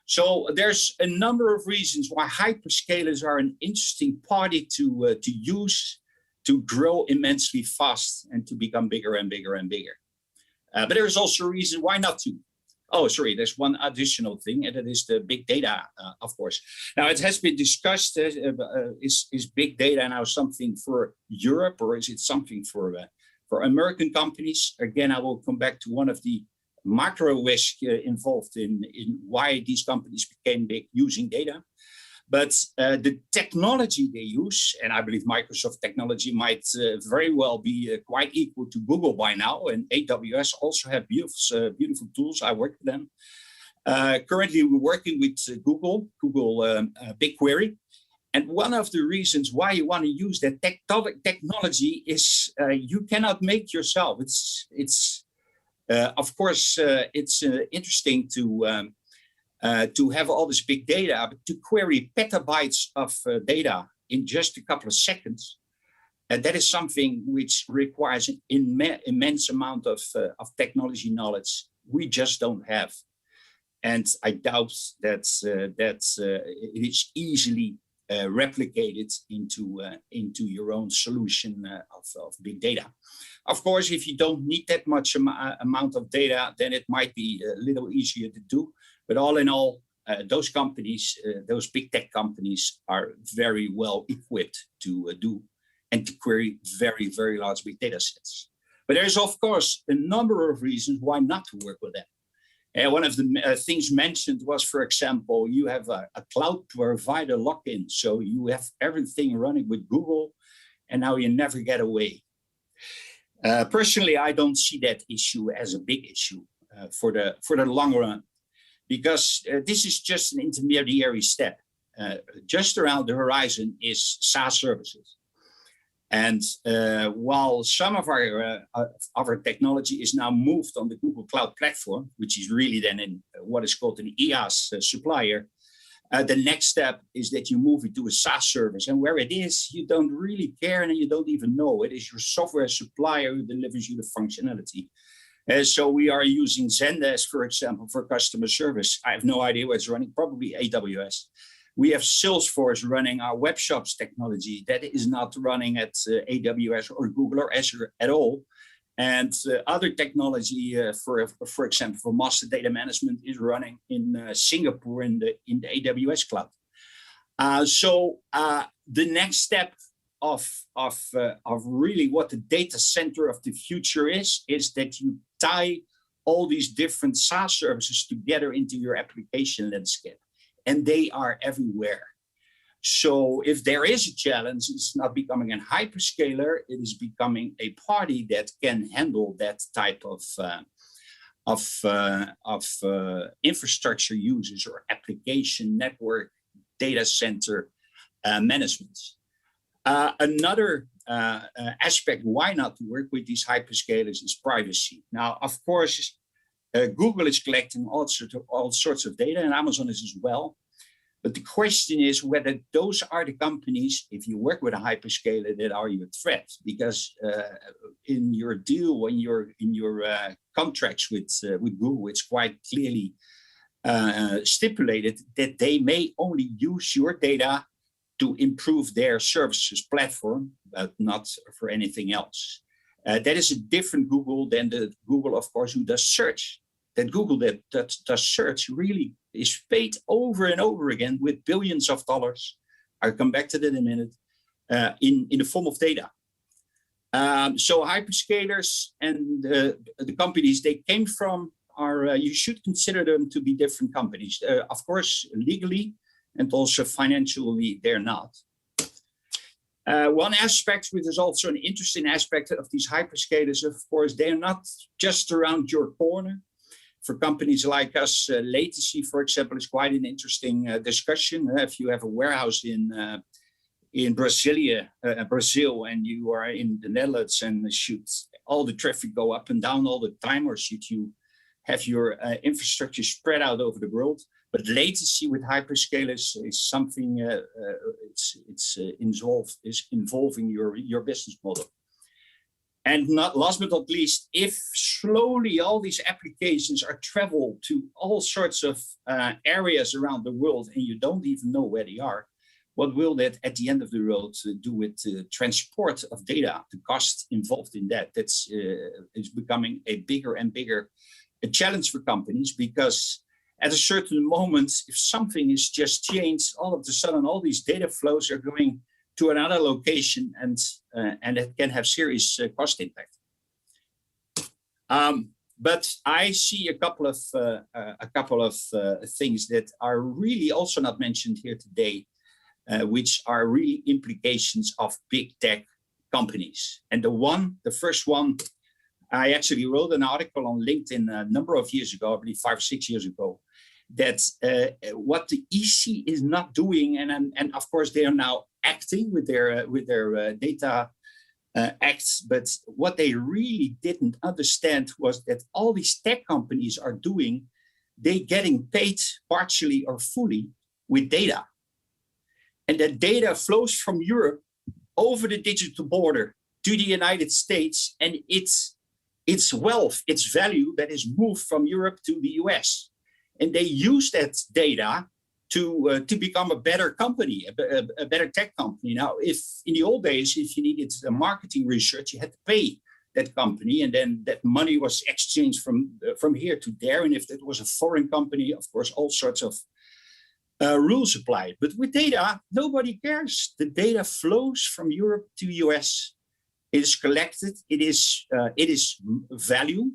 Speaker 7: So there's a number of reasons why hyperscalers are an interesting party to use to grow immensely fast and to become bigger and bigger and bigger. But there's also a reason why not to. Oh, sorry, there's one additional thing, and that is the big data, of course. Now, it has been discussed, is big data now something for Europe, or is it something for American companies? Again, I will come back to one of the macro risks involved in why these companies became big using data. But the technology they use, and I believe Microsoft technology might very well be quite equal to Google by now, and AWS also have beautiful tools. I work with them. Currently, we're working with Google BigQuery. And one of the reasons why you want to use that technology is you cannot make yourself. Of course, it's interesting to have all this big data, but to query petabytes of data in just a couple of seconds, and that is something which requires an immense amount of technology knowledge we just don't have. And I doubt that it is easily replicated into your own solution of big data. Of course, if you don't need that much amount of data, then it might be a little easier to do. But all in all, those companies, those big tech companies, are very well equipped to do and to query very, very large big data sets. But there's, of course, a number of reasons why not to work with them. And one of the things mentioned was, for example, you have a cloud provider lock-in. So you have everything running with Google, and now you never get away. Personally, I don't see that issue as a big issue for the long run, because this is just an intermediary step. Just around the horizon is SaaS services. And while some of our technology is now moved on the Google Cloud Platform, which is really then in what is called an IaaS supplier, the next step is that you move it to a SaaS service. And where it is, you don't really care and you don't even know. It is your software supplier who delivers you the functionality. So we are using Zendesk, for example, for customer service. I have no idea what's running, probably AWS. We have Salesforce running our web shops technology. That is not running at AWS or Google or Azure at all. And other technology, for example, for master data management is running in Singapore in the AWS cloud. So the next step of really what the data center of the future is that you tie all these different SaaS services together into your application landscape. And they are everywhere. So if there is a challenge, it's not becoming a hyperscaler, it is becoming a party that can handle that type of infrastructure users or application network data center management. Another aspect why not to work with these hyperscalers is privacy. Now, of course, Google is collecting all sorts of data, and Amazon is as well. But the question is whether those are the companies, if you work with a hyperscaler, that are your threat. Because in your deal, in your contracts with Google, it's quite clearly stipulated that they may only use your data to improve their services platform, but not for anything else. That is a different Google than the Google, of course, who does search. That Google that does search really is paid over and over again with billions of dollars. I'll come back to that in a minute, in the form of data. So hyperscalers and the companies they came from are, you should consider them to be different companies. Of course, legally and also financially, they're not. One aspect, which is also an interesting aspect of these hyperscalers, of course, they're not just around your corner. For companies like us, latency, for example, is quite an interesting discussion. If you have a warehouse in Brazil, and you are in the Netherlands, and should all the traffic go up and down all the time, or should you have your infrastructure spread out over the world? But latency with hyperscalers is something involving your business model. And not last but not least, if slowly all these applications are traveled to all sorts of areas around the world, and you don't even know where they are, what will that at the end of the road do with transport of data, the cost involved in that? That's is becoming a bigger and bigger challenge for companies, because at a certain moment, if something is just changed, all of a sudden, all these data flows are going to another location, and it can have serious cost impact. But I see a couple of things that are really also not mentioned here today, which are really implications of big tech companies. And the first one, I actually wrote an article on LinkedIn a number of years ago, I believe 5 or 6 years ago, that what the EC is not doing, and of course they are now acting with their data acts, but what they really didn't understand was that all these tech companies are doing, they getting paid partially or fully with data, and that data flows from Europe over the digital border to the United States, and its wealth, its value that is moved from Europe to the US. And they use that data to become a better company, a better tech company. Now, if in the old days, if you needed a marketing research, you had to pay that company, and then that money was exchanged from here to there. And if that was a foreign company, of course, all sorts of rules applied. But with data, nobody cares. The data flows from Europe to US. It is collected. It is value.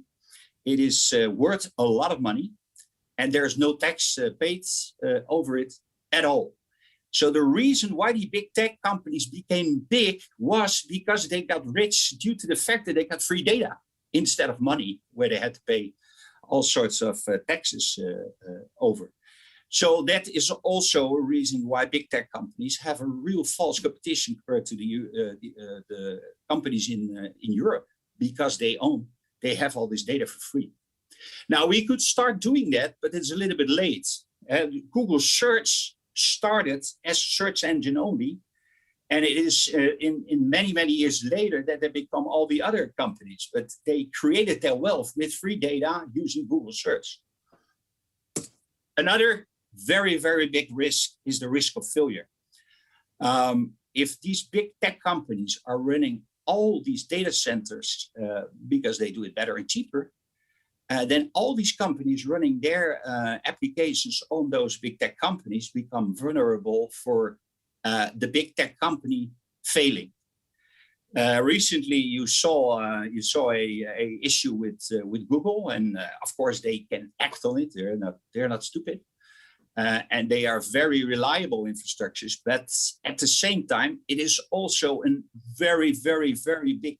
Speaker 7: It is worth a lot of money. And there's no tax paid over it at all. So the reason why the big tech companies became big was because they got rich due to the fact that they got free data instead of money, where they had to pay all sorts of taxes over. So that is also a reason why big tech companies have a real false competition compared to the companies in Europe, because they have all this data for free. Now, we could start doing that, but it's a little bit late. Google search started as a search engine only, and it is in many, many years later that they become all the other companies, but they created their wealth with free data using Google search. Another very, very big risk is the risk of failure. If these big tech companies are running all these data centers because they do it better and cheaper, then all these companies running their applications on those big tech companies become vulnerable for the big tech company failing. Recently, you saw a issue with Google, and of course they can act on it. They're not stupid, and they are very reliable infrastructures. But at the same time, it is also a very, very, very big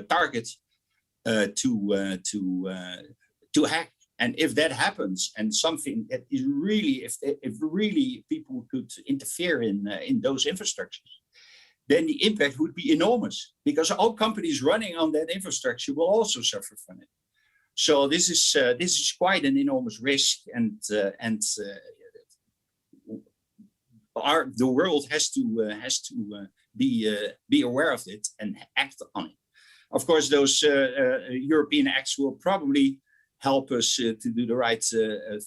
Speaker 7: target to hack. And if that happens, and something that is really, if really people could interfere in those infrastructures, then the impact would be enormous, because all companies running on that infrastructure will also suffer from it. So this is quite an enormous risk, and the world has to be aware of it and act on it. Of course, those European acts will probably help us to do the right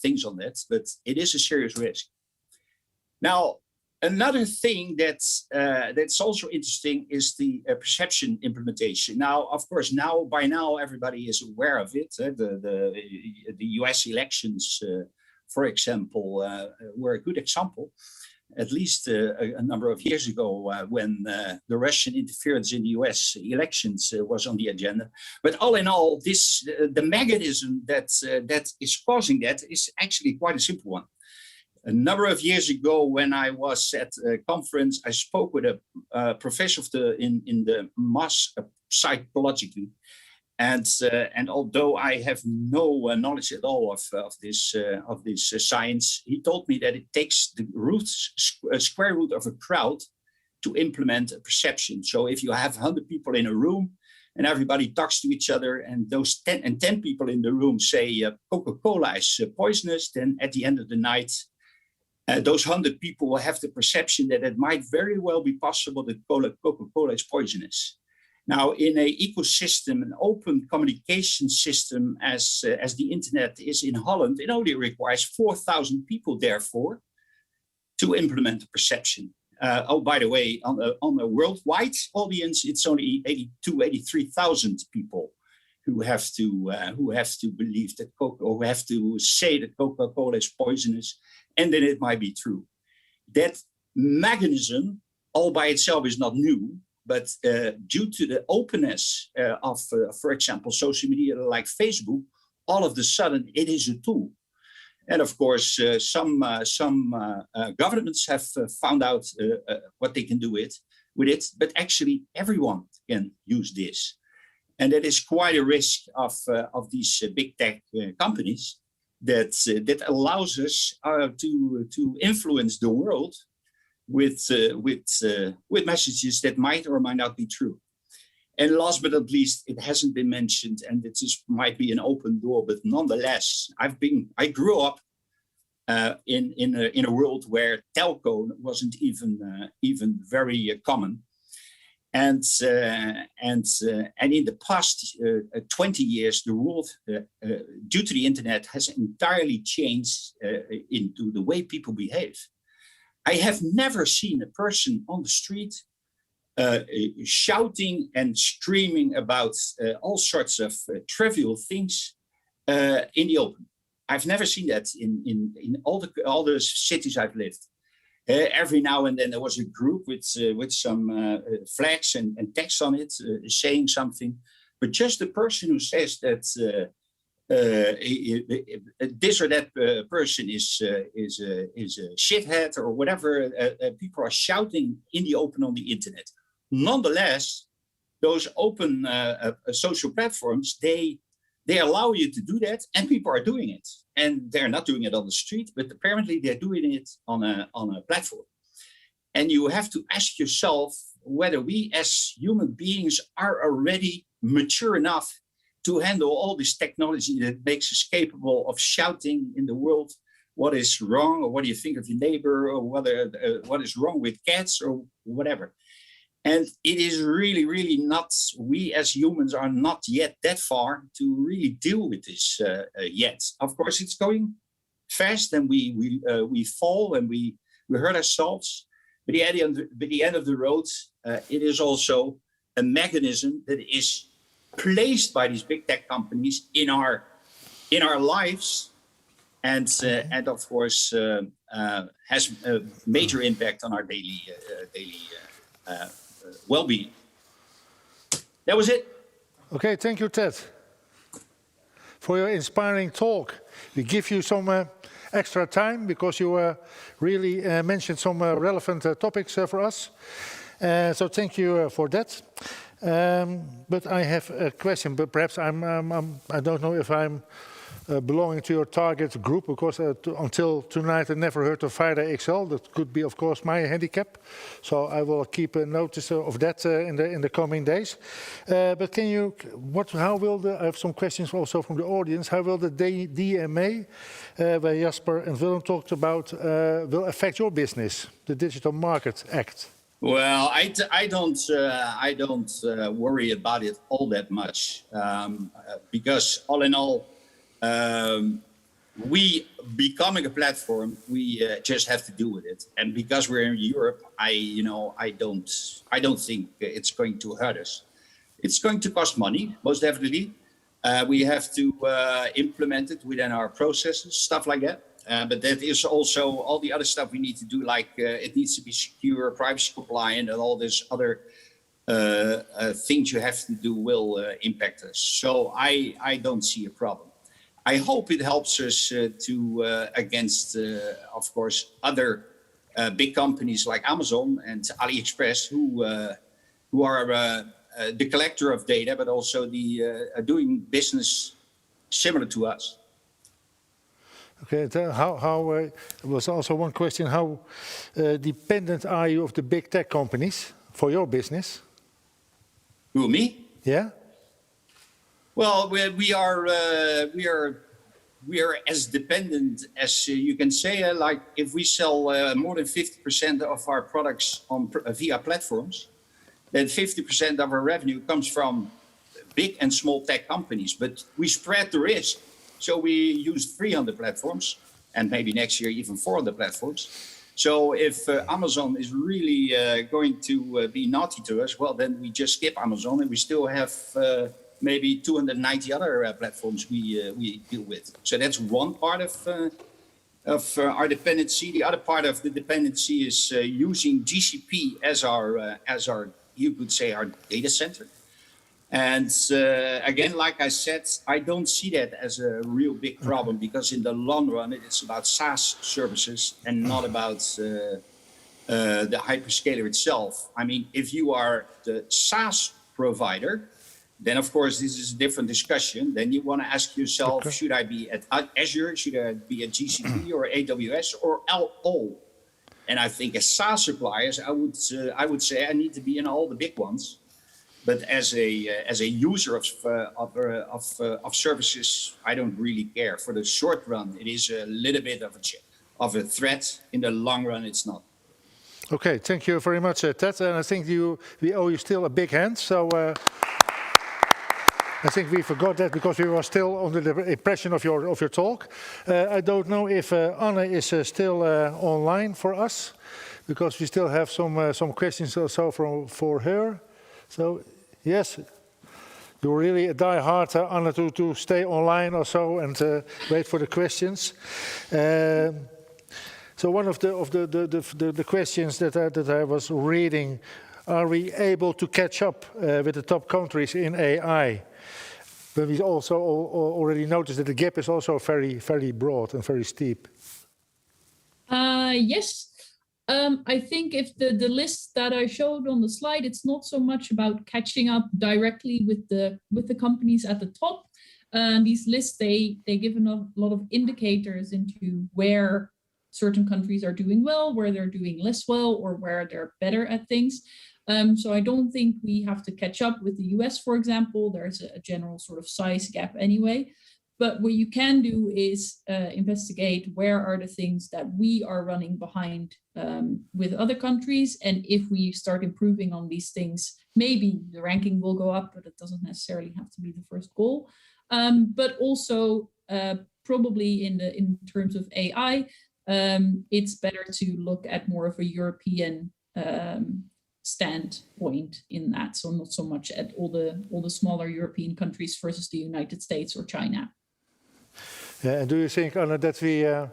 Speaker 7: things on that, but it is a serious risk. Now, another thing that's also interesting is the perception implementation. Now, of course, by now everybody is aware of it. The US elections, for example, were a good example. At least a number of years ago, when the Russian interference in the US elections was on the agenda. But all in all, the mechanism that is causing that is actually quite a simple one. A number of years ago, when I was at a conference, I spoke with a professor in the mass psychology. And although I have no knowledge at all of this science, he told me that it takes the square root of a crowd to implement a perception. So if you have 100 people in a room and everybody talks to each other, and those 10 people in the room say Coca-Cola is poisonous, then at the end of the night, those 100 people will have the perception that it might very well be possible that Coca-Cola is poisonous. Now, in an ecosystem, an open communication system as the internet is in Holland, it only requires 4,000 people, therefore, to implement the perception. By the way, on a worldwide audience, it's only 83,000 people who have to believe that who have to say that Coca-Cola is poisonous, and then it might be true. That mechanism, all by itself, is not new. But due to the openness of, for example, social media like Facebook, all of a sudden it is a tool. And of course, some governments have found out what they can do with it, but actually everyone can use this. And that is quite a risk of these big tech companies that allows us to influence the world with messages that might or might not be true. And last but not least, it hasn't been mentioned, and it might be an open door, but nonetheless, I grew up in a world where telco wasn't even very common, and in the past 20 years, the world, due to the internet, has entirely changed into the way people behave. I have never seen a person on the street shouting and screaming about all sorts of trivial things in the open. I've never seen that in all the cities I've lived. Every now and then there was a group with some flags and text on it saying something, but just the person who says that this or that person is a shithead or whatever, people are shouting in the open on the internet. Nonetheless, those open social platforms, they allow you to do that, and people are doing it. And they're not doing it on the street, but apparently they're doing it on a platform. And you have to ask yourself whether we as human beings are already mature enough to handle all this technology that makes us capable of shouting in the world what is wrong, or what do you think of your neighbor, or what is wrong with cats, or whatever. And it is really, really not, we as humans are not yet that far to really deal with this yet. Of course, it's going fast, and we fall and we hurt ourselves. But at the end of the road, it is also a mechanism that is placed by these big tech companies in our lives, and of course has a major impact on our daily well-being. That was it.
Speaker 2: Okay, thank you, Ted, for your inspiring talk. We give you some extra time because you really mentioned some relevant topics for us. So thank you for that. But I have a question, but perhaps I don't know if I'm belonging to your target group. Of course, until tonight I never heard of Friday XL. That could be, of course, my handicap. So I will keep a notice of that in the coming days. But can you, how will I have some questions also from the audience. How will the DMA, where Jasper and Willem talked about, will affect your business, the Digital Market Act?
Speaker 7: Well, I don't worry about it all that much because all in all, we becoming a platform, we just have to deal with it. And because we're in Europe, I don't think it's going to hurt us. It's going to cost money, most definitely. We have to implement it within our processes, stuff like that. But that is also all the other stuff we need to do, like it needs to be secure, privacy compliant, and all this other things you have to do will impact us. So I don't see a problem. I hope it helps us to against, of course, other big companies like Amazon and AliExpress, who are the collector of data, but also the doing business similar to us.
Speaker 2: Okay, how was also one question, how dependent are you of the big tech companies for your business?
Speaker 7: Who, me?
Speaker 2: Yeah.
Speaker 7: Well, we are as dependent as you can say. Like if we sell more than 50% of our products on via platforms, then 50% of our revenue comes from big and small tech companies. But we spread the risk. So we use 300 platforms and maybe next year even 400 platforms. So if Amazon is really going to be naughty to us, well, then we just skip Amazon and we still have maybe 290 other platforms we deal with. So that's one part of our dependency. The other part of the dependency is using GCP as our, you could say, our data center. And again, like I said, I don't see that as a real big problem because in the long run, it's about SaaS services and not about the hyperscaler itself. I mean, if you are the SaaS provider, then of course this is a different discussion. Then you want to ask yourself, should I be at Azure, should I be at GCP or AWS or all? And I think as SaaS suppliers, I would say I need to be in all the big ones. But as a user of services, I don't really care. For the short run, it is a little bit of a threat. In the long run, it's not.
Speaker 2: Okay, thank you very much, Ted. And I think we owe you still a big hand. So I think we forgot that because we were still under the impression of your talk. I don't know if Anne is still online for us, because we still have some questions also for her. So yes, you're really a die-hard, Anne, to stay online or so and wait for the questions. So one of the questions that I was reading, are we able to catch up with the top countries in AI? But we also already noticed that the gap is also very, very broad and very steep.
Speaker 5: Yes. I think if the list that I showed on the slide, it's not so much about catching up directly with the companies at the top. These lists, they give a lot of indicators into where certain countries are doing well, where they're doing less well, or where they're better at things. So I don't think we have to catch up with the US, for example. There's a general sort of size gap anyway. But what you can do is investigate where are the things that we are running behind with other countries. And if we start improving on these things, maybe the ranking will go up, but it doesn't necessarily have to be the first goal. But also probably in terms of AI, it's better to look at more of a European standpoint in that. So not so much at all the smaller European countries versus the United States or China.
Speaker 2: Yeah, and do you think, Anna, that we are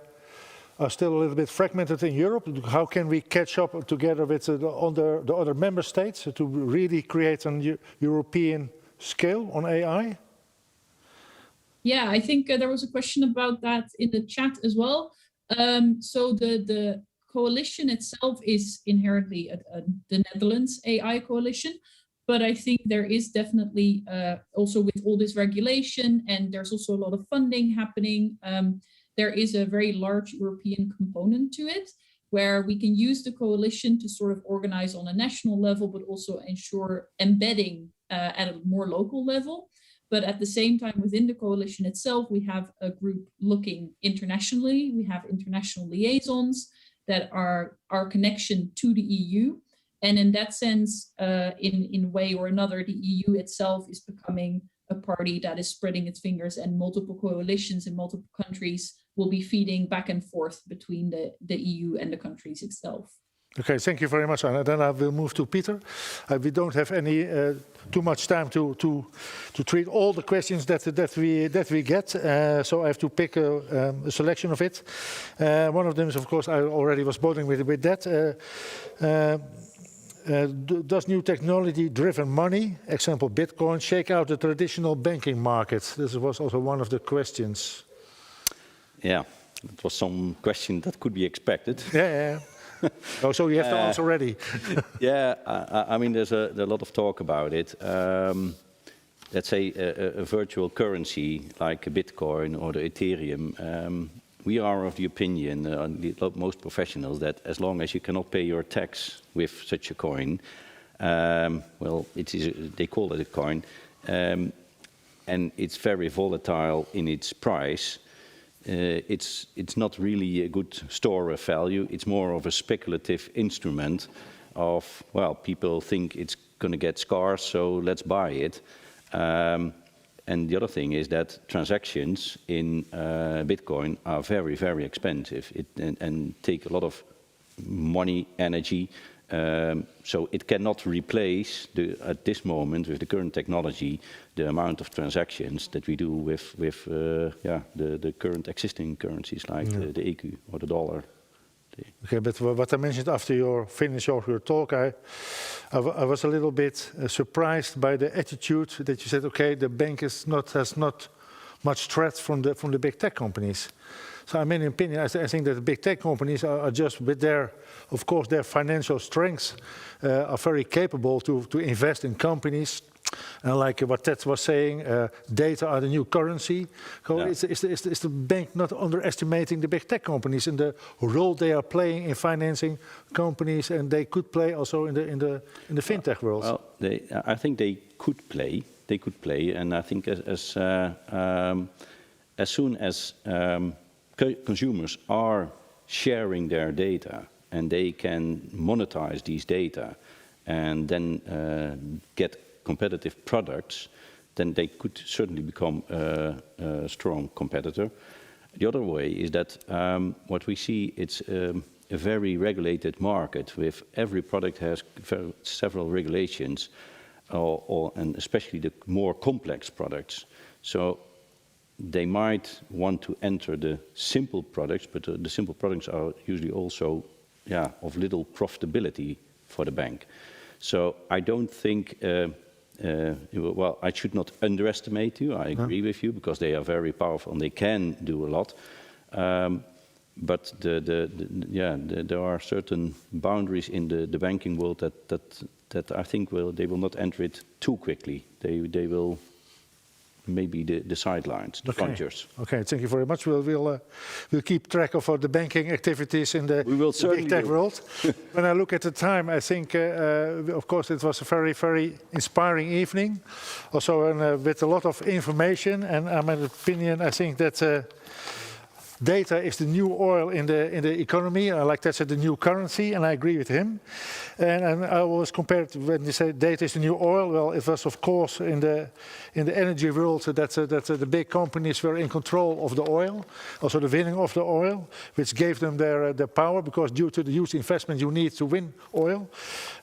Speaker 2: still a little bit fragmented in Europe? How can we catch up together with the other member states to really create a European scale on AI?
Speaker 5: Yeah, I think there was a question about that in the chat as well. So the coalition itself is inherently the Netherlands AI coalition, But I think there is definitely also with all this regulation, and there's also a lot of funding happening, there is a very large European component to it, where we can use the coalition to sort of organize on a national level, but also ensure embedding at a more local level. But at the same time, within the coalition itself, we have a group looking internationally. We have international liaisons that are our connection to the EU. And in that sense, in a way or another, the EU itself is becoming a party that is spreading its fingers, and multiple coalitions in multiple countries will be feeding back and forth between the EU and the countries itself.
Speaker 2: Okay, thank you very much, Anna. Then I will move to Peter. We don't have any too much time to treat all the questions that we get, so I have to pick a selection of it. One of them is, of course, I already was bothering with that. Does new technology-driven money, example Bitcoin, shake out the traditional banking market? This was also one of the questions.
Speaker 6: Yeah, it was some question that could be expected.
Speaker 2: Yeah. Oh, so you have the answer ready.
Speaker 6: Yeah, I mean, there's a lot of talk about it. Let's say a virtual currency like a Bitcoin or the Ethereum. We are of the opinion, most professionals, that as long as you cannot pay your tax with such a coin, well, they call it a coin, and it's very volatile in its price. It's not really a good store of value. It's more of a speculative instrument of, well, people think it's going to get scarce, so let's buy it. And the other thing is that transactions in Bitcoin are very, very expensive and take a lot of money, energy. So it cannot replace, at this moment, with the current technology, the amount of transactions that we do with the current existing currencies like the EQ or the dollar.
Speaker 2: Okay, but what I mentioned after your finish of your talk, I was a little bit surprised by the attitude that you said, okay, the bank has not much threat from the big tech companies. So, in my opinion, I think that the big tech companies are just with their, of course, their financial strengths are very capable to invest in companies. And like what Ted was saying, data are the new currency. So
Speaker 6: Yeah.
Speaker 2: Is the bank not underestimating the big tech companies and the role they are playing in financing companies, and they could play also in the fintech world?
Speaker 6: Well, I think they could play. They could play, and I think as soon as consumers are sharing their data and they can monetize these data and then get competitive products, then they could certainly become a strong competitor. The other way is that what we see, it's a very regulated market with every product has several regulations, and especially the more complex products. So they might want to enter the simple products, but the simple products are usually also of little profitability for the bank. So I don't think, well, I should not underestimate you. I agree with you, because they are very powerful and they can do a lot. But there are certain boundaries in the banking world that I think they will not enter it too quickly. They will maybe the sidelines, the frontiers.
Speaker 2: Okay, thank you very much. We'll keep track of the banking activities in the big tech world. When I look at the time, I think, of course, it was a very, very inspiring evening. Also, with a lot of information. And in my opinion, I think that data is the new oil in the economy. Like that said, the new currency, and I agree with him. And I always compared when they say data is the new oil. Well, it was of course in the energy world that the big companies were in control of the oil, also the winning of the oil, which gave them their power, because due to the huge investment you need to win oil.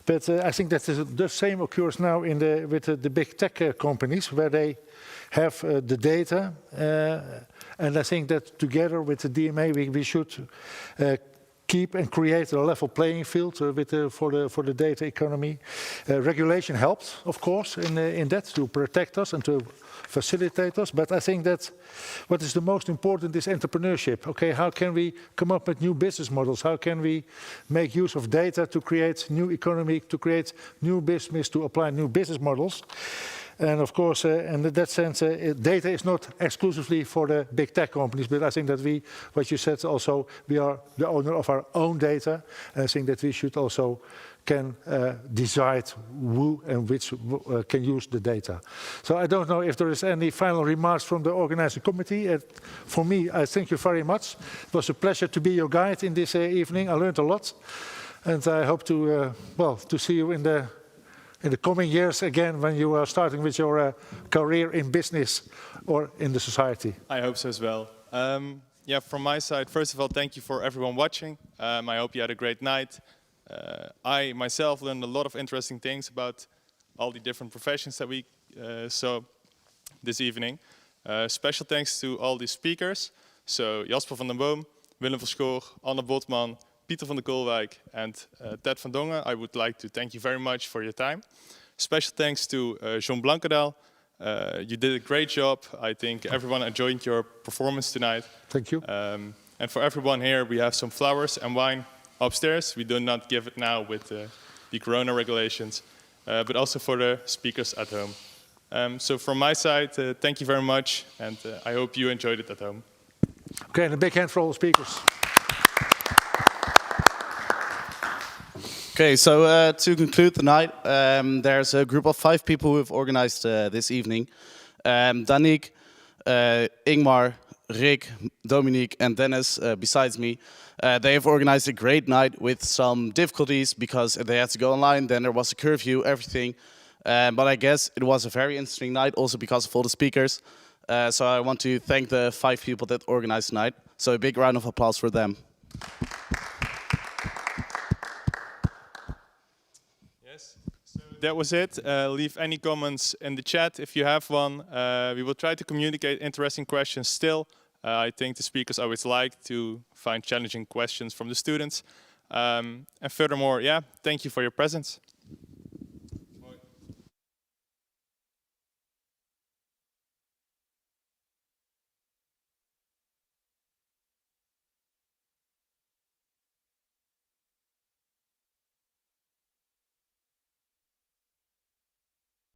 Speaker 2: But I think that the same occurs now with the big tech companies, where they have the data. And I think that together with the DMA, we should keep and create a level playing field for the data economy. Regulation helps, of course, in that to protect us and to facilitate us. But I think that what is the most important is entrepreneurship. Okay, how can we come up with new business models? How can we make use of data to create new economy, to create new business, to apply new business models? And of course, in that sense, data is not exclusively for the big tech companies, but I think that we, what you said also, we are the owner of our own data. And I think that we should also can decide who and which can use the data. So I don't know if there is any final remarks from the organizing committee. For me, I thank you very much. It was a pleasure to be your guide in this evening. I learned a lot. And I hope to, to see you in the coming years again when you are starting with your career in business or in the society.
Speaker 1: I hope so as well. Yeah, from my side, first of all, thank you for everyone watching. I hope you had a great night. I myself learned a lot of interesting things about all the different professions that we saw this evening. Special thanks to all the speakers. So Jasper van den Boom, Willem van Schoor, Anne Botman, Pieter van der Koolwijk, and Ted van Dongen. I would like to thank you very much for your time. Special thanks to John Blankendaal. You did a great job. I think everyone enjoyed your performance tonight.
Speaker 2: Thank you.
Speaker 1: And for everyone here, we have some flowers and wine upstairs. We do not give it now with the corona regulations, but also for the speakers at home. So from my side, thank you very much, and I hope you enjoyed it at home.
Speaker 2: Okay, and a big hand for all the speakers.
Speaker 8: Okay, so to conclude the night, there's a group of 5 people who have organized this evening. Danik, Ingmar, Rick, Dominique, and Dennis, besides me. They have organized a great night with some difficulties because they had to go online, then there was a curfew, everything. But I guess it was a very interesting night, also because of all the speakers. So I want to thank the 5 people that organized tonight. So a big round of applause for them.
Speaker 1: That was it. Leave any comments in the chat if you have one. We will try to communicate interesting questions still. I think the speakers always like to find challenging questions from the students. And furthermore, yeah, thank you for your presence.